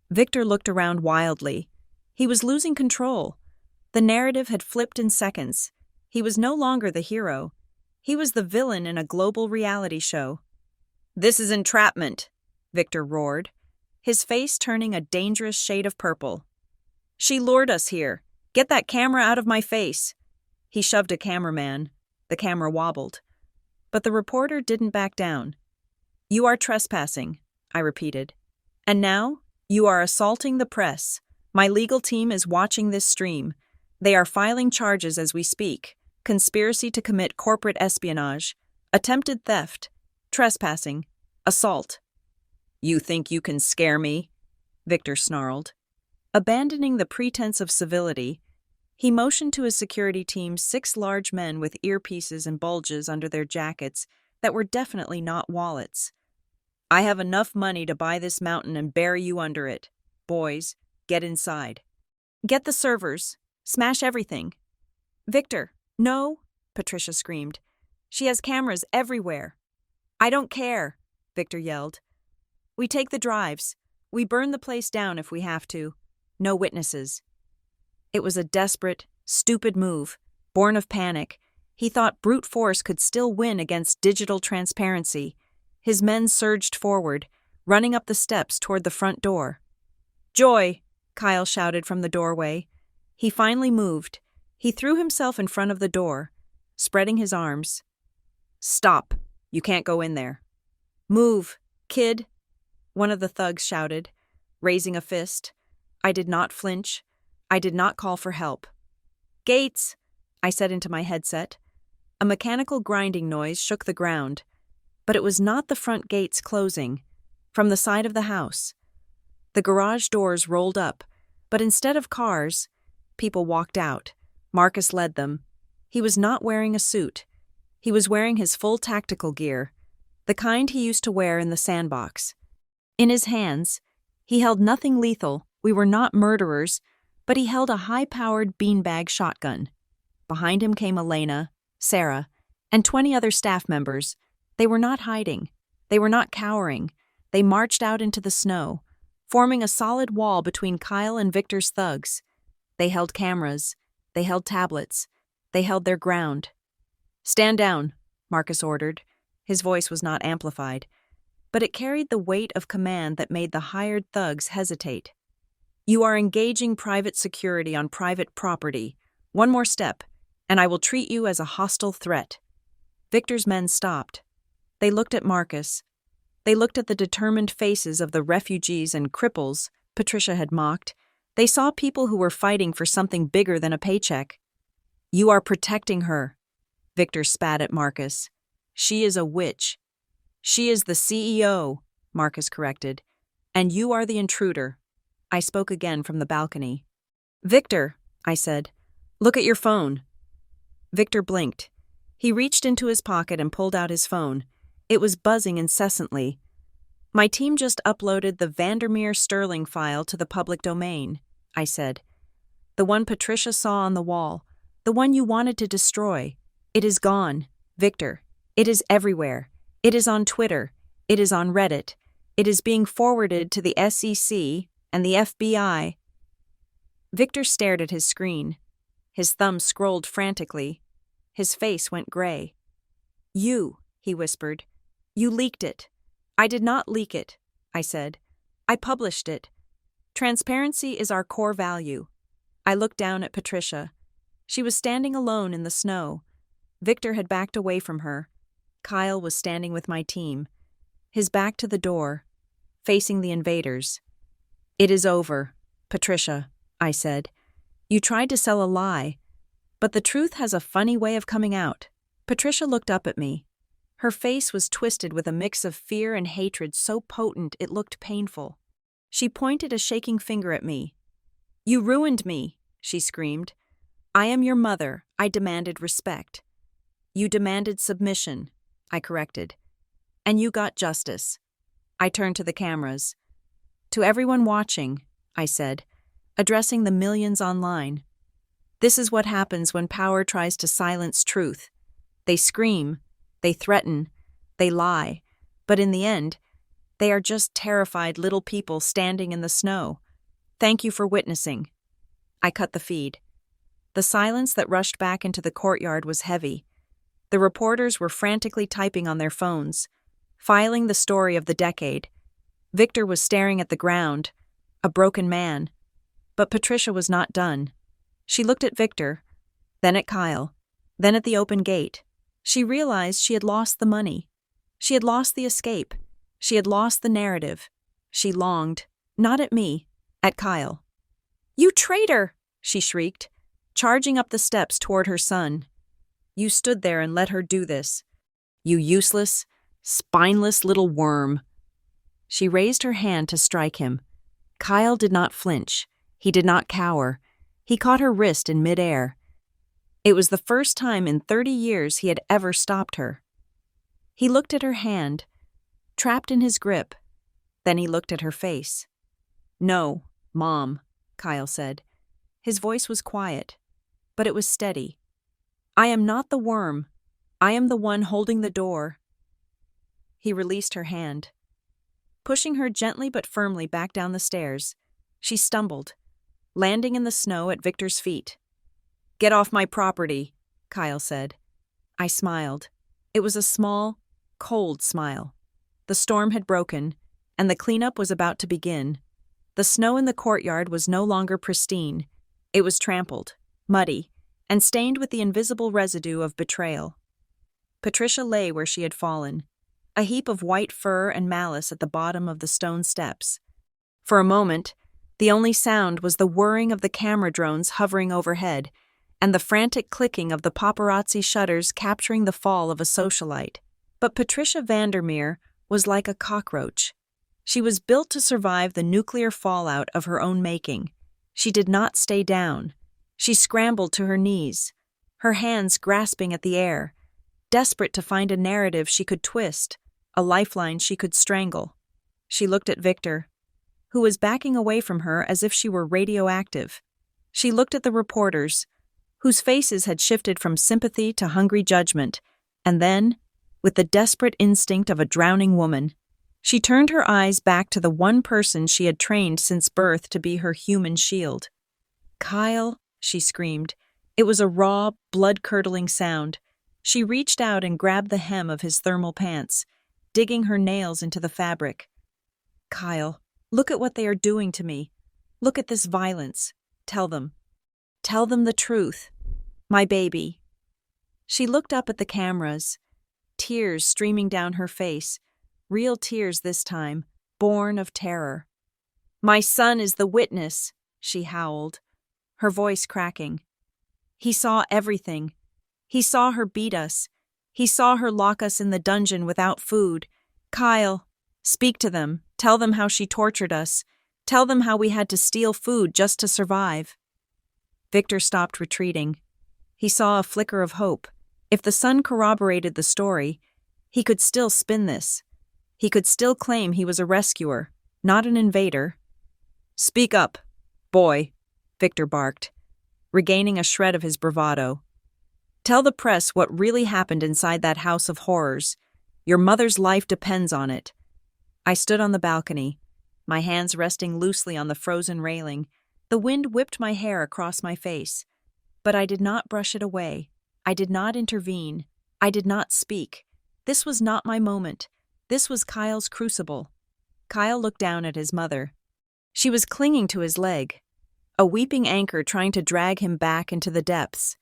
Victor looked around wildly. He was losing control. The narrative had flipped in seconds. He was no longer the hero. He was the villain in a global reality show. This is entrapment, Victor roared, his face turning a dangerous shade of purple. She lured us here. Get that camera out of my face. He shoved a cameraman. The camera wobbled. But the reporter didn't back down. You are trespassing, I repeated. And now, you are assaulting the press. My legal team is watching this stream. They are filing charges as we speak. Conspiracy to commit corporate espionage, attempted theft, trespassing, assault. You think you can scare me? Victor snarled. Abandoning the pretense of civility, he motioned to his security team 6 large men with earpieces and bulges under their jackets that were definitely not wallets. I have enough money to buy this mountain and bury you under it. Boys, get inside. Get the servers. Smash everything. Victor, no, Patricia screamed. She has cameras everywhere. I don't care, Victor yelled. We take the drives. We burn the place down if we have to. No witnesses. It was a desperate, stupid move, born of panic. He thought brute force could still win against digital transparency. His men surged forward, running up the steps toward the front door. Joy, Kyle shouted from the doorway. He finally moved. He threw himself in front of the door, spreading his arms. Stop. You can't go in there. Move, kid, one of the thugs shouted, raising a fist. I did not flinch. I did not call for help. Gates, I said into my headset. A mechanical grinding noise shook the ground, but it was not the front gates closing. From the side of the house, the garage doors rolled up, but instead of cars, people walked out. Marcus led them. He was not wearing a suit. He was wearing his full tactical gear, the kind he used to wear in the sandbox. In his hands, he held nothing lethal. We were not murderers, but he held a high-powered beanbag shotgun. Behind him came Elena, Sarah, and 20 other staff members. They were not hiding. They were not cowering. They marched out into the snow, forming a solid wall between Kyle and Victor's thugs. They held cameras. They held tablets. They held their ground. Stand down, Marcus ordered. His voice was not amplified, but it carried the weight of command that made the hired thugs hesitate. You are engaging private security on private property. One more step, and I will treat you as a hostile threat. Victor's men stopped. They looked at Marcus. They looked at the determined faces of the refugees and cripples Patricia had mocked. They saw people who were fighting for something bigger than a paycheck. You are protecting her, Victor spat at Marcus. She is a witch. She is the CEO, Marcus corrected. And you are the intruder. I spoke again from the balcony. Victor, I said, look at your phone. Victor blinked. He reached into his pocket and pulled out his phone. It was buzzing incessantly. My team just uploaded the Vandermeer Sterling file to the public domain, I said. The one Patricia saw on the wall, the one you wanted to destroy. It is gone, Victor. It is everywhere. It is on Twitter. It is on Reddit. It is being forwarded to the SEC and the FBI. Victor stared at his screen. His thumb scrolled frantically. His face went gray. You, he whispered. You leaked it. I did not leak it, I said. I published it. Transparency is our core value. I looked down at Patricia. She was standing alone in the snow. Victor had backed away from her. Kyle was standing with my team, his back to the door, facing the invaders. It is over, Patricia, I said. You tried to sell a lie, but the truth has a funny way of coming out. Patricia looked up at me. Her face was twisted with a mix of fear and hatred so potent it looked painful. She pointed a shaking finger at me. You ruined me, she screamed. I am your mother. I demanded respect. You demanded submission, I corrected. And you got justice. I turned to the cameras. To everyone watching, I said, addressing the millions online. This is what happens when power tries to silence truth. They scream, they threaten, they lie, but in the end, they are just terrified little people standing in the snow. Thank you for witnessing. I cut the feed. The silence that rushed back into the courtyard was heavy. The reporters were frantically typing on their phones, filing the story of the decade. Victor was staring at the ground, a broken man. But Patricia was not done. She looked at Victor, then at Kyle, then at the open gate. She realized she had lost the money. She had lost the escape. She had lost the narrative. She longed, not at me, at Kyle. You traitor! She shrieked, charging up the steps toward her son. You stood there and let her do this. You useless, spineless little worm. She raised her hand to strike him. Kyle did not flinch. He did not cower. He caught her wrist in midair. It was the first time in 30 years he had ever stopped her. He looked at her hand, trapped in his grip. Then he looked at her face. No, Mom, Kyle said. His voice was quiet, but it was steady. I am not the worm. I am the one holding the door. He released her hand. Pushing her gently but firmly back down the stairs, she stumbled, landing in the snow at Victor's feet. Get off my property, Kyle said. I smiled. It was a small, cold smile. The storm had broken, and the cleanup was about to begin. The snow in the courtyard was no longer pristine. It was trampled, muddy, and stained with the invisible residue of betrayal. Patricia lay where she had fallen, a heap of white fur and malice at the bottom of the stone steps. For a moment, the only sound was the whirring of the camera drones hovering overhead and the frantic clicking of the paparazzi shutters capturing the fall of a socialite. But Patricia Vandermeer was like a cockroach. She was built to survive the nuclear fallout of her own making. She did not stay down. She scrambled to her knees, her hands grasping at the air, desperate to find a narrative she could twist, a lifeline she could strangle. She looked at Victor, who was backing away from her as if she were radioactive. She looked at the reporters, whose faces had shifted from sympathy to hungry judgment, and then, with the desperate instinct of a drowning woman, she turned her eyes back to the one person she had trained since birth to be her human shield. Kyle, she screamed. It was a raw, blood-curdling sound. She reached out and grabbed the hem of his thermal pants, digging her nails into the fabric. Kyle, look at what they are doing to me. Look at this violence. Tell them. Tell them the truth. My baby. She looked up at the cameras, tears streaming down her face, real tears this time, born of terror. My son is the witness, she howled, her voice cracking. He saw everything. He saw her beat us. He saw her lock us in the dungeon without food. Kyle, speak to them. Tell them how she tortured us. Tell them how we had to steal food just to survive. Victor stopped retreating. He saw a flicker of hope. If the son corroborated the story, he could still spin this. He could still claim he was a rescuer, not an invader. "Speak up, boy," Victor barked, regaining a shred of his bravado. "Tell the press what really happened inside that house of horrors. Your mother's life depends on it." I stood on the balcony, my hands resting loosely on the frozen railing. The wind whipped my hair across my face. But I did not brush it away. I did not intervene. I did not speak. This was not my moment. This was Kyle's crucible. Kyle looked down at his mother. She was clinging to his leg, a weeping anchor trying to drag him back into the depths.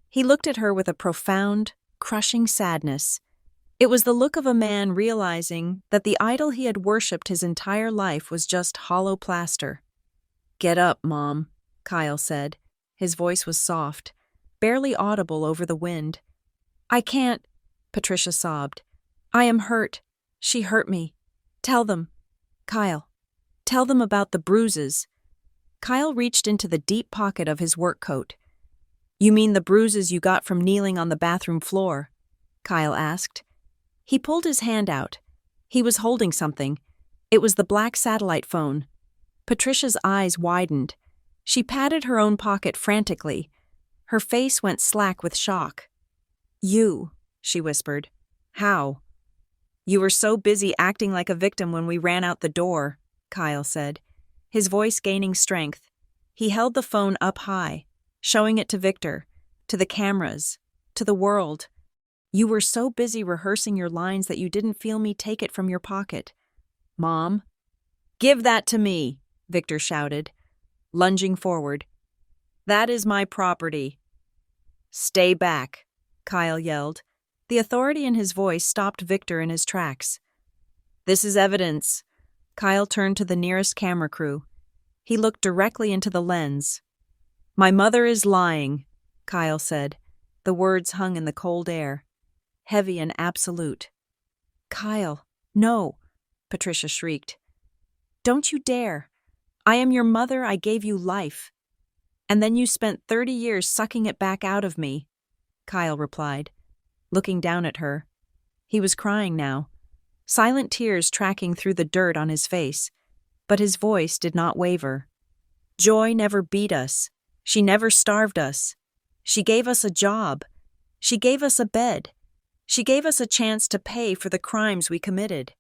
He looked at her with a profound, crushing sadness. It was the look of a man realizing that the idol he had worshipped his entire life was just hollow plaster. "Get up, Mom," Kyle said. His voice was soft, barely audible over the wind. "I can't," Patricia sobbed. "I am hurt. She hurt me. Tell them. Kyle, tell them about the bruises." Kyle reached into the deep pocket of his work coat. "You mean the bruises you got from kneeling on the bathroom floor?" Kyle asked. He pulled his hand out. He was holding something. It was the black satellite phone. Patricia's eyes widened. She patted her own pocket frantically. Her face went slack with shock. "You," she whispered. "How?" "You were so busy acting like a victim when we ran out the door," Kyle said, his voice gaining strength. He held the phone up high, showing it to Victor, to the cameras, to the world. "You were so busy rehearsing your lines that you didn't feel me take it from your pocket." "Mom?" "Give that to me," Victor shouted, lunging forward. "That is my property." "Stay back," Kyle yelled. The authority in his voice stopped Victor in his tracks. "This is evidence." Kyle turned to the nearest camera crew. He looked directly into the lens. "My mother is lying," Kyle said. The words hung in the cold air, heavy and absolute. "Kyle, no," Patricia shrieked. "Don't you dare. I am your mother. I gave you life. And then you spent 30 years sucking it back out of me," Kyle replied, looking down at her. He was crying now, silent tears tracking through the dirt on his face, but his voice did not waver. "Joy never beat us. She never starved us. She gave us a job. She gave us a bed. She gave us a chance to pay for the crimes we committed."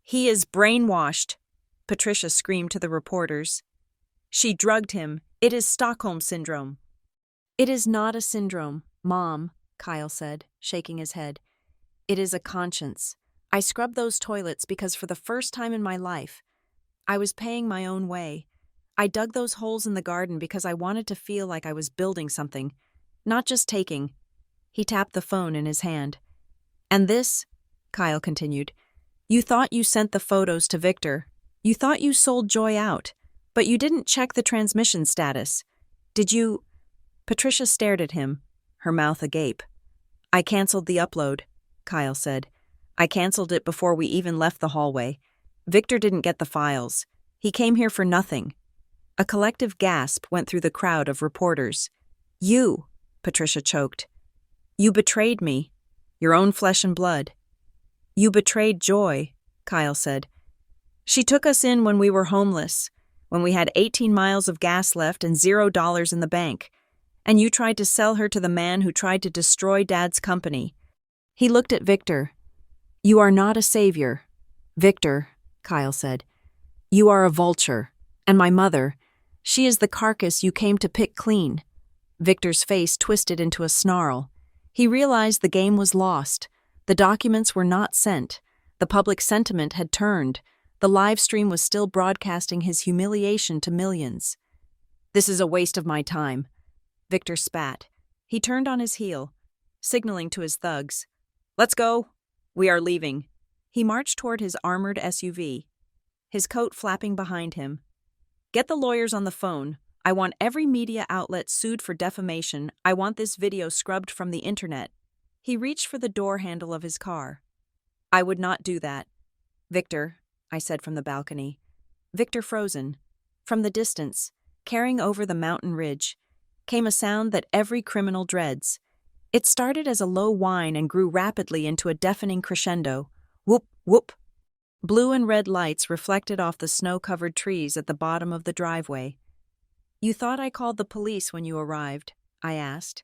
"He is brainwashed," Patricia screamed to the reporters. "She drugged him. It is Stockholm Syndrome." "It is not a syndrome, Mom," Kyle said, shaking his head. "It is a conscience. I scrubbed those toilets because for the first time in my life, I was paying my own way. I dug those holes in the garden because I wanted to feel like I was building something, not just taking." He tapped the phone in his hand. "And this," Kyle continued, "you thought you sent the photos to Victor. You thought you sold Joy out, but you didn't check the transmission status. Did you?" Patricia stared at him, her mouth agape. "I canceled the upload," Kyle said. "I canceled it before we even left the hallway. Victor didn't get the files. He came here for nothing." A collective gasp went through the crowd of reporters. "You," Patricia choked. "You betrayed me, your own flesh and blood." "You betrayed Joy," Kyle said. "She took us in when we were homeless, when we had 18 miles of gas left and $0 in the bank, and you tried to sell her to the man who tried to destroy Dad's company." He looked at Victor. "You are not a savior, Victor," Kyle said. "You are a vulture, and my mother, she is the carcass you came to pick clean." Victor's face twisted into a snarl. He realized the game was lost. The documents were not sent. The public sentiment had turned. The live stream was still broadcasting his humiliation to millions. "This is a waste of my time," Victor spat. He turned on his heel, signaling to his thugs. "Let's go. We are leaving." He marched toward his armored SUV, his coat flapping behind him. "Get the lawyers on the phone. I want every media outlet sued for defamation. I want this video scrubbed from the internet." He reached for the door handle of his car. "I would not do that." "Victor," I said from the balcony. Victor frozen. From the distance, carrying over the mountain ridge, came a sound that every criminal dreads. It started as a low whine and grew rapidly into a deafening crescendo. Whoop, whoop. Blue and red lights reflected off the snow-covered trees at the bottom of the driveway. "You thought I called the police when you arrived?" I asked,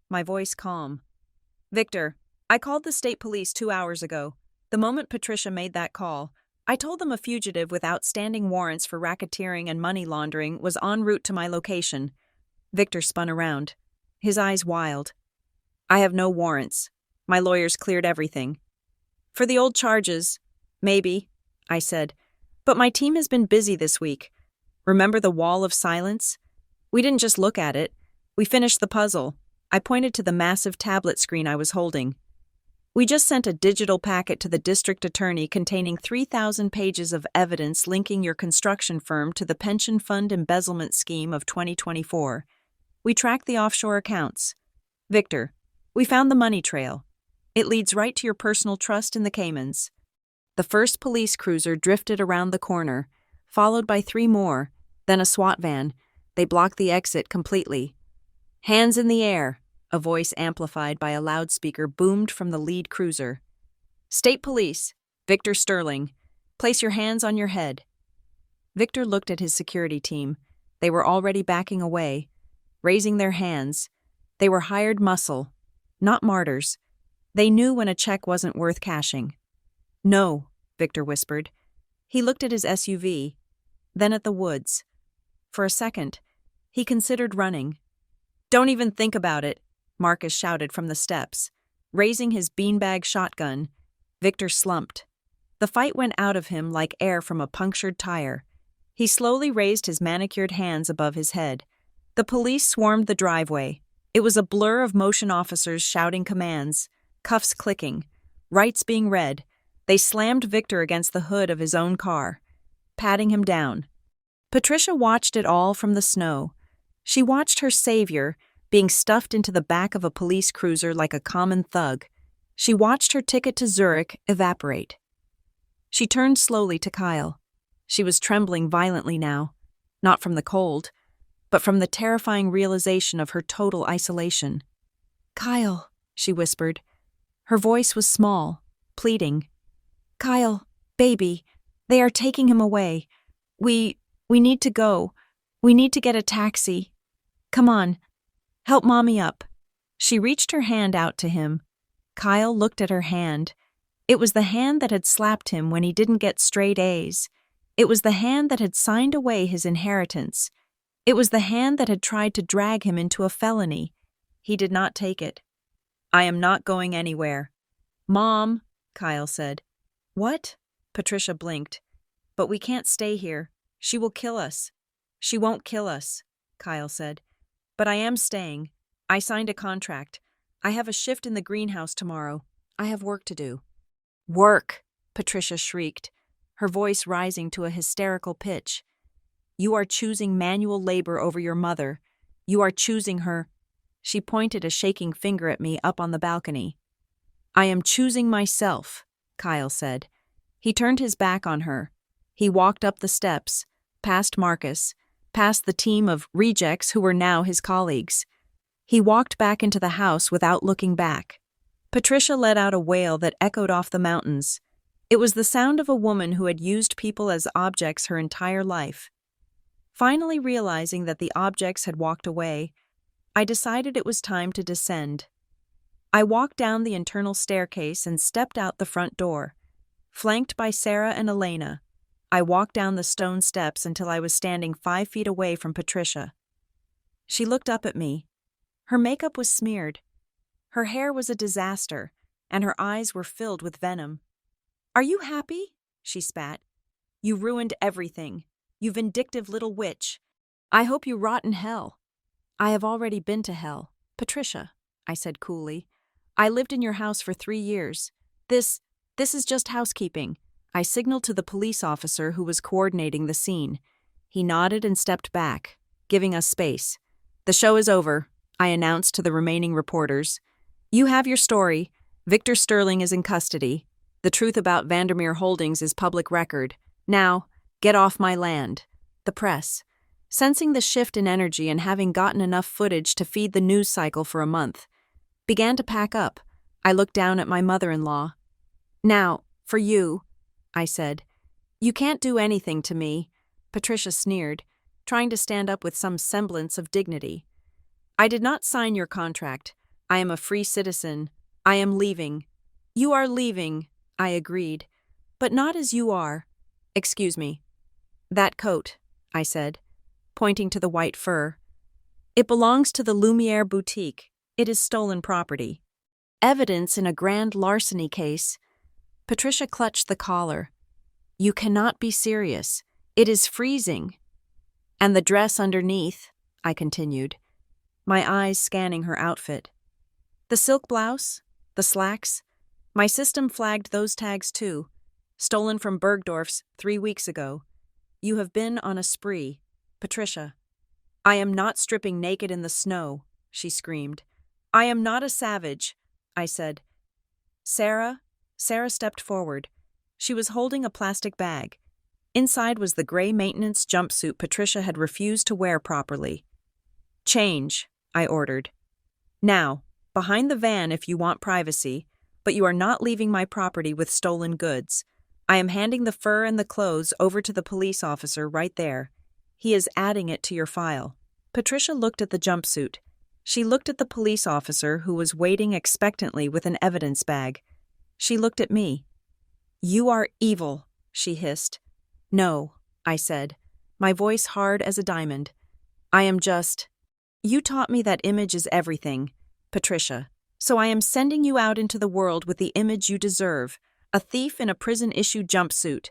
my voice calm. "Victor, I called the state police 2 hours ago. The moment Patricia made that call, I told them a fugitive with outstanding warrants for racketeering and money laundering was en route to my location." Victor spun around, his eyes wild. "I have no warrants. My lawyers cleared everything." "For the old charges, maybe," I said. "But my team has been busy this week. Remember the wall of silence? We didn't just look at it. We finished the puzzle." I pointed to the massive tablet screen I was holding. "We just sent a digital packet to the district attorney containing 3,000 pages of evidence linking your construction firm to the pension fund embezzlement scheme of 2024. We tracked the offshore accounts. Victor, we found the money trail. It leads right to your personal trust in the Caymans." The first police cruiser drifted around the corner, followed by 3 more, then a SWAT van. They blocked the exit completely. "Hands in the air," a voice amplified by a loudspeaker boomed from the lead cruiser. "State Police, Victor Sterling. Place your hands on your head." Victor looked at his security team. They were already backing away, raising their hands. They were hired muscle, not martyrs. They knew when a check wasn't worth cashing. "No," Victor whispered. He looked at his SUV, then at the woods. For a second, he considered running. "Don't even think about it," Marcus shouted from the steps. Raising his beanbag shotgun, Victor slumped. The fight went out of him like air from a punctured tire. He slowly raised his manicured hands above his head. The police swarmed the driveway. It was a blur of motion officers shouting commands, cuffs clicking, rights being read. They slammed Victor against the hood of his own car, patting him down. Patricia watched it all from the snow. She watched her savior being stuffed into the back of a police cruiser like a common thug. She watched her ticket to Zurich evaporate. She turned slowly to Kyle. She was trembling violently now, not from the cold, but from the terrifying realization of her total isolation. "Kyle," she whispered. Her voice was small, pleading. "Kyle, baby, they are taking him away. We need to go. We need to get a taxi. Come on, help Mommy up." She reached her hand out to him. Kyle looked at her hand. It was the hand that had slapped him when he didn't get straight A's. It was the hand that had signed away his inheritance. It was the hand that had tried to drag him into a felony. He did not take it. "I am not going anywhere." "Mom," Kyle said. "What?" Patricia blinked. "But we can't stay here. She will kill us." "She won't kill us," Kyle said. "But I am staying. I signed a contract. I have a shift in the greenhouse tomorrow. I have work to do." "Work!" Patricia shrieked, her voice rising to a hysterical pitch. "You are choosing manual labor over your mother. You are choosing her." She pointed a shaking finger at me up on the balcony. "I am choosing myself," Kyle said. He turned his back on her. He walked up the steps, past Marcus, past the team of rejects who were now his colleagues. He walked back into the house without looking back. Patricia let out a wail that echoed off the mountains. It was the sound of a woman who had used people as objects her entire life. Finally realizing that the objects had walked away, I decided it was time to descend. I walked down the internal staircase and stepped out the front door. Flanked by Sarah and Elena, I walked down the stone steps until I was standing 5 feet away from Patricia. She looked up at me. Her makeup was smeared. Her hair was a disaster, and her eyes were filled with venom. "Are you happy?" she spat. "You ruined everything. You vindictive little witch. I hope you rot in hell." "I have already been to hell, Patricia," I said coolly. "I lived in your house for 3 years. This is just housekeeping." I signaled to the police officer who was coordinating the scene. He nodded and stepped back, giving us space. "The show is over," I announced to the remaining reporters. "You have your story. Victor Sterling is in custody. The truth about Vandermeer Holdings is public record. Now, get off my land." The press, sensing the shift in energy and having gotten enough footage to feed the news cycle for a month, began to pack up. I looked down at my mother-in-law. "Now, for you, I said. You can't do anything to me, Patricia sneered, trying to stand up with some semblance of dignity. I did not sign your contract. I am a free citizen. I am leaving. You are leaving, I agreed. But not as you are. Excuse me. That coat, I said, pointing to the white fur. It belongs to the Lumiere boutique. It is stolen property. Evidence in a grand larceny case. Patricia clutched the collar. You cannot be serious. It is freezing. And the dress underneath, I continued, my eyes scanning her outfit. The silk blouse, the slacks, my system flagged those tags too, stolen from Bergdorf's 3 weeks ago. You have been on a spree, Patricia. I am not stripping naked in the snow, she screamed. I am not a savage, I said. Sarah stepped forward. She was holding a plastic bag. Inside was the gray maintenance jumpsuit Patricia had refused to wear properly. Change, I ordered. Now, behind the van if you want privacy, but you are not leaving my property with stolen goods. I am handing the fur and the clothes over to the police officer right there. He is adding it to your file. Patricia looked at the jumpsuit. She looked at the police officer who was waiting expectantly with an evidence bag. She looked at me. You are evil, she hissed. No, I said, my voice hard as a diamond. I am just... You taught me that image is everything, Patricia, so I am sending you out into the world with the image you deserve, a thief in a prison-issue jumpsuit.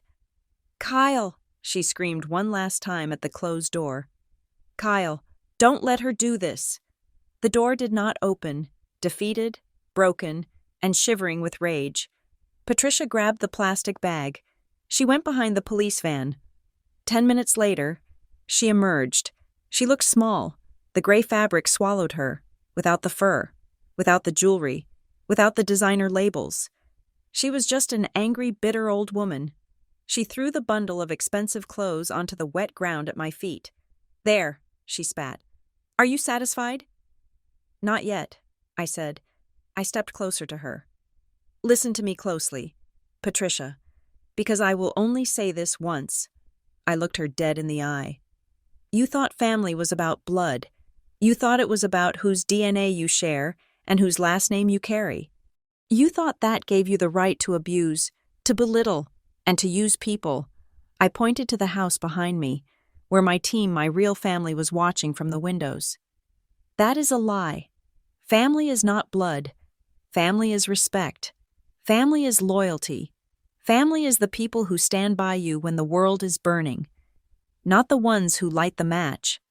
Kyle, she screamed one last time at the closed door. Kyle, don't let her do this. The door did not open, defeated, broken, and shivering with rage. Patricia grabbed the plastic bag. She went behind the police van. 10 minutes later, she emerged. She looked small. The gray fabric swallowed her, without the fur, without the jewelry, without the designer labels. She was just an angry, bitter old woman. She threw the bundle of expensive clothes onto the wet ground at my feet. There, she spat. Are you satisfied? Not yet, I said. I stepped closer to her. Listen to me closely, Patricia, because I will only say this once. I looked her dead in the eye. You thought family was about blood. You thought it was about whose DNA you share and whose last name you carry. You thought that gave you the right to abuse, to belittle, and to use people. I pointed to the house behind me, where my team, my real family, was watching from the windows. That is a lie. Family is not blood. Family is respect. Family is loyalty. Family is the people who stand by you when the world is burning, not the ones who light the match.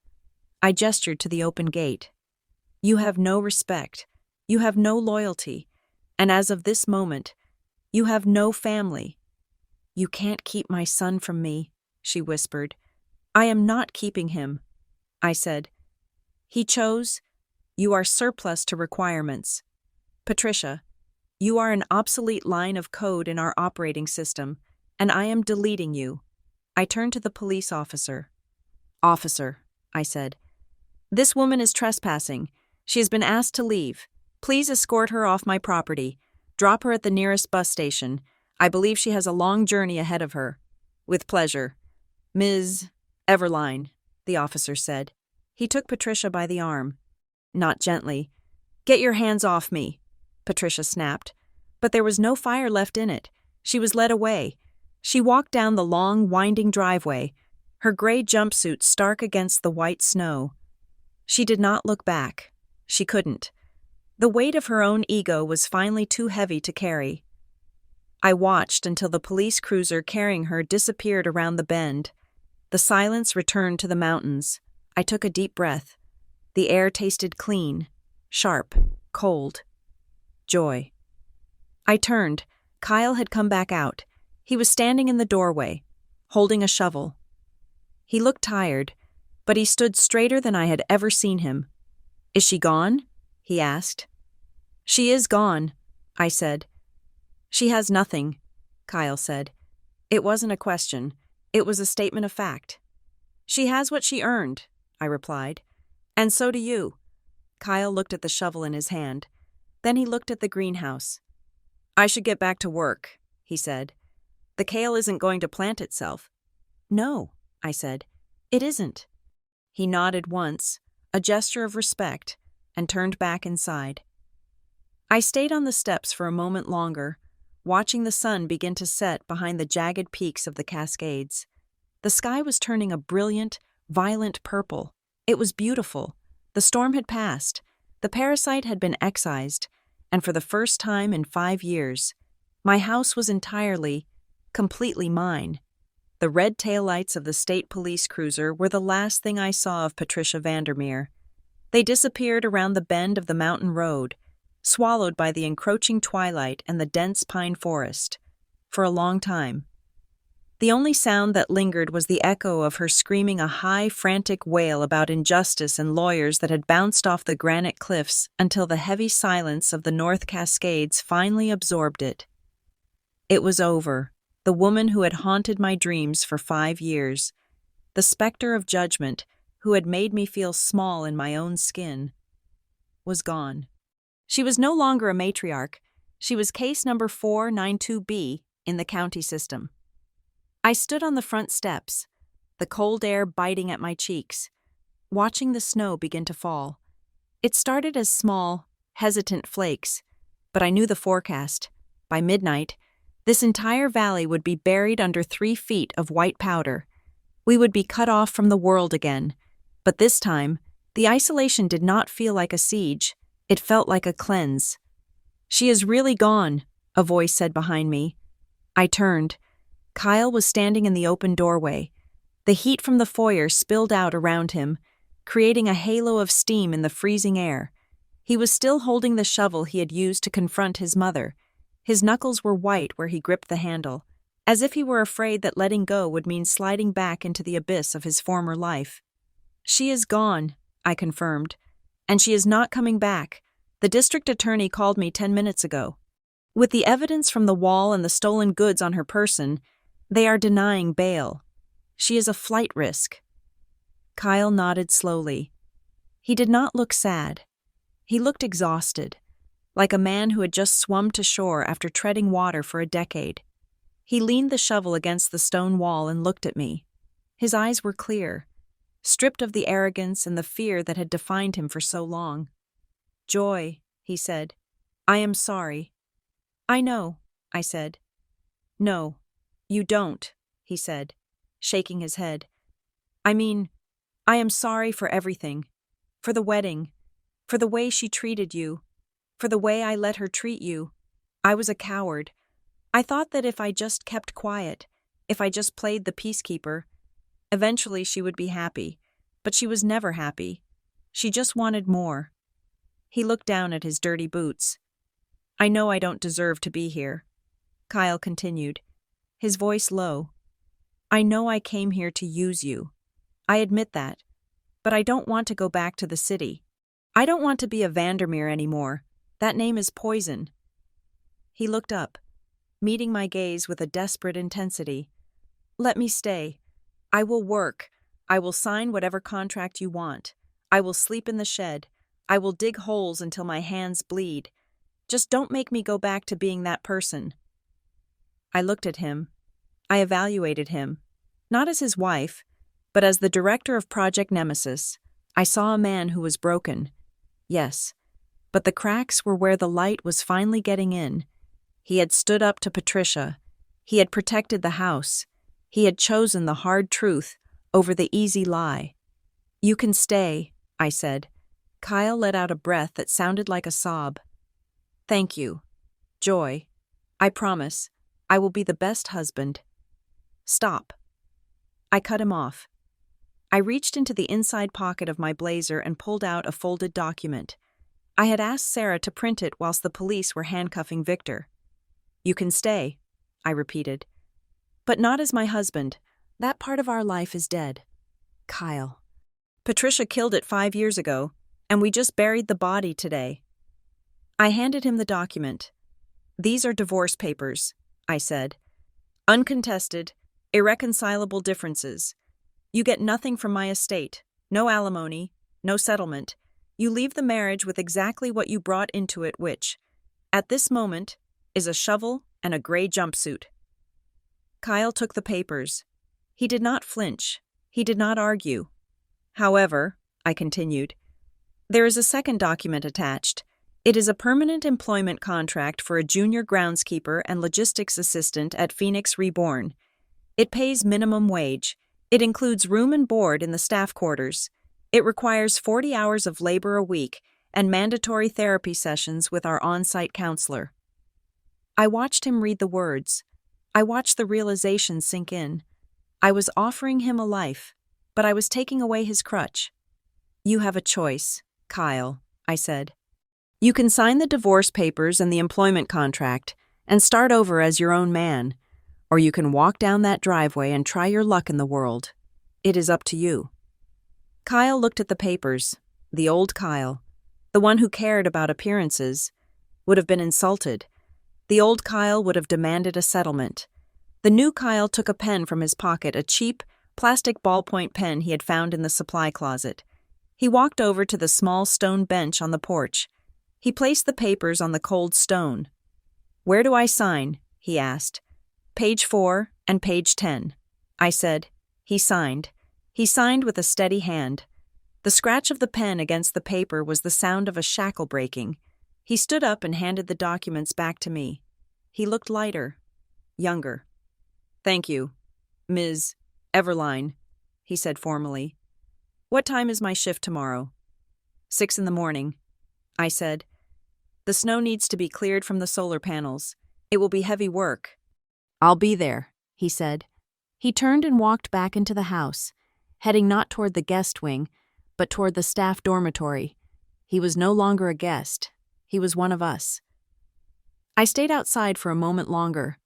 I gestured to the open gate. You have no respect. You have no loyalty. And as of this moment, you have no family. You can't keep my son from me, she whispered. I am not keeping him, I said. He chose. You are surplus to requirements. Patricia, you are an obsolete line of code in our operating system, and I am deleting you. I turned to the police officer. Officer, I said. This woman is trespassing. She has been asked to leave. Please escort her off my property. Drop her at the nearest bus station. I believe she has a long journey ahead of her. With pleasure. Ms. Everline, the officer said. He took Patricia by the arm. Not gently. Get your hands off me, Patricia snapped. But there was no fire left in it. She was led away. She walked down the long, winding driveway, her gray jumpsuit stark against the white snow. She did not look back. She couldn't. The weight of her own ego was finally too heavy to carry. I watched until the police cruiser carrying her disappeared around the bend. The silence returned to the mountains. I took a deep breath. The air tasted clean, sharp, cold. Joy. I turned. Kyle had come back out. He was standing in the doorway, holding a shovel. He looked tired, but he stood straighter than I had ever seen him. Is she gone? He asked. She is gone, I said. She has nothing, Kyle said. It wasn't a question. It was a statement of fact. She has what she earned, I replied. And so do you. Kyle looked at the shovel in his hand. Then he looked at the greenhouse. I should get back to work, he said. The kale isn't going to plant itself." "No," I said. "It isn't." He nodded once, a gesture of respect, and turned back inside. I stayed on the steps for a moment longer, watching the sun begin to set behind the jagged peaks of the Cascades. The sky was turning a brilliant, violent purple. It was beautiful. The storm had passed. The parasite had been excised, and for the first time in 5 years, my house was entirely, completely mine. The red taillights of the state police cruiser were the last thing I saw of Patricia Vandermeer. They disappeared around the bend of the mountain road, swallowed by the encroaching twilight and the dense pine forest, for a long time. The only sound that lingered was the echo of her screaming a high, frantic wail about injustice and lawyers that had bounced off the granite cliffs until the heavy silence of the North Cascades finally absorbed it. It was over. The woman who had haunted my dreams for 5 years, the specter of judgment who had made me feel small in my own skin, was gone. She was no longer a matriarch. She was case number 492B in the county system. I stood on the front steps, the cold air biting at my cheeks, watching the snow begin to fall. It started as small, hesitant flakes, but I knew the forecast. By midnight, this entire valley would be buried under 3 feet of white powder. We would be cut off from the world again. But this time, the isolation did not feel like a siege. It felt like a cleanse. "She is really gone," a voice said behind me. I turned. Kyle was standing in the open doorway. The heat from the foyer spilled out around him, creating a halo of steam in the freezing air. He was still holding the shovel he had used to confront his mother. His knuckles were white where he gripped the handle, as if he were afraid that letting go would mean sliding back into the abyss of his former life. "She is gone," I confirmed, "and she is not coming back. The district attorney called me 10 minutes ago. With the evidence from the wall and the stolen goods on her person, they are denying bail. She is a flight risk." Kyle nodded slowly. He did not look sad. He looked exhausted, like a man who had just swum to shore after treading water for a decade. He leaned the shovel against the stone wall and looked at me. His eyes were clear, stripped of the arrogance and the fear that had defined him for so long. "Joy," he said, "I am sorry." "I know," I said. "No, you don't," he said, shaking his head. "I mean, I am sorry for everything. For the wedding, for the way she treated you, for the way I let her treat you. I was a coward. I thought that if I just kept quiet, if I just played the peacekeeper, eventually she would be happy. But she was never happy. She just wanted more." He looked down at his dirty boots. "I know I don't deserve to be here," Kyle continued, his voice low. "I know I came here to use you. I admit that. But I don't want to go back to the city. I don't want to be a Vandermeer anymore. That name is poison." He looked up, meeting my gaze with a desperate intensity. "Let me stay. I will work. I will sign whatever contract you want. I will sleep in the shed. I will dig holes until my hands bleed. Just don't make me go back to being that person." I looked at him. I evaluated him, not as his wife, but as the director of Project Nemesis. I saw a man who was broken. Yes, but the cracks were where the light was finally getting in. He had stood up to Patricia. He had protected the house. He had chosen the hard truth over the easy lie. "You can stay," I said. Kyle let out a breath that sounded like a sob. "Thank you. Joy. I promise. I will be the best husband." "Stop." I cut him off. I reached into the inside pocket of my blazer and pulled out a folded document. I had asked Sarah to print it whilst the police were handcuffing Victor. "You can stay," I repeated. "But not as my husband. That part of our life is dead." "Kyle. Patricia killed it 5 years ago, and we just buried the body today." I handed him the document. "These are divorce papers," I said. "Uncontested, irreconcilable differences. You get nothing from my estate, no alimony, no settlement. You leave the marriage with exactly what you brought into it, which, at this moment, is a shovel and a gray jumpsuit." Kyle took the papers. He did not flinch. He did not argue. However, I continued, there is a second document attached. It is a permanent employment contract for a junior groundskeeper and logistics assistant at Phoenix Reborn. It pays minimum wage. It includes room and board in the staff quarters. It requires 40 hours of labor a week and mandatory therapy sessions with our on-site counselor. I watched him read the words. I watched the realization sink in. I was offering him a life, but I was taking away his crutch. You have a choice, Kyle, I said. You can sign the divorce papers and the employment contract and start over as your own man, or you can walk down that driveway and try your luck in the world. It is up to you. Kyle looked at the papers. The old Kyle, the one who cared about appearances, would have been insulted. The old Kyle would have demanded a settlement. The new Kyle took a pen from his pocket, a cheap, plastic ballpoint pen he had found in the supply closet. He walked over to the small stone bench on the porch. He placed the papers on the cold stone. Where do I sign? He asked. Page 4 and page 10. I said. He signed. He signed with a steady hand. The scratch of the pen against the paper was the sound of a shackle breaking. He stood up and handed the documents back to me. He looked lighter, younger. Thank you, Ms. Everline, he said formally. What time is my shift tomorrow? 6 a.m, I said. The snow needs to be cleared from the solar panels. It will be heavy work. I'll be there, he said. He turned and walked back into the house, heading not toward the guest wing, but toward the staff dormitory. He was no longer a guest. He was one of us. I stayed outside for a moment longer.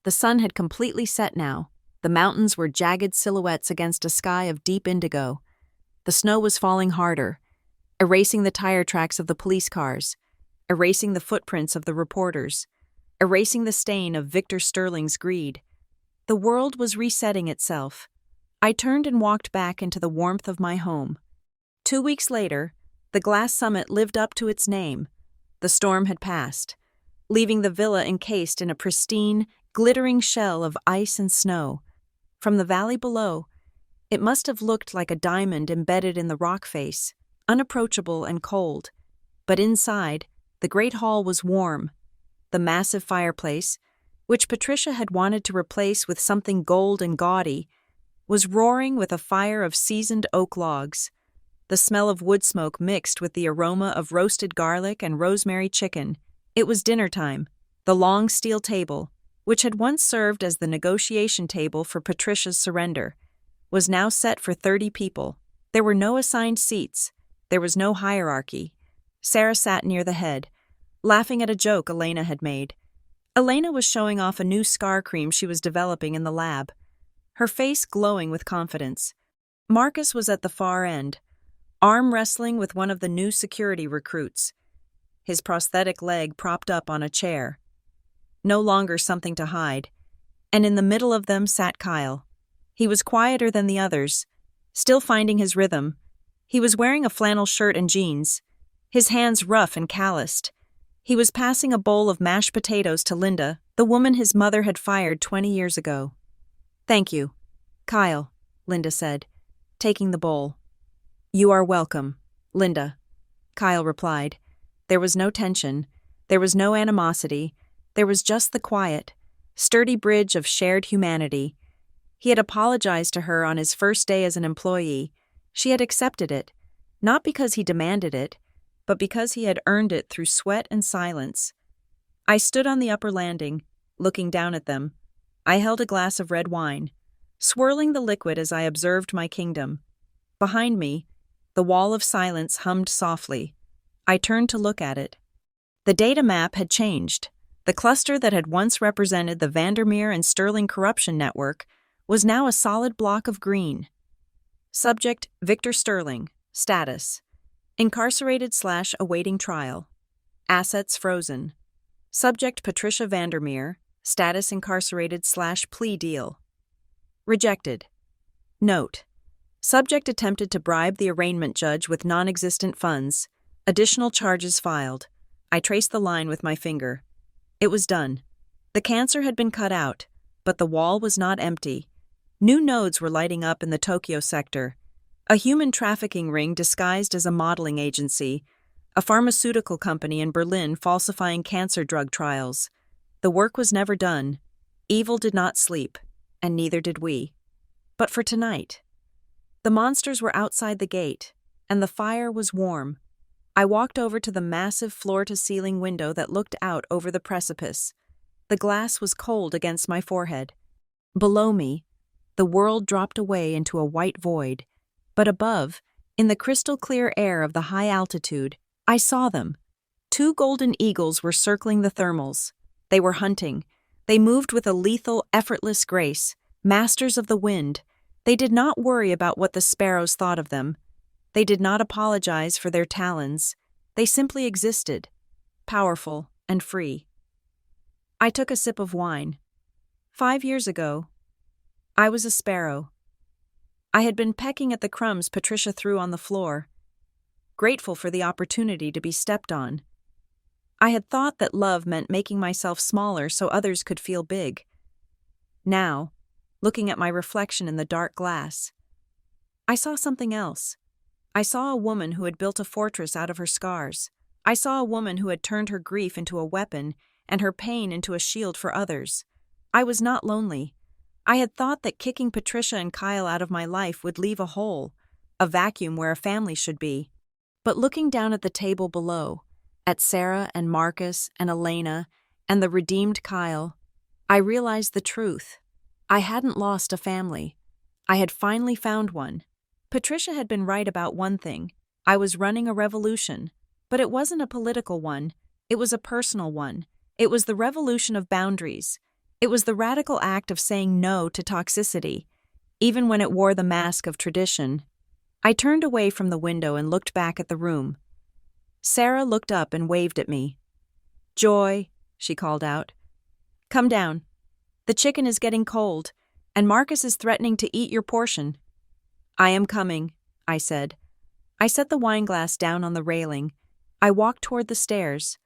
The sun had completely set now. The mountains were jagged silhouettes against a sky of deep indigo. The snow was falling harder, erasing the tire tracks of the police cars, erasing the footprints of the reporters, erasing the stain of Victor Sterling's greed. The world was resetting itself. I turned and walked back into the warmth of my home. 2 weeks later, the glass summit lived up to its name. The storm had passed, leaving the villa encased in a pristine, glittering shell of ice and snow. From the valley below, it must have looked like a diamond embedded in the rock face, unapproachable and cold. But inside, the great hall was warm. The massive fireplace, which Patricia had wanted to replace with something gold and gaudy, was roaring with a fire of seasoned oak logs. The smell of wood smoke mixed with the aroma of roasted garlic and rosemary chicken. It was dinner time. The long steel table, which had once served as the negotiation table for Patricia's surrender, was now set for 30 people. There were no assigned seats. There was no hierarchy. Sarah sat near the head, laughing at a joke Elena had made. Elena was showing off a new scar cream she was developing in the lab, her face glowing with confidence. Marcus was at the far end, arm wrestling with one of the new security recruits, his prosthetic leg propped up on a chair. No longer something to hide. And in the middle of them sat Kyle. He was quieter than the others, still finding his rhythm. He was wearing a flannel shirt and jeans, his hands rough and calloused. He was passing a bowl of mashed potatoes to Linda, the woman his mother had fired 20 years ago. Thank you, Kyle, Linda said, taking the bowl. You are welcome, Linda, Kyle replied. There was no tension. There was no animosity. There was just the quiet, sturdy bridge of shared humanity. He had apologized to her on his first day as an employee. She had accepted it, not because he demanded it, but because he had earned it through sweat and silence. I stood on the upper landing, looking down at them. I held a glass of red wine, swirling the liquid as I observed my kingdom. Behind me, the wall of silence hummed softly. I turned to look at it. The data map had changed. The cluster that had once represented the Vandermeer and Sterling corruption network was now a solid block of green. Subject: Victor Sterling. Status: incarcerated/awaiting trial. Assets frozen. Subject: Patricia Vandermeer. Status: incarcerated/plea deal. Rejected. Note: subject attempted to bribe the arraignment judge with non-existent funds. Additional charges filed. I traced the line with my finger. It was done. The cancer had been cut out. But the wall was not empty. New nodes were lighting up in the Tokyo sector. A human trafficking ring disguised as a modeling agency, a pharmaceutical company in Berlin falsifying cancer drug trials. The work was never done. Evil did not sleep, and neither did we. But for tonight. The monsters were outside the gate, and the fire was warm. I walked over to the massive floor-to-ceiling window that looked out over the precipice. The glass was cold against my forehead. Below me, the world dropped away into a white void, but above, in the crystal-clear air of the high altitude, I saw them. 2 golden eagles were circling the thermals. They were hunting. They moved with a lethal, effortless grace, masters of the wind. They did not worry about what the sparrows thought of them. They did not apologize for their talons. They simply existed, powerful and free. I took a sip of wine. 5 years ago, I was a sparrow. I had been pecking at the crumbs Patricia threw on the floor, grateful for the opportunity to be stepped on. I had thought that love meant making myself smaller so others could feel big. Now, looking at my reflection in the dark glass, I saw something else. I saw a woman who had built a fortress out of her scars. I saw a woman who had turned her grief into a weapon and her pain into a shield for others. I was not lonely. I had thought that kicking Patricia and Kyle out of my life would leave a hole, a vacuum where a family should be. But looking down at the table below, at Sarah and Marcus and Elena and the redeemed Kyle, I realized the truth. I hadn't lost a family. I had finally found one. Patricia had been right about one thing. I was running a revolution. But it wasn't a political one. It was a personal one. It was the revolution of boundaries. It was the radical act of saying no to toxicity, even when it wore the mask of tradition. I turned away from the window and looked back at the room. Sarah looked up and waved at me. "Joy," she called out. "Come down. The chicken is getting cold, and Marcus is threatening to eat your portion." "I am coming," I said. I set the wineglass down on the railing. I walked toward the stairs.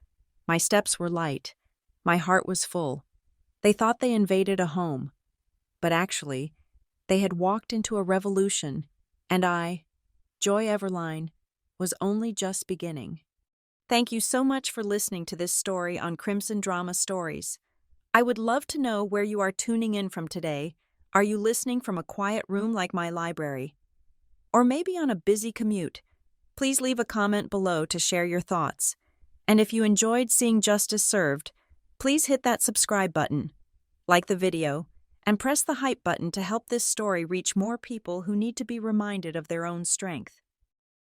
My steps were light. My heart was full. They thought they invaded a home. But actually, they had walked into a revolution, and I, Joy Everline, was only just beginning. Thank you so much for listening to this story on Crimson Drama Stories. I would love to know where you are tuning in from today. Are you listening from a quiet room like my library? Or maybe on a busy commute? Please leave a comment below to share your thoughts. And if you enjoyed seeing justice served, please hit that subscribe button, like the video, and press the hype button to help this story reach more people who need to be reminded of their own strength.